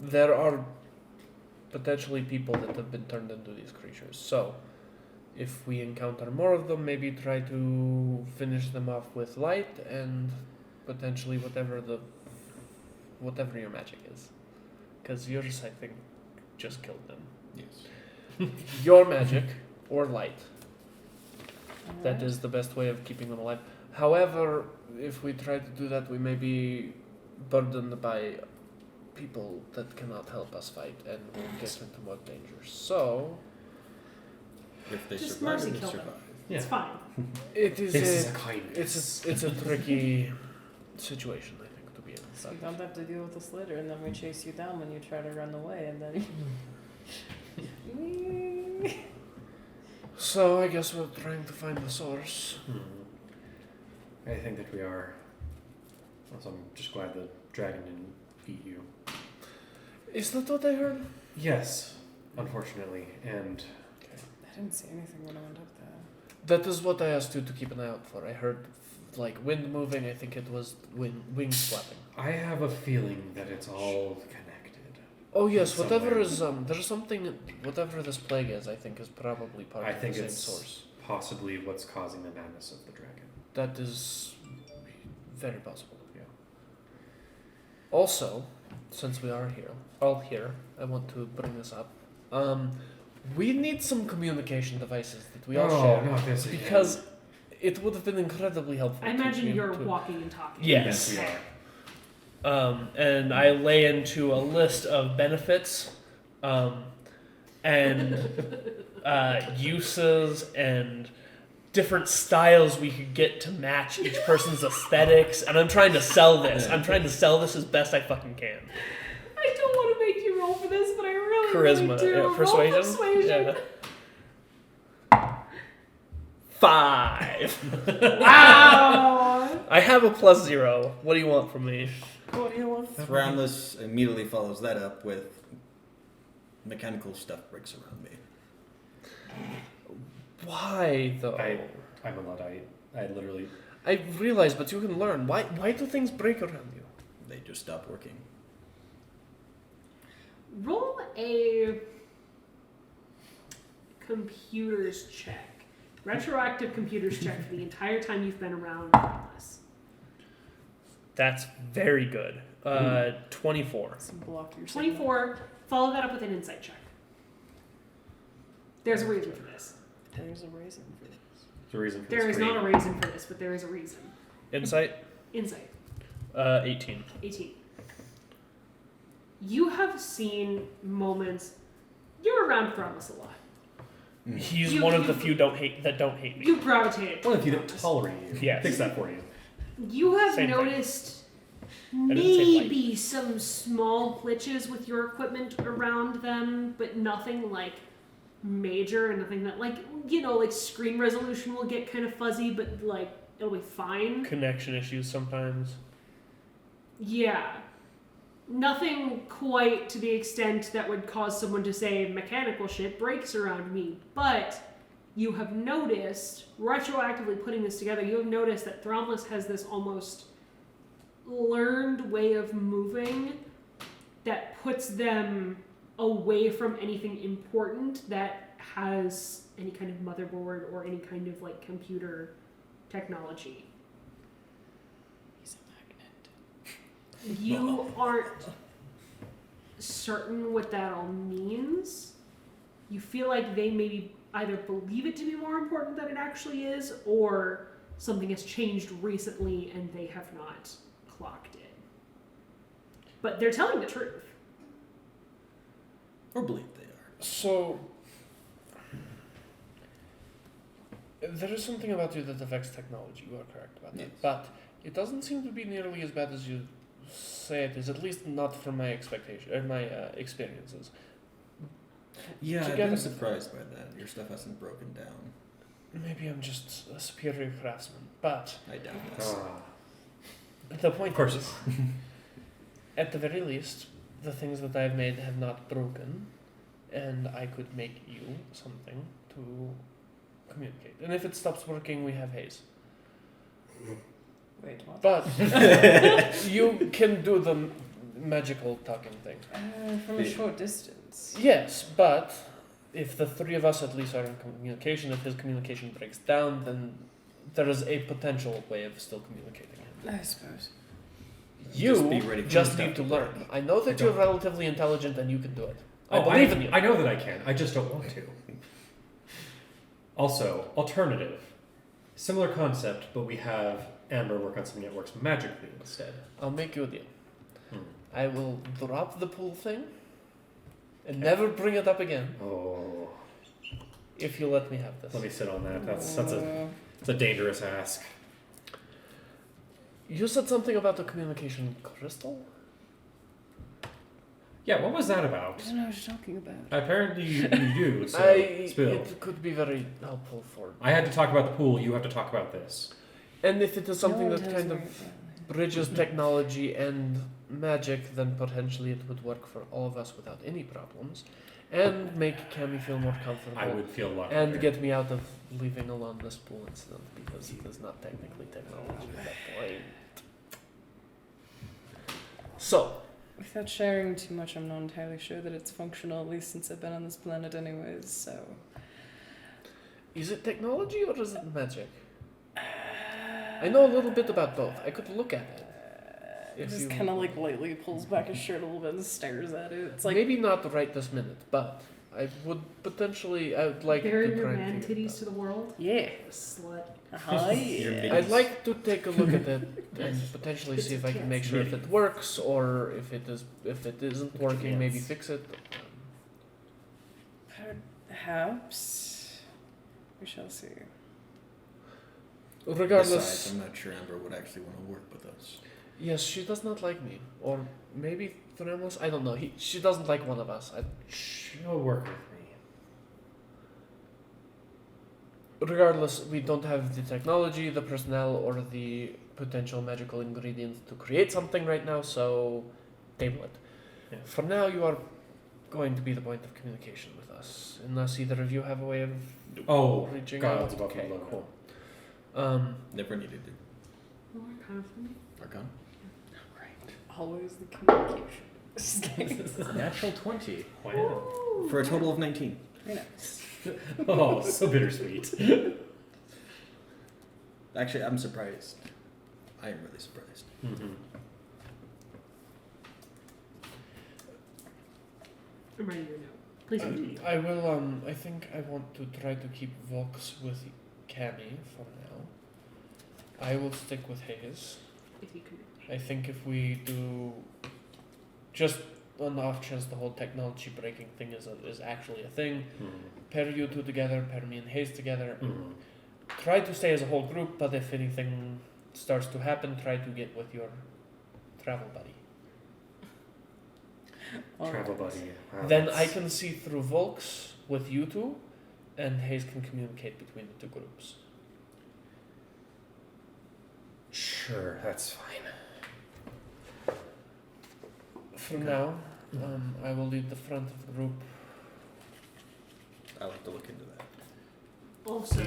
there are potentially people that have been turned into these creatures. So, if we encounter more of them, maybe try to finish them off with light and potentially whatever your magic is, because yours, I think, just killed them. Yes. Your magic or light. That Alright. is the best way of keeping them alive. However, if we try to do that, we may be burdened by people that cannot help us fight and will get into more danger. So, If they Just survive, mercy they kill them. survive. Yeah. It's fine. it is This is a a kindness. it's a tricky situation, I think, to be in. So you don't have to deal with this later, and then we chase you down when you try to run away, and then. So I guess we're trying to find the source. I think that we are. Also, I'm just glad the dragon didn't eat you. Is that what I heard? Yes, unfortunately, and I didn't see anything when I went up there. That is what I asked you to keep an eye out for. I heard like wind moving. I think it was wings flapping. I have a feeling that it's all connected. Oh yes, Somewhere. whatever is there's something. Whatever this plague is, I think is probably part I of think the same it's source. possibly what's causing the madness of the dragon. That is very possible. Yeah. Also, since we are all here, I want to bring this up. We need some communication devices that we all share not this because it would have been incredibly helpful. I to imagine be able you're to- walking and talking. Yes. we are. And I lay into a list of benefits, and uses and different styles we could get to match each person's aesthetics. And I'm trying to sell this. I'm trying to sell this as best I fucking can. I don't want to make you roll for this, but I really, Charisma, really do. yeah, Roll persuasion. persuasion. Yeah. 5. Wow. I have a +0. What do you want from me? What do you want? Thramless immediately follows that up with mechanical stuff breaks around me. Why though? I'm a Luddite. I literally. I realize, but you can learn. Why do things break around you? They just stop working. Roll a computers check. Retroactive computers check for the entire time you've been around us. That's very good. 24. Some block your 24. Follow that up with an insight check. There's a reason for this. There's a reason for this. There's a reason for There this is not a reason for this, but there is a reason. Insight? Insight. 18. 18. You have seen moments. You're around Thrombus a lot. He's You- one of you- the few that don't hate me. You gravitated. One of you that towards Thrombus. tolerate you. Yes. Fix that for you. You have Same thing. noticed didn't say maybe some small glitches with your equipment around them, but nothing like major and nothing that like screen resolution will get kind of fuzzy, but like it'll be fine. Connection issues sometimes. Yeah. Nothing quite to the extent that would cause someone to say mechanical shit breaks around me, but you have noticed, retroactively putting this together, you have noticed that Thrombus has this almost learned way of moving that puts them away from anything important that has any kind of motherboard or any kind of like computer technology. He's a magnet. You aren't certain what that all means. You feel like they maybe either believe it to be more important than it actually is, or something has changed recently and they have not clocked it. But they're telling the truth. Or believe they are. So there is something about you that affects technology. You are correct about that. Yes. But it doesn't seem to be nearly as bad as you say it is. At least not from my expectation or my experiences. Yeah, I've Together- been surprised by that. Your stuff hasn't broken down. Maybe I'm just a superior craftsman, but I doubt this. the point Of course. is, At the very least, the things that I've made have not broken, and I could make you something to communicate. And if it stops working, we have haze. Wait, what? But you can do the magical talking thing. From a short distance. Yes, but if the three of us at least are in communication, if his communication breaks down, then there is a potential way of still communicating him. I suppose. Just be You ready for just the need to step learn. break. I know that I you're don't. relatively intelligent and you can do it. I Oh, believe in you. I know that I can. I just don't want to. Also, alternative. Similar concept, but we have Amber work on some networks magically instead. I'll make you a deal. Hmm. I will drop the pool thing and never bring it up again Oh, if you let me have this. let me sit on that. That's a dangerous ask. You said something about the communication crystal? Yeah, what was that I about? don't know what you're talking about. Apparently you do, so spill. It could be very helpful for. I had to talk about the pool, you have to talk about this. And if it is something No one that tells kind of me about bridges technology and magic, then potentially it would work for all of us without any problems, and make Cammy feel more comfortable. I would feel a lot And better. get me out of leaving alone this pool incident because it is not technically technology at that point. So, Without sharing too much, I'm not entirely sure that it's functional, at least since I've been on this planet anyways, so... is it technology or is it magic? I know a little bit about both. I could look at it. If Just you- kind of like lightly pulls back his shirt a little bit and stares at it. It's like, maybe not right this minute, but I would potentially. I would like Bare to your try and man figure it titties out. to the world. yeah. Slut. Hi. Your I'd like to take a look at it and potentially It's see if a I can chance. make sure if it works or if it isn't working, maybe chance. fix it. Perhaps. We shall see. Regardless, Besides, I'm not sure Amber would actually want to work with us. yes, she does not like me, or maybe Thramos. I don't know. She doesn't like one of us. She'll work with me. Regardless, we don't have the technology, the personnel, or the potential magical ingredients to create something right now, so table it. Yeah. For now, you are going to be the point of communication with us, unless either of you have a way of Oh, reaching gods out. above Okay, and below. cool. Never needed to. Well, Arcana for me. Arcana? Always the communication. Natural 20. Wow. For a total of 19. You know. Oh, so bittersweet. Actually, I'm surprised. I am really surprised. Mm-hmm. I'm writing your note. Please continue. I will. I think I want to try to keep Vox with Cammy for now. I will stick with Hayes. If you can. I think if we do, just on the off chance the whole technology breaking thing is actually a thing, pair you two together, pair me and Hayes together. Mm-hmm. Try to stay as a whole group, but if anything starts to happen, try to get with your travel buddy. Travel buddy. Wow, Then that's- I can see through Volks with you two, and Hayes can communicate between the two groups. Sure, that's fine. For now, I will lead the front of the group. I'll have to look into that. Also,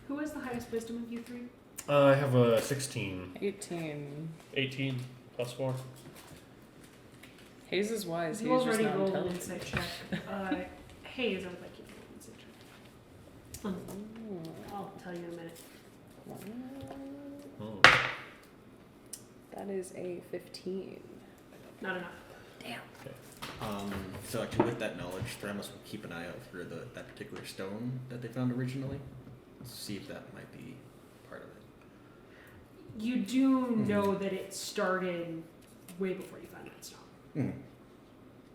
who has the highest wisdom of you three? I have a 16. 18. 18 plus 4. Hayes is wise. You Hayes just already not rolled an intelligent. insight check. Hayes, I would like you to roll an insight check. I'll tell you in a minute. That is a 15. Not enough. So actually, with that knowledge, Thramus will keep an eye out for that particular stone that they found originally. See if that might be part of it. You do know that it started way before you found that stone. Mm-hmm.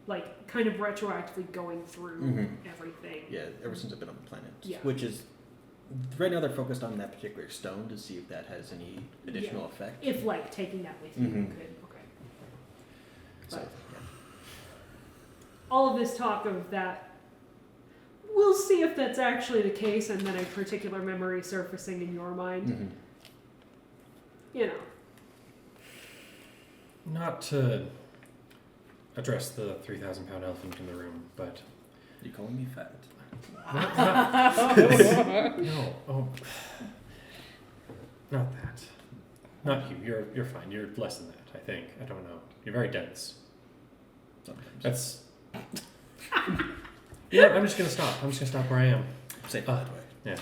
Like, kind of retroactively going through Mhm. everything. Yeah, ever since I've been on the planet. Yeah. Which is, right now they're focused on that particular stone to see if that has any additional effect. If, like, taking that with you Mhm. could. Okay. So, But all of this talk of that, we'll see if that's actually the case, and then a particular memory surfacing in your mind. yeah. You know. Not to address the 3,000-pound elephant in the room, but You calling me fat? no, not that. Not you. You're fine. You're less than that. I think. I don't know. You're very dense. Sometimes. That's. Yeah, I'm just gonna stop. I'm just gonna stop where I am. Say it that way. Yeah.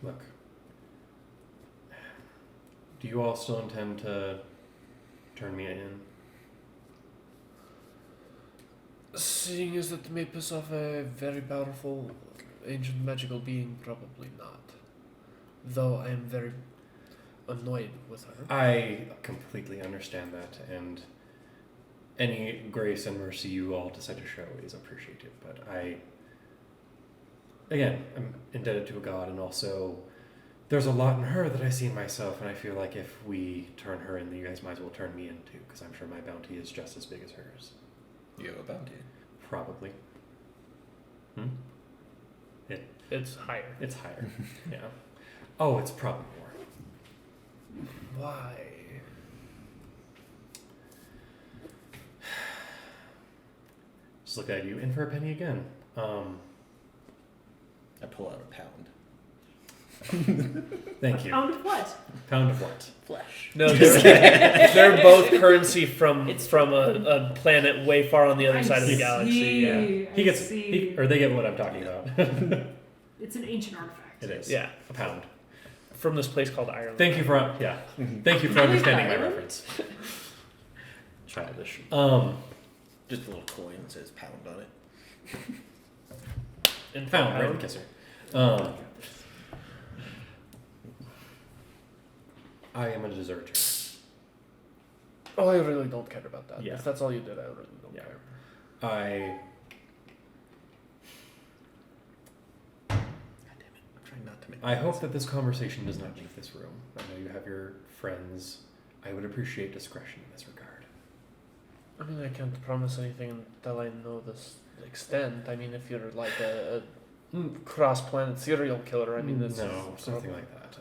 Look. Do you all still intend to turn me in? Seeing as that may piss off a very powerful ancient magical being, probably not. Though I am very annoyed with her. I completely understand that, and any grace and mercy you all decide to show is appreciated. But I'm indebted to a god, and also there's a lot in her that I see in myself, and I feel like if we turn her in, you guys might as well turn me in too, because I'm sure my bounty is just as big as hers. You have a bounty. Probably. It's higher. It's higher. Yeah. Oh, it's probably more. Why? Just look at you, in for a penny again. I pull out a pound. Thank you. Pound of what? Pound of what? Flesh. No, they're both currency from a planet way far on the other side of the galaxy. Yeah. They get what I'm talking about. It's an ancient artifact. It is. Yeah. A pound. From this place called Ireland. Thank you for understanding my reference. Childish. Just a little coin that says pound on it. In Pound, pound. raven kisser. I am a deserter. Oh, I really don't care about that. Yeah. If that's all you did, I really don't Yeah. care. God damn it. I'm trying not to make I hope that this conversation does not leave this room. I know you have your friends. I would appreciate discretion in this regard. I mean, I can't promise anything until I know this extent. I mean, if you're like a cross-planet serial killer, I mean, that's no, something like that.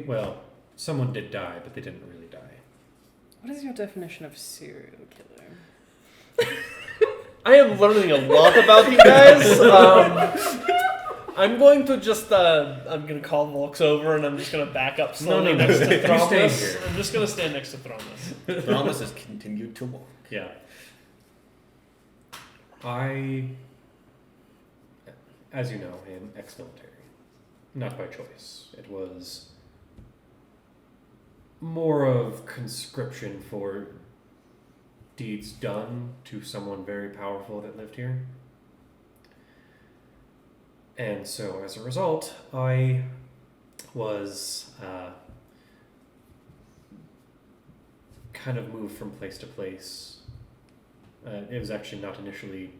Well, someone did die, but they didn't really die. What is your definition of serial killer? I am learning a lot about you guys. I'm going to just, I'm going to call Volks over and I'm just going to back up slowly next to You stay Thromus. here. I'm just going to stand next to Thromus. Thomas has continued to walk. Yeah. As you know, am ex-military. Not by choice. It was more of conscription for deeds done to someone very powerful that lived here. And so as a result, I was kind of moved from place to place. It was actually not initially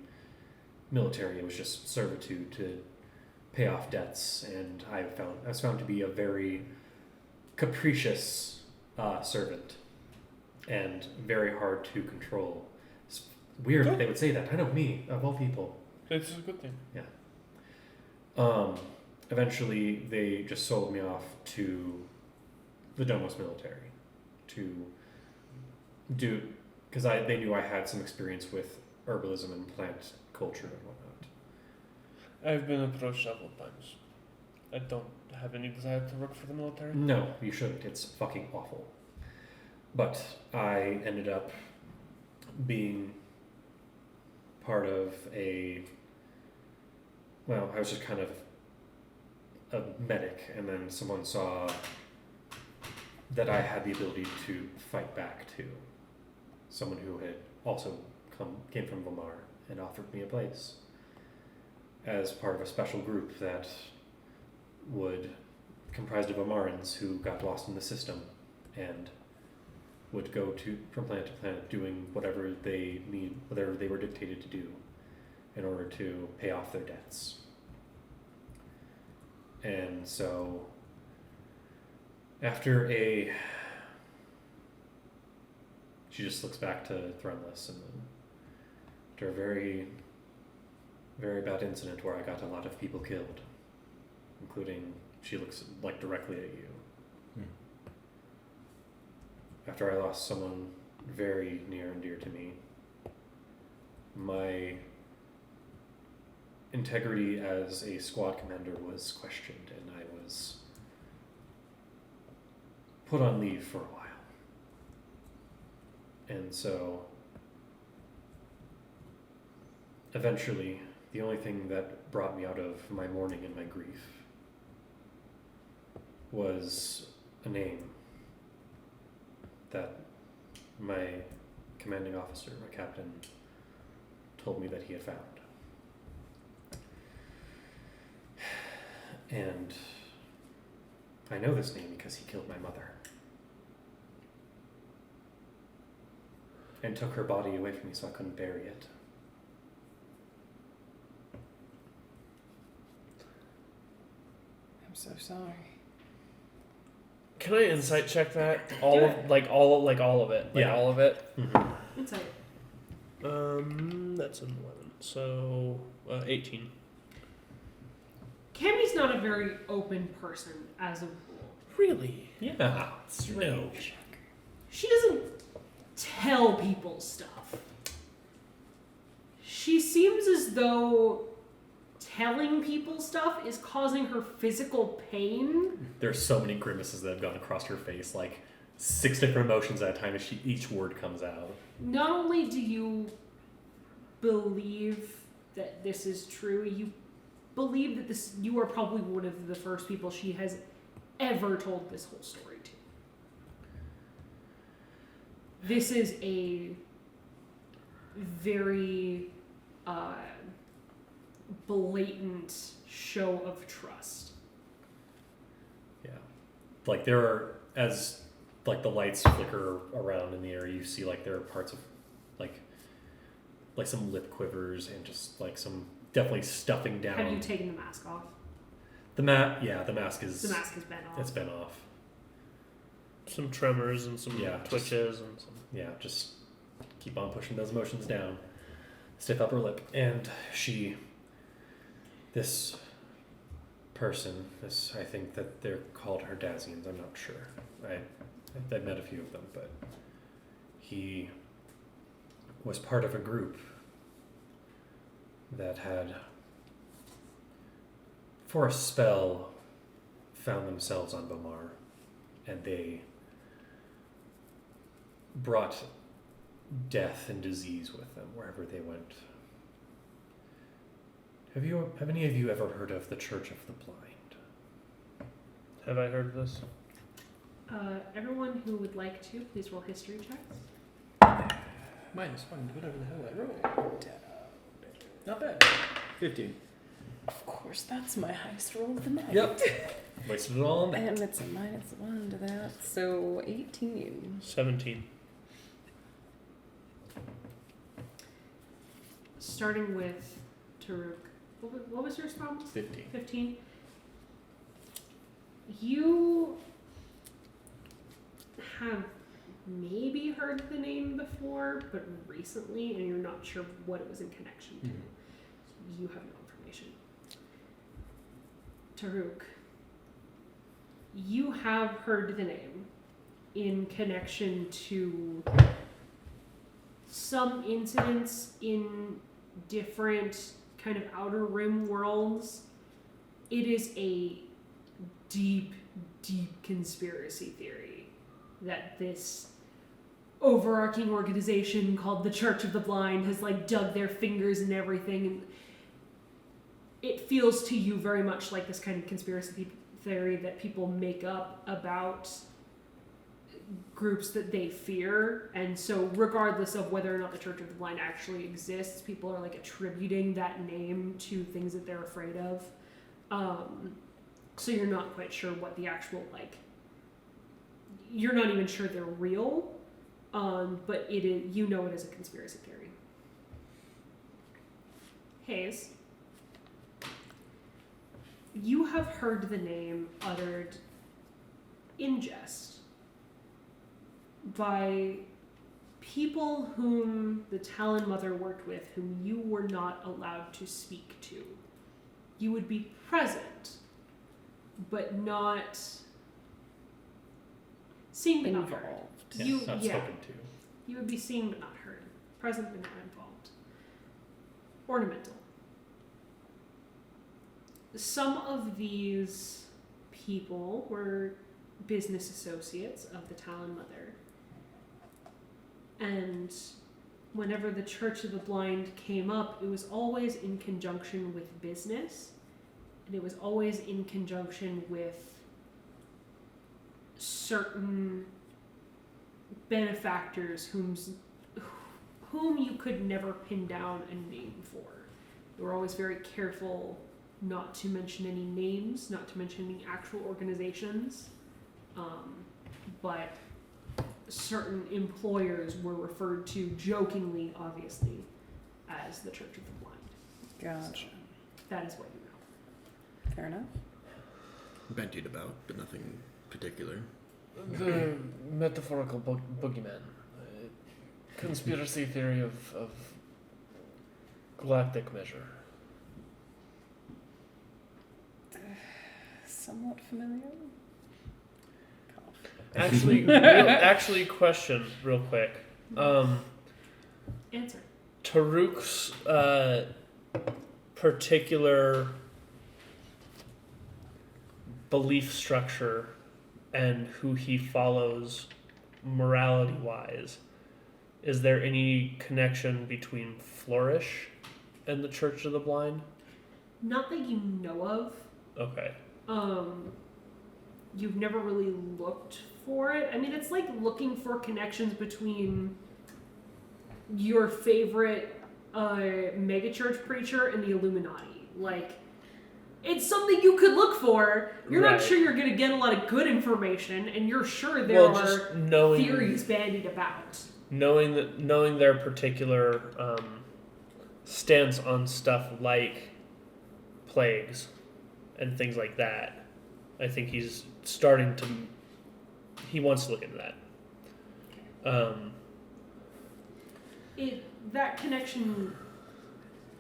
military, it was just servitude to pay off debts, and I was found to be a very capricious servant and very hard to control. It's weird that they would say that. I know, me, of all people. It's a good thing. Eventually, they just sold me off to the Domos military to do, because they knew I had some experience with herbalism and plant culture and whatnot. I've been approached several times. I don't have any desire to work for the military. No, you shouldn't. It's fucking awful. But I ended up being part of I was just kind of a medic, and then someone saw that I had the ability to fight back too. Someone who had also came from Vamar and offered me a place as part of a special group that comprised of Vamarans who got lost in the system and would go from planet to planet doing whatever they were dictated to do in order to pay off their debts. And so she just looks back to Thrumless, and then after a very, very bad incident where I got a lot of people killed, including She looks like directly at you. Hmm. After I lost someone very near and dear to me, my integrity as a squad commander was questioned, and I was put on leave for a while. And so, eventually, the only thing that brought me out of my mourning and my grief was a name that my commanding officer, my captain, told me that he had found. And I know this name because he killed my mother and took her body away from me so I couldn't bury it. I'm so sorry. Can I insight check that? Do All it. of all of it. Yeah. All of it. Mm-hmm. Insight. That's an 11. So 18. Cammy's not a very open person as a rule. Really? Yeah. Strange. She doesn't tell people stuff. She seems as though telling people stuff is causing her physical pain. There's so many grimaces that have gone across her face, like 6 different emotions at a time as each word comes out. Not only do you believe that this is true, you believe that you are probably one of the first people she has ever told this whole story to. This is a very blatant show of trust. Yeah. Like there are, as like the lights flicker around in the air, you see like there are parts of like some lip quivers and just like some definitely stuffing down. Have you taken the mask off? The mask has been off. It's been off. Some tremors and some twitches and some. Yeah, just keep on pushing those emotions down. Stiff upper lip. And this person, I think that they're called Herdazians, I'm not sure. I've met a few of them, but he was part of a group that had, for a spell, found themselves on Bomar, and they brought death and disease with them wherever they went. Have any of you ever heard of the Church of the Blind? Have I heard of this? Everyone who would like to, please roll history checks. -1, whatever the hell I rolled. Not bad. 15. Of course, that's my highest roll of the night. Yep. Wasted it all on that. And it's a -1 to that, so 18. 17. Starting with Taruk. What was your response? 15. 15. You have maybe heard the name before, but recently, and you're not sure what it was in connection to. You have no information. Taruk, you have heard the name in connection to some incidents in different kind of outer rim worlds. It is a deep, deep conspiracy theory that this overarching organization called the Church of the Blind has like dug their fingers in everything, and it feels to you very much like this kind of conspiracy theory that people make up about groups that they fear. And so regardless of whether or not the Church of the Blind actually exists, people are like attributing that name to things that they're afraid of. So you're not quite sure what the actual, like, you're not even sure they're real, but it is, you know it is a conspiracy theory. Hayes, you have heard the name uttered in jest by people whom the Talon Mother worked with, whom you were not allowed to speak to. You would be present, but not seen but not heard. Involved. Yeah, You not spoken to. You would be seen but not heard, present but not involved. Ornamental. Some of these people were business associates of the Talon Mother, and whenever the Church of the Blind came up, it was always in conjunction with business, and it was always in conjunction with certain benefactors whom you could never pin down a name for. They were always very careful not to mention any names, not to mention any actual organizations, but certain employers were referred to jokingly, obviously, as the Church of the Blind. Gotcha. So, that is what you know. Fair enough. Bandied about, but nothing particular. The metaphorical boogeyman. Conspiracy theory of galactic measure. Somewhat familiar. Actually, question real quick. Answer. Taruk's particular belief structure and who he follows morality-wise, is there any connection between Flourish and the Church of the Blind? Not that you know of. Okay. You've never really looked for it. I mean, it's like looking for connections between your favorite megachurch preacher and the Illuminati. Like, it's something you could look for. You're Right. not sure you're going to get a lot of good information, and you're sure there just are knowing theories bandied about. knowing their particular stance on stuff like plagues and things like that. I think he's starting to. He wants to look into that. That connection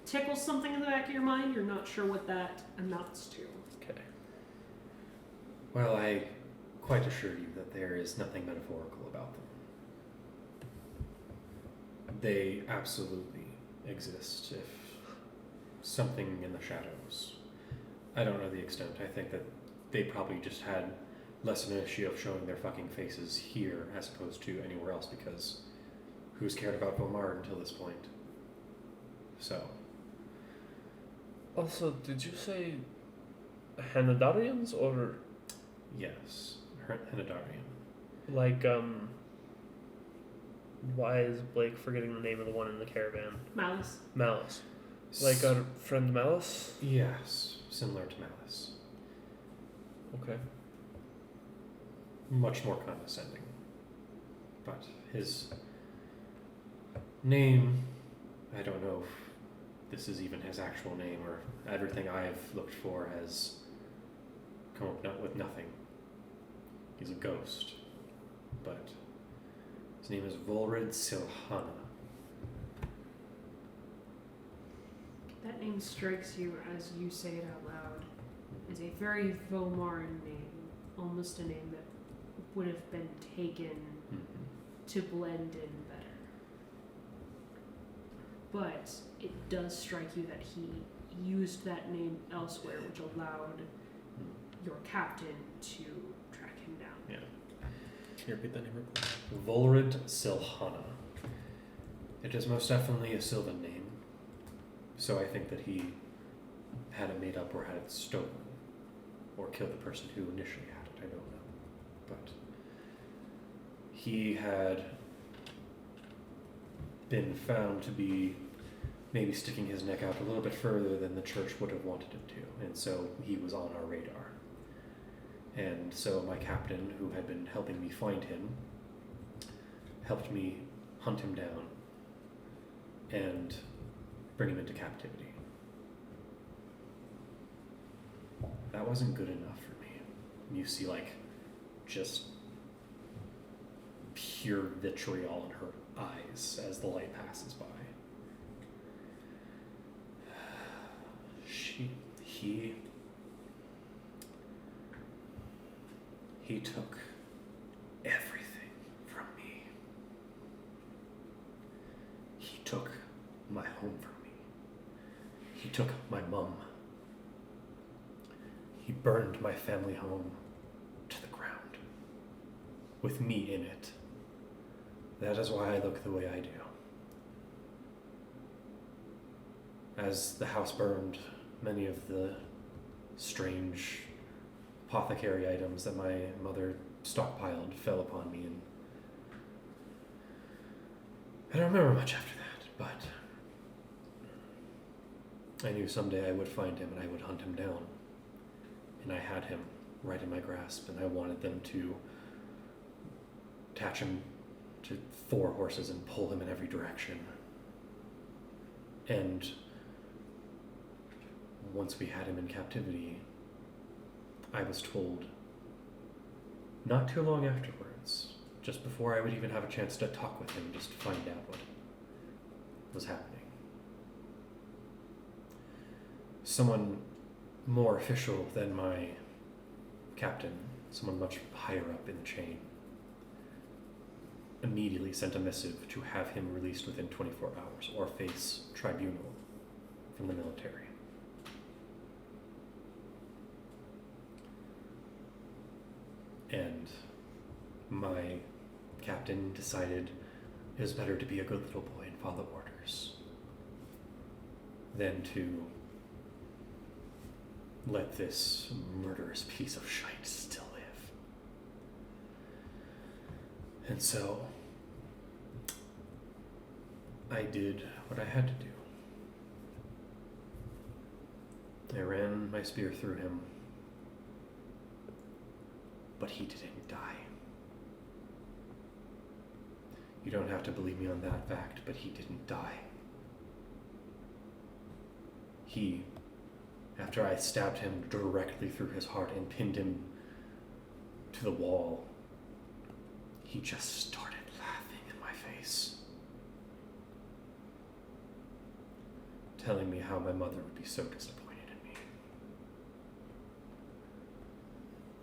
tickles something in the back of your mind. You're not sure what that amounts to. Okay. Well, I quite assure you that there is nothing metaphorical about them. They absolutely exist, if something in the shadows. I don't know the extent. I think that they probably just had less of an issue of showing their fucking faces here as opposed to anywhere else, because who's cared about Vomar until this point? So. Also, did you say Hanadarians or Yes, Henadarian. like why is Blake forgetting the name of the one in the caravan? Malice. Malice. Like our friend Malice? Yes, similar to Malice. Okay. Much more condescending. But his name, I don't know if this is even his actual name, or everything I've looked for has come up with nothing. He's a ghost. But his name is Volrid Silhana. That name strikes you as you say it out loud as a very Vomaran name, almost a name that would have been taken to blend in better. But it does strike you that he used that name elsewhere, which allowed your captain to track him down. Yeah. Can you repeat that name real quick? Volrid Silhana. It is most definitely a Sylvan name. So I think that he had it made up or had it stolen. Or killed the person who initially had it, I don't know. But he had been found to be maybe sticking his neck out a little bit further than the church would have wanted him to. And so he was on our radar. And so my captain, who had been helping me find him, helped me hunt him down and bring him into captivity. That wasn't good enough for me. You see, like, just pure vitriol in her eyes as the light passes by. He took everything from me. He took my home from me. He took my mum. He burned my family home to the ground, with me in it. That is why I look the way I do. As the house burned, many of the strange apothecary items that my mother stockpiled fell upon me, and I don't remember much after that, but I knew someday I would find him and I would hunt him down. And I had him right in my grasp, and I wanted them to attach him to 4 horses and pull him in every direction. And once we had him in captivity, I was told, not too long afterwards, just before I would even have a chance to talk with him, just to find out what was happening, someone more official than my captain, someone much higher up in the chain, immediately sent a missive to have him released within 24 hours or face tribunal from the military. And my captain decided it was better to be a good little boy and follow orders than to let this murderous piece of shite still live. And so I did what I had to do. I ran my spear through him, but he didn't die. You don't have to believe me on that fact, but he didn't die. He, after I stabbed him directly through his heart and pinned him to the wall, he just started laughing in my face, telling me how my mother would be so disappointed in me.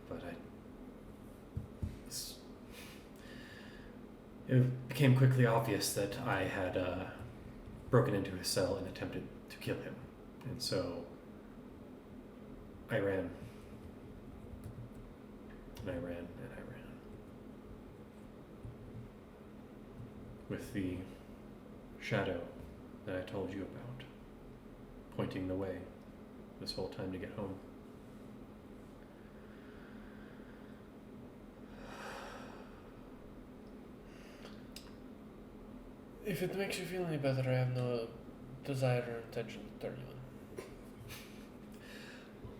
But it became quickly obvious that I had broken into his cell and attempted to kill him. And so I ran. And I ran and I ran. With the shadow that I told you about, pointing the way this whole time to get home. If it makes you feel any better, I have no desire or intention to turn you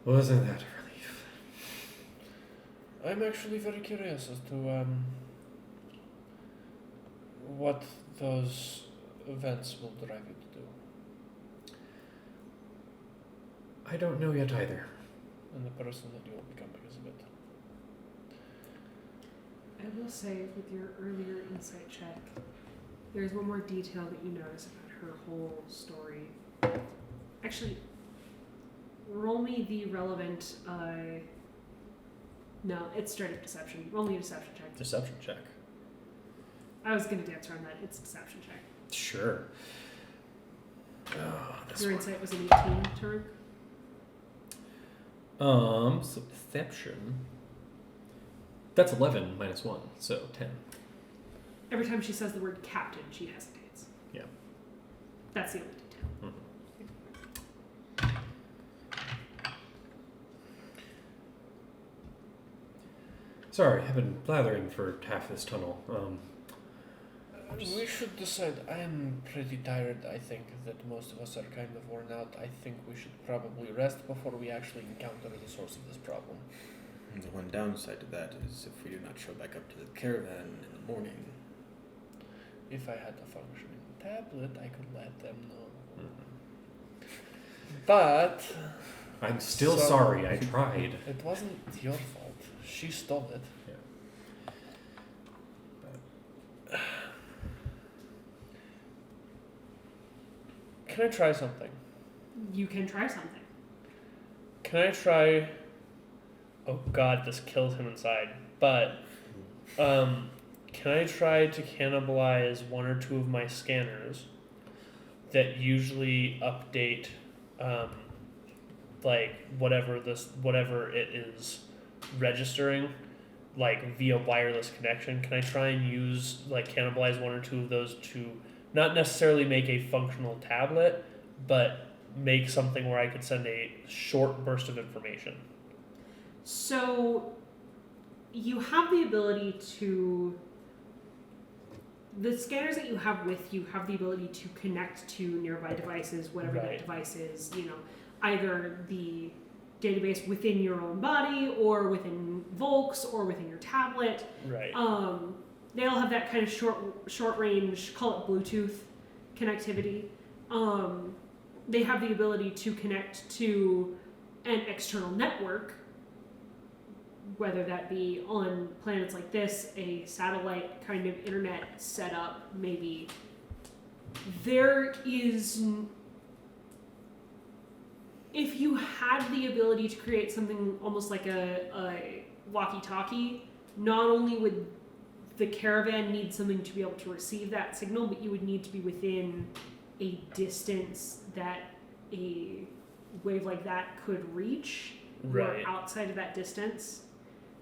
in. Wasn't that a relief? I'm actually very curious as to what those events will drive you to do. I don't know yet either. And the person that you will become because of it. I will say, with your earlier insight check, there's one more detail that you notice about her whole story. Actually, roll me the relevant. No, it's straight up deception. Roll me a deception check. Deception check. I was going to dance around that. It's a deception check. Sure. Oh, this Your one. insight was an 18, Tarek? So deception. That's 11 minus 1, so 10. Every time she says the word captain, she hesitates. Yeah. That's the only detail. Mm-hmm. Sorry, I've been blathering for half this tunnel. We should decide. I am pretty tired. I think that most of us are kind of worn out. I think we should probably rest before we actually encounter the source of this problem. And the one downside to that is if we do not show back up to the caravan in the morning. If I had a functioning tablet, I could let them know. But I'm still sorry, I tried. it wasn't your fault. She stole it. Can I try something? You can try something. Can I try... Oh god, this kills him inside. but can I try to cannibalize one or two of my scanners that usually update like whatever it is registering, like via wireless connection? Can I try and use like cannibalize one or two of those to not necessarily make a functional tablet, but make something where I could send a short burst of information? So you have the ability to, the scanners that you have with you have the ability to connect to nearby devices, whatever that Right. device is, either the database within your own body or within Volks or within your tablet. Right. They all have that kind of short range, call it Bluetooth connectivity. They have the ability to connect to an external network, whether that be on planets like this, a satellite kind of internet setup, maybe. There is, if you had the ability to create something almost like a walkie-talkie, not only would the caravan need something to be able to receive that signal, but you would need to be within a distance that a wave like that could reach, Right. or outside of that distance.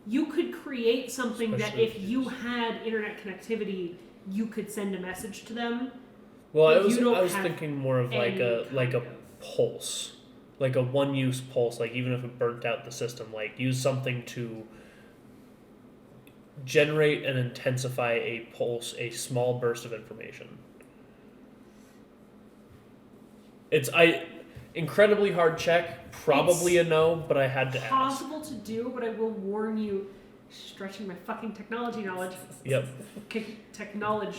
You could create something Especially that if you had internet connectivity, you could send a message to them. Well, But I you don't was have thinking more of like a kind of- pulse, like a one-use pulse. Like even if it burnt out the system, like use something to generate and intensify a pulse, a small burst of information. It's incredibly hard check, probably It's a no, but I had to ask. Possible to do, but I will warn you, stretching my fucking technology knowledge. Yep. Technology.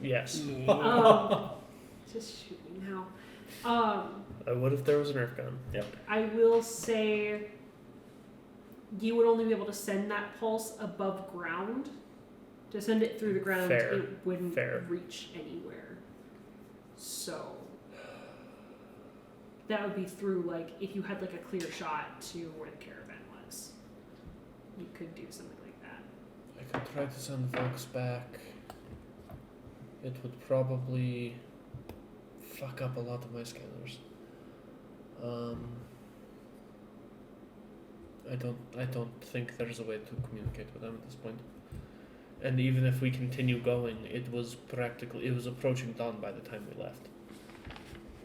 Yes. Just shoot me now. I would if there was a Nerf gun. I will say you would only be able to send that pulse above ground. To send it through the ground, Fair. it wouldn't Fair. reach anywhere. So that would be through, like, if you had like a clear shot to where the caravan was, you could do something like that. I could try to send folks back. It would probably fuck up a lot of my scanners. I don't think there's a way to communicate with them at this point. And even if we continue going, it was approaching dawn by the time we left.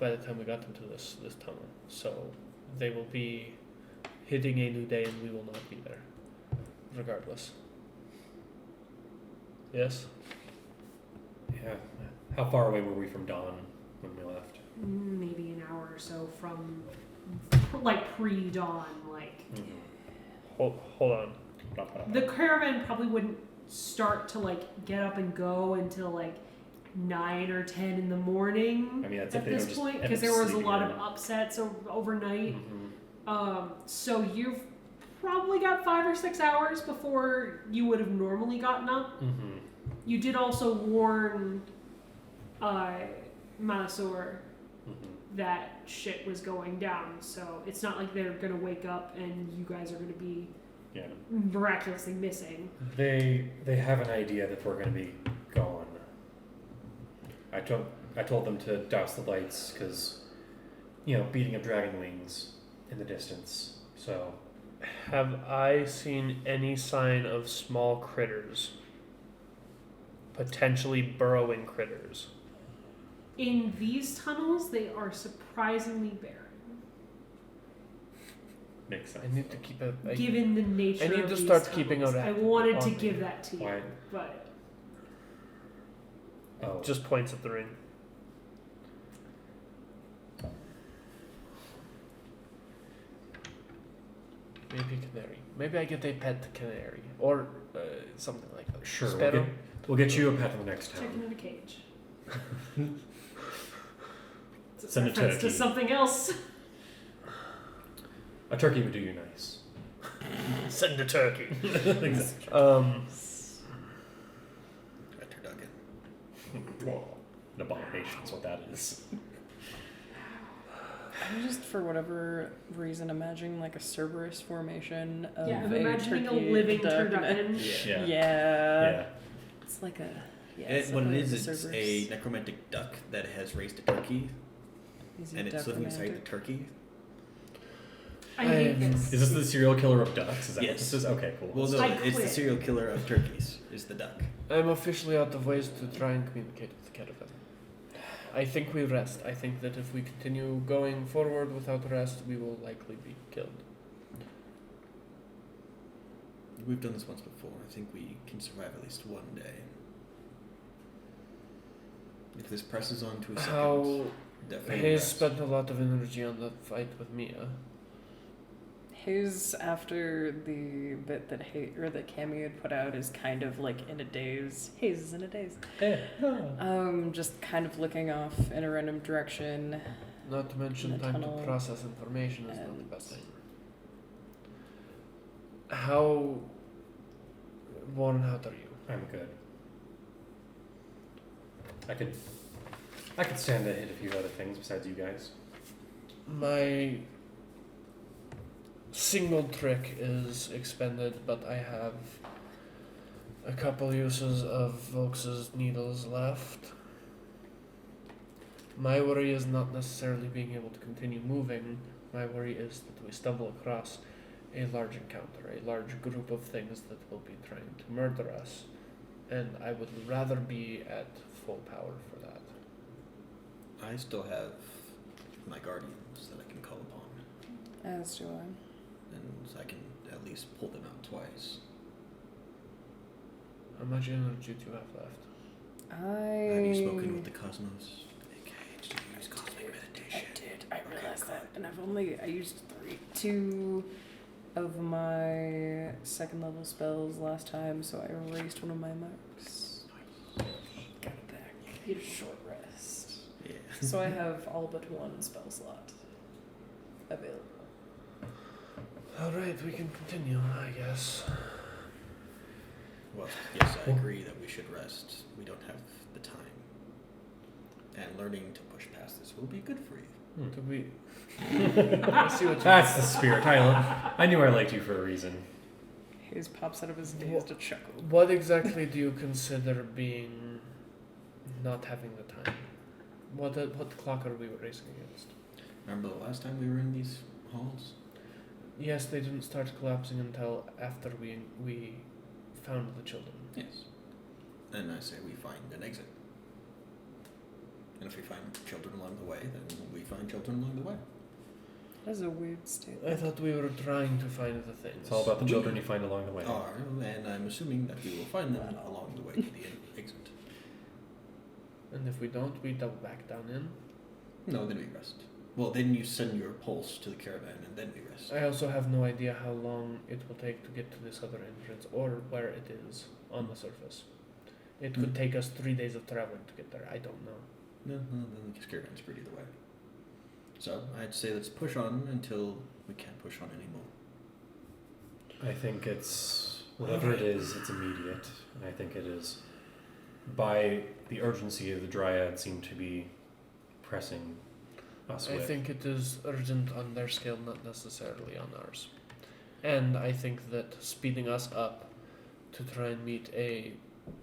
By the time we got into this tunnel. So they will be hitting a new day and we will not be there. Regardless. Yes? Yeah. How far away were we from dawn when we left? Maybe an hour or so from, like, pre-dawn, like. Hold on. The caravan probably wouldn't start to, like, get up and go until, like, 9 or 10 in the morning. I mean, that's at if they this don't just point, end because up there was a sleeping lot in. of upsets overnight. Mhm. So you've probably got 5 or 6 hours before you would have normally gotten up. Mhm. You did also warn Malasor Mhm. that shit was going down, so it's not like they're gonna wake up and you guys are gonna be Yeah. miraculously missing. They have an idea that we're going to be gone. I told them to douse the lights because, beating of dragon wings in the distance. So Have I seen any sign of small critters? Potentially burrowing critters. In these tunnels, they are surprisingly barren, makes sense. I need to keep a. given the nature. I need of to these start keeping tunnels. an I eye wanted to on give me. that to you, Why? but Oh, Just points at the ring. Maybe canary. Maybe I get a pet canary or something like that. sure. Sparrow? We'll get you a pet the next chicken time. in a cage. It's a Send a reference to turkey. something else. A turkey would do you nice. Send a turkey. Exactly. A turducken. Well, an abomination is what that is. I'm just, for whatever reason, imagining like a Cerberus formation of Yeah, I'm a imagining a turkey living duck and a- turducken. Yeah. Yeah. It's like a. Yeah, What it something is, like it's the a Cerberus. necromantic duck that has raised a turkey, Is he and it's living inside the duck-romantic? turkey. I hate this. Is this the serial killer of ducks? Is that what Yes. this is? Okay, cool. Well, no, I it's the quit. serial killer of turkeys. Is the duck. I'm officially out of ways to try and communicate with the caravan. I think we rest. I think that if we continue going forward without rest, we will likely be killed. We've done this once before. I think we can survive at least one day. If this presses on to a second, How definitely Hayes rest. spent a lot of energy on the fight with Mia. His, after the bit that that Cammy had put out, is kind of like in a daze. Hayes is in a daze. Just kind of looking off in a random direction. Not to mention In the time tunnel. to process information is not the And- best thing. How worn out are you? I'm good. I could stand to hit a few other things besides you guys. My single trick is expended, but I have a couple uses of Volks's needles left. My worry is not necessarily being able to continue moving. My worry is that we stumble across a large encounter, a large group of things that will be trying to murder us. And I would rather be at full power for that. I still have my guardians that I can call upon, As do I. and I can at least pull them out twice. How much energy do you have left? Have you spoken with the Cosmos? Okay, did you use cosmic I meditation? did. I realized that, and I used 2 of my second level spells last time, so I erased one of my marks. Got it back. Need a short rest. Yeah. So I have all but 1 spell slot available. Alright, we can continue, I guess. Well, yes, I agree that we should rest. We don't have the time. And learning to push past this will be good for you. Do we... I see what you That's the spirit. I knew I liked you for a reason. Hayes pops out of his daze to chuckle. What exactly do you consider being not having the time? What clock are we racing against? Remember the last time we were in these halls? Yes, they didn't start collapsing until after we found the children. Yes. And I say we find an exit. And if we find children along the way, then we find children along the way. That's a weird I statement. thought we were trying to find the things. It's all about the children you find along the way. Are, and I'm assuming that we will find them along the way to the exit. And if we don't, we double back down in. No, then we rest. Well, then you send your pulse to the caravan, and then we rest. I also have no idea how long it will take to get to this other entrance or where it is on the surface. It could take us 3 days of traveling to get there. I don't know. No, then the caravan's good either way. So I'd say let's push on until we can't push on anymore. I think it's whatever it is, it's immediate, and I think it is by the urgency of the dryad seem to be pressing us I with. think it is urgent on their scale, not necessarily on ours. And I think that speeding us up to try and meet a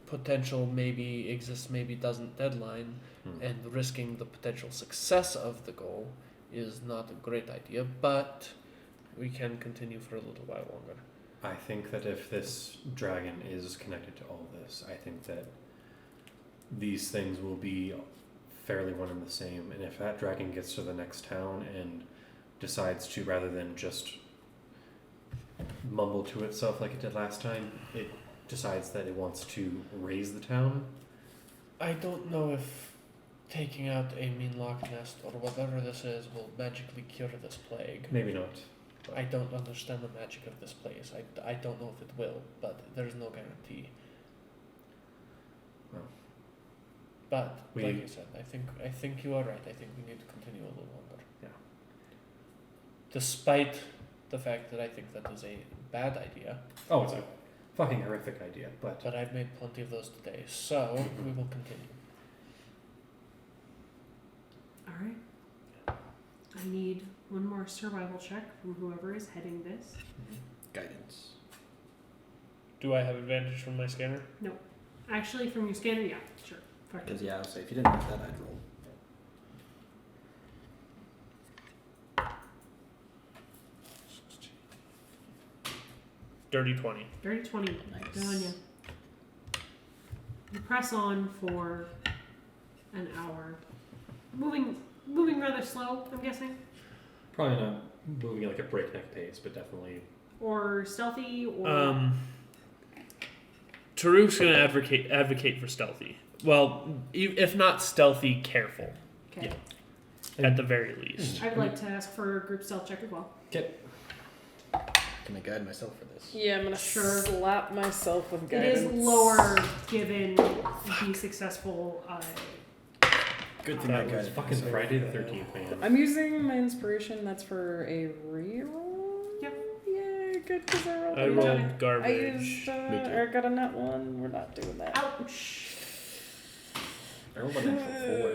potential maybe exists, maybe doesn't deadline, and risking the potential success of the goal is not a great idea, but we can continue for a little while longer. I think that if this dragon is connected to all this, I think that these things will be fairly one and the same. And if that dragon gets to the next town and decides to, rather than just mumble to itself like it did last time, it decides that it wants to raise the town. I don't know if taking out a mean Loch Nest or whatever this is will magically cure this plague. Maybe not. I don't understand the magic of this place. I don't know if it will, but there's no guarantee. Well, But we- like I said, I think you are right. I think we need to continue a little longer. Yeah. Despite the fact that I think that is a bad idea, Oh, it's a fucking horrific idea, but but I've made plenty of those today, so we will continue. All right. I need more survival check from whoever is heading this. Guidance. Do I have advantage from my scanner? Actually, from your scanner, yeah, sure. Fuck it. Because yeah, I'll say if you didn't have that, I'd roll. Dirty 20. Dirty 20. Nice. Good on you. You press on for an hour. Moving rather slow, I'm guessing. Probably not moving at like a breakneck pace, but definitely. Or stealthy, or... Taruk's going to advocate for stealthy. Well, if not stealthy, careful. Okay. Yeah. At the very least. I would like to ask for a group stealth check as well. Okay. Can I guide myself for this? Yeah, I'm gonna Sure. slap myself with It guidance. is lower given the successful... Good thing That I was guided fucking myself. Friday the 13th, man. I'm using my inspiration. That's for a reroll. Yep. Yeah, good because I rolled. I a rolled nat- I garbage. used. Me too. I got a nat 1. We're not doing that. Ouch. I rolled a natural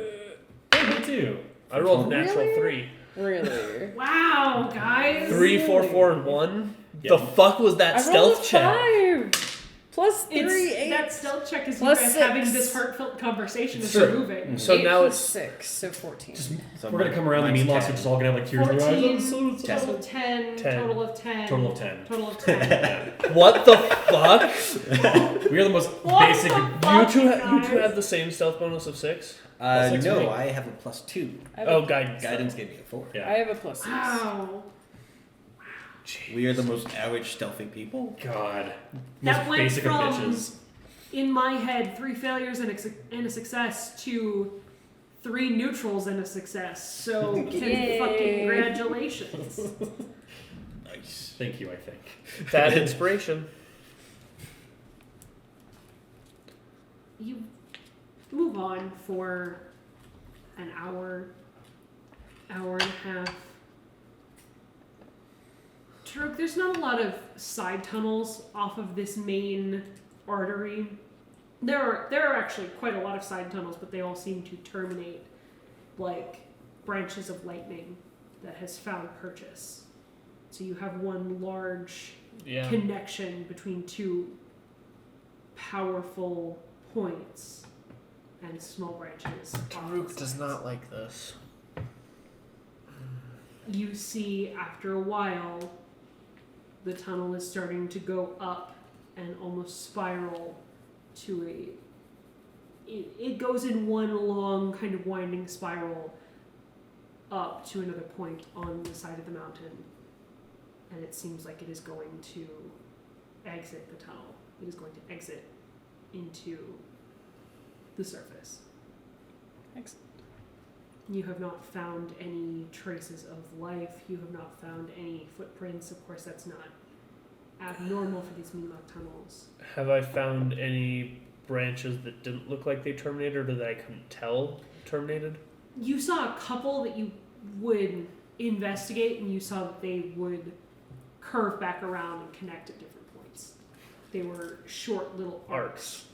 4. Hey, me too. I rolled natural Really? 3. Really? Wow, guys. 3, 4, 4, and 1? Yeah. The fuck was that I rolled stealth a check? 5. Plus 3, It's 8. that stealth check is you Plus guys 6. having this heartfelt conversation as Sure. you're moving. So 8 now plus it's 6, so 14. Just, So we're gonna come around the mine's mean loss. We're 10. just all gonna have like tears in our 14, eyes. total of 10, 10. total of 10. Total of 10. Total of 10. What the fuck? We are the most What basic. the You fuck, two guys? have the same stealth bonus of 6? Plus 6 for me. No, I have a +2. I have Oh, a, guidance. Guidance gave me a 4. I Yeah. have a plus 6. Wow. We are the most average stealthy people. God. That Most went basic of from, bitches. in my head, 3 failures and a success to 3 neutrals and a success. So, Yay. fucking congratulations. Nice. Thank you, I think. That inspiration. You move on for an hour, hour and a half. Turk, there's not a lot of side tunnels off of this main artery. There are actually quite a lot of side tunnels, but they all seem to terminate like branches of lightning that has found purchase. So you have one large Yeah. connection between 2 powerful points and small branches. off the Taruk does sides. not like this. You see, after a while, the tunnel is starting to go up and almost spiral to it goes in one long kind of winding spiral up to another point on the side of the mountain, and it seems like it is going to exit the tunnel. It is going to exit into the surface. Excellent. You have not found any traces of life. You have not found any footprints. Of course, that's not abnormal for these Mi'kmaq tunnels. Have I found any branches that didn't look like they terminated or that I couldn't tell terminated? You saw a couple that you would investigate, and you saw that they would curve back around and connect at different points. They were short little arcs,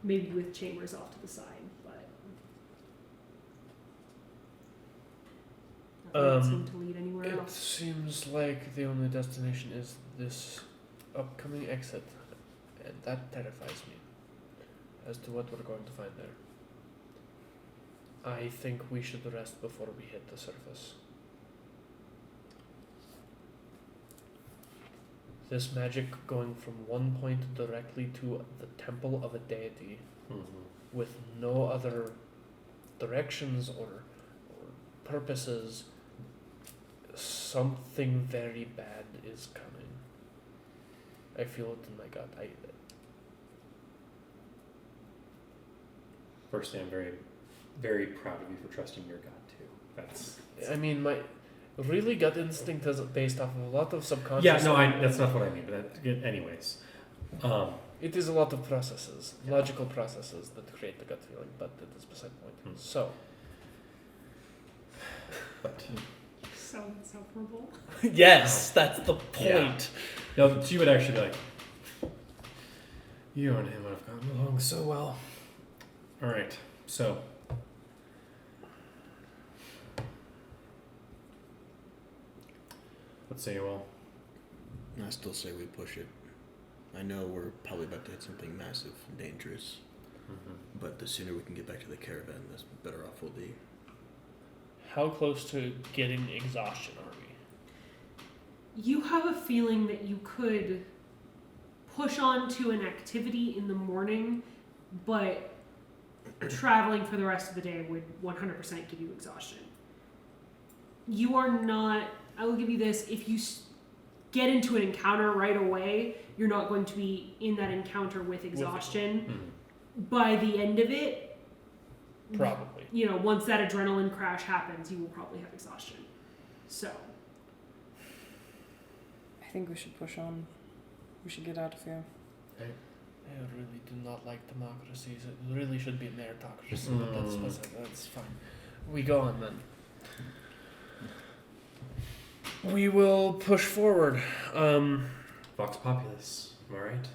maybe with chambers off to the side, but nothing seemed to lead anywhere It else. seems like the only destination is this upcoming exit, and that terrifies me as to what we're going to find there. I think we should rest before we hit the surface. This magic going from one point directly to the temple of a deity with no other directions or purposes, something very bad is coming. I feel it in my gut. Firstly, I'm very, very proud of you for trusting your gut too. That's. I mean, my really gut instinct is based off of a lot of subconscious. Yeah, no, that's not what I mean. But anyways, It is a lot of processes, logical processes that create the gut feeling, but that is beside the point. So, but So insufferable. yes, that's the point. no, she would actually be like, you and him have gotten along so well. All right, so. What say you all? I still say we push it. I know we're probably about to hit something massive and dangerous, but the sooner we can get back to the caravan, the better off we'll be. How close to getting exhaustion are we? You have a feeling that you could push on to an activity in the morning, but traveling for the rest of the day would 100% give you exhaustion. You are not, I will give you this, if you get into an encounter right away, you're not going to be in that encounter with exhaustion. By the end of it, Probably. you know, once that adrenaline crash happens, you will probably have exhaustion. So, I think we should push on. We should get out of here. I really do not like democracies. It really should be a meritocracy, but that's fine. We go on then. We will push forward. Vox Populus, am I right?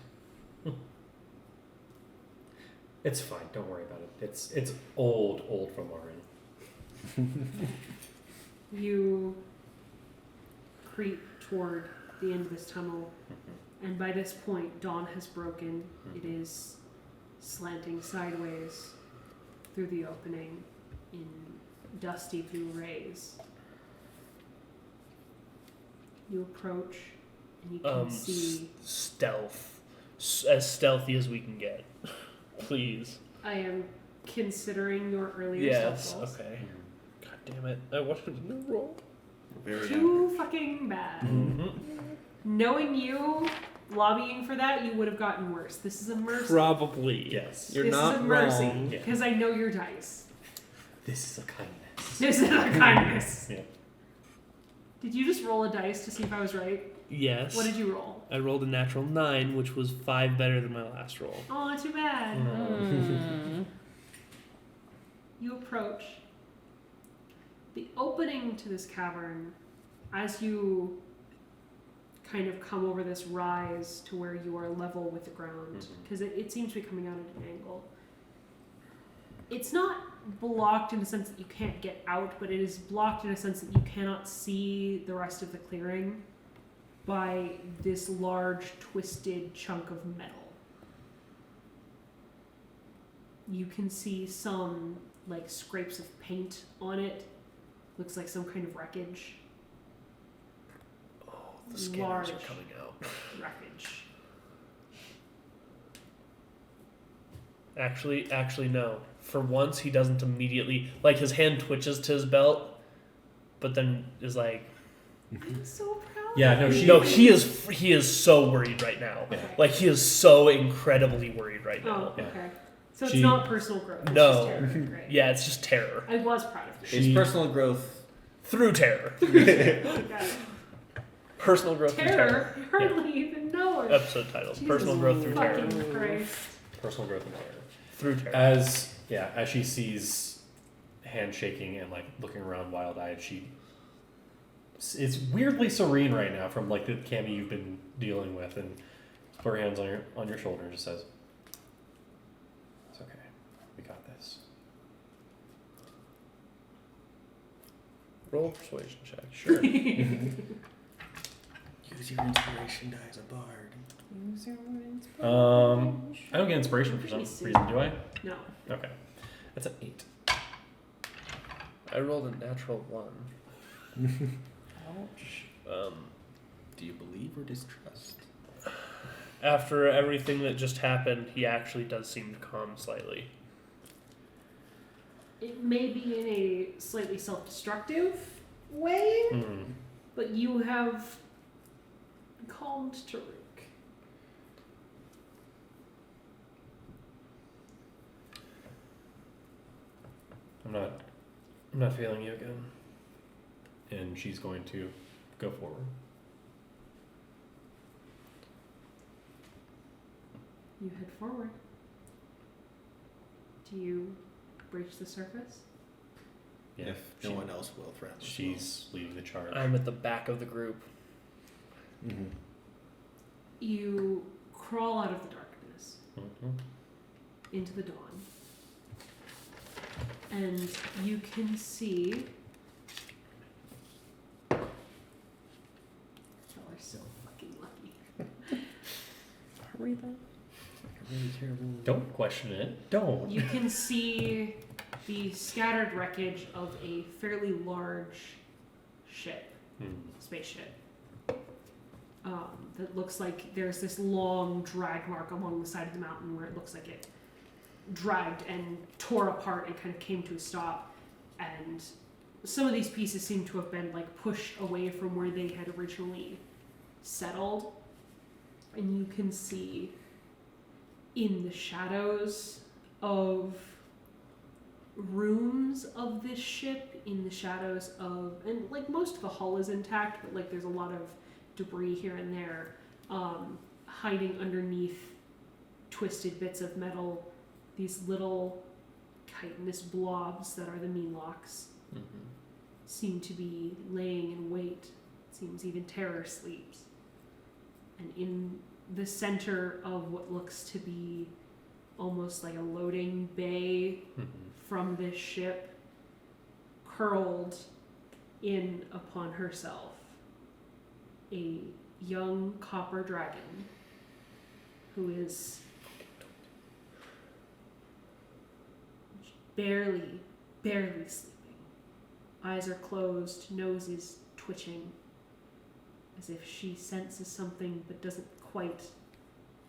It's fine, don't worry about it. It's old from Lauren. you creep toward the end of this tunnel, and by this point, dawn has broken. It is slanting sideways through the opening in dusty blue rays. You approach, and you can see... Stealth. As stealthy as we can get. Please. I am considering your earlier Yes, stealth rolls. okay. God damn it. I wanted a new roll. Very Too fucking bad. Knowing you, lobbying for that, you would have gotten worse. This is a mercy. Probably. Yes. You're this not is a mercy, wrong. Yeah. because I know your dice. This is a kindness. This is a kindness. Yeah. Did you just roll a dice to see if I was right? Yes. What did you roll? I rolled a natural 9, which was 5 better than my last roll. Oh, too bad. You approach. The opening to this cavern, as you kind of come over this rise to where you are level with the ground, because it seems to be coming out at an angle. It's not blocked in the sense that you can't get out, but it is blocked in a sense that you cannot see the rest of the clearing by this large twisted chunk of metal. You can see some like scrapes of paint on it. Looks like some kind of wreckage. Oh, the scanners Large. are coming out. Wreckage. Actually, no. For once, he doesn't immediately... Like, his hand twitches to his belt, but then is like... I'm so proud. Yeah, no, of she- you. No, he is so worried right now. Okay. Like, he is so incredibly worried right Oh, now. okay. So it's She- not personal growth. It's No. just terror. Great. Yeah, it's just terror. I was proud of you. It's personal growth. Through terror. Got it. Personal growth through terror. Terror? You hardly even know her. Episode title. Jesus Personal growth through terror. fucking Christ. Personal growth and terror. Through terror. As she sees hand shaking and like looking around wild-eyed, it's weirdly serene right now from like the Cammy you've been dealing with, and put her hands on your shoulder and just says, "It's okay, we got this." Roll a persuasion check. Sure. Use your inspiration die as a bard. Use your inspiration. I don't get inspiration for some Let me see. reason, do I? No. Okay, that's an 8. I rolled a natural 1. Ouch. Do you believe or distrust? After everything that just happened, he actually does seem to calm slightly. It may be in a slightly self-destructive way, but you have calmed Tariq. I'm not feeling you again. And she's going to go forward. You head forward. Do you breach the surface? Yeah, If no one else will, friends. she's leading the charge. I'm at the back of the group. Mm-hmm. You crawl out of the darkness Mhm. into the dawn. And you can see Don't question it. Don't. You can see the scattered wreckage of a fairly large ship, spaceship. That looks like there's this long drag mark along the side of the mountain where it looks like it dragged and tore apart and kind of came to a stop. And some of these pieces seem to have been like pushed away from where they had originally settled. And you can see in the shadows of rooms of this ship, in the shadows of, and like most of the hull is intact, but like there's a lot of debris here and there, hiding underneath twisted bits of metal, these little chitinous blobs that are the meanlocks seem to be laying in wait. It seems even terror sleeps. And in the center of what looks to be almost like a loading bay from this ship, curled in upon herself, a young copper dragon who is barely sleeping. Eyes are closed, nose is twitching, as if she senses something but doesn't quite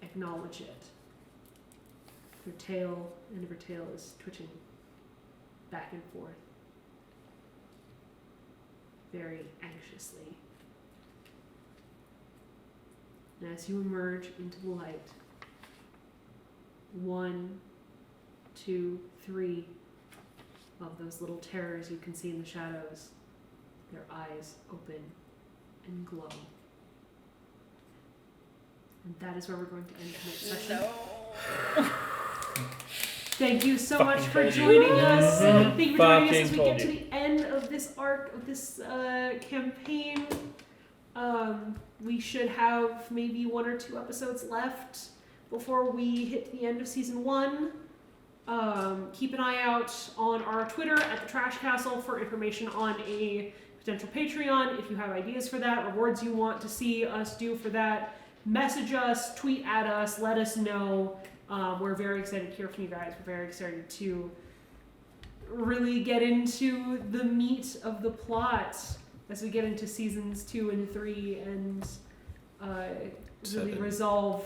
acknowledge it. Her tail, end of her tail is twitching back and forth, very anxiously. And as you emerge into the light, 1, 2, 3 of those little terrors you can see in the shadows, their eyes open and glow. And that is where we're going to end tonight's session. No. Thank you so Fucking much for told you. joining us. Thank you for joining us Fucking as we told get to you. the end of this arc, of this campaign. We should have maybe 1 or 2 episodes left before we hit the end of season 1. Keep an eye out on our Twitter at the Trash Castle for information on a potential Patreon. If you have ideas for that, rewards you want to see us do for that, message us, tweet at us, let us know. We're very excited to hear from you guys. We're very excited to really get into the meat of the plot as we get into seasons 2 and 3 and really 7. resolve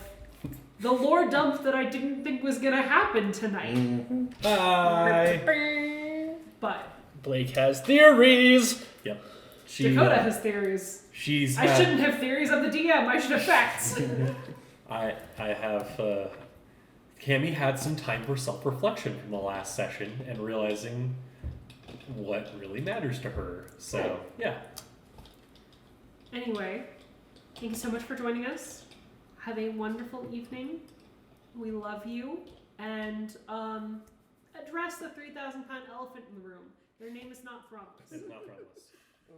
the lore dump that I didn't think was going to happen tonight. Bye. But Blake has theories. Dakota has theories. I shouldn't have theories on the DM. I should have facts. I have. Cammy had some time for self-reflection from the last session and realizing what really matters to her. So yeah. Anyway, thank you so much for joining us. Have a wonderful evening. We love you. And address the 3,000-pound elephant in the room. Their name is not Thrombus. It's not from us. Ooh.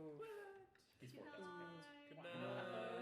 He's 4,000 pounds. Good night.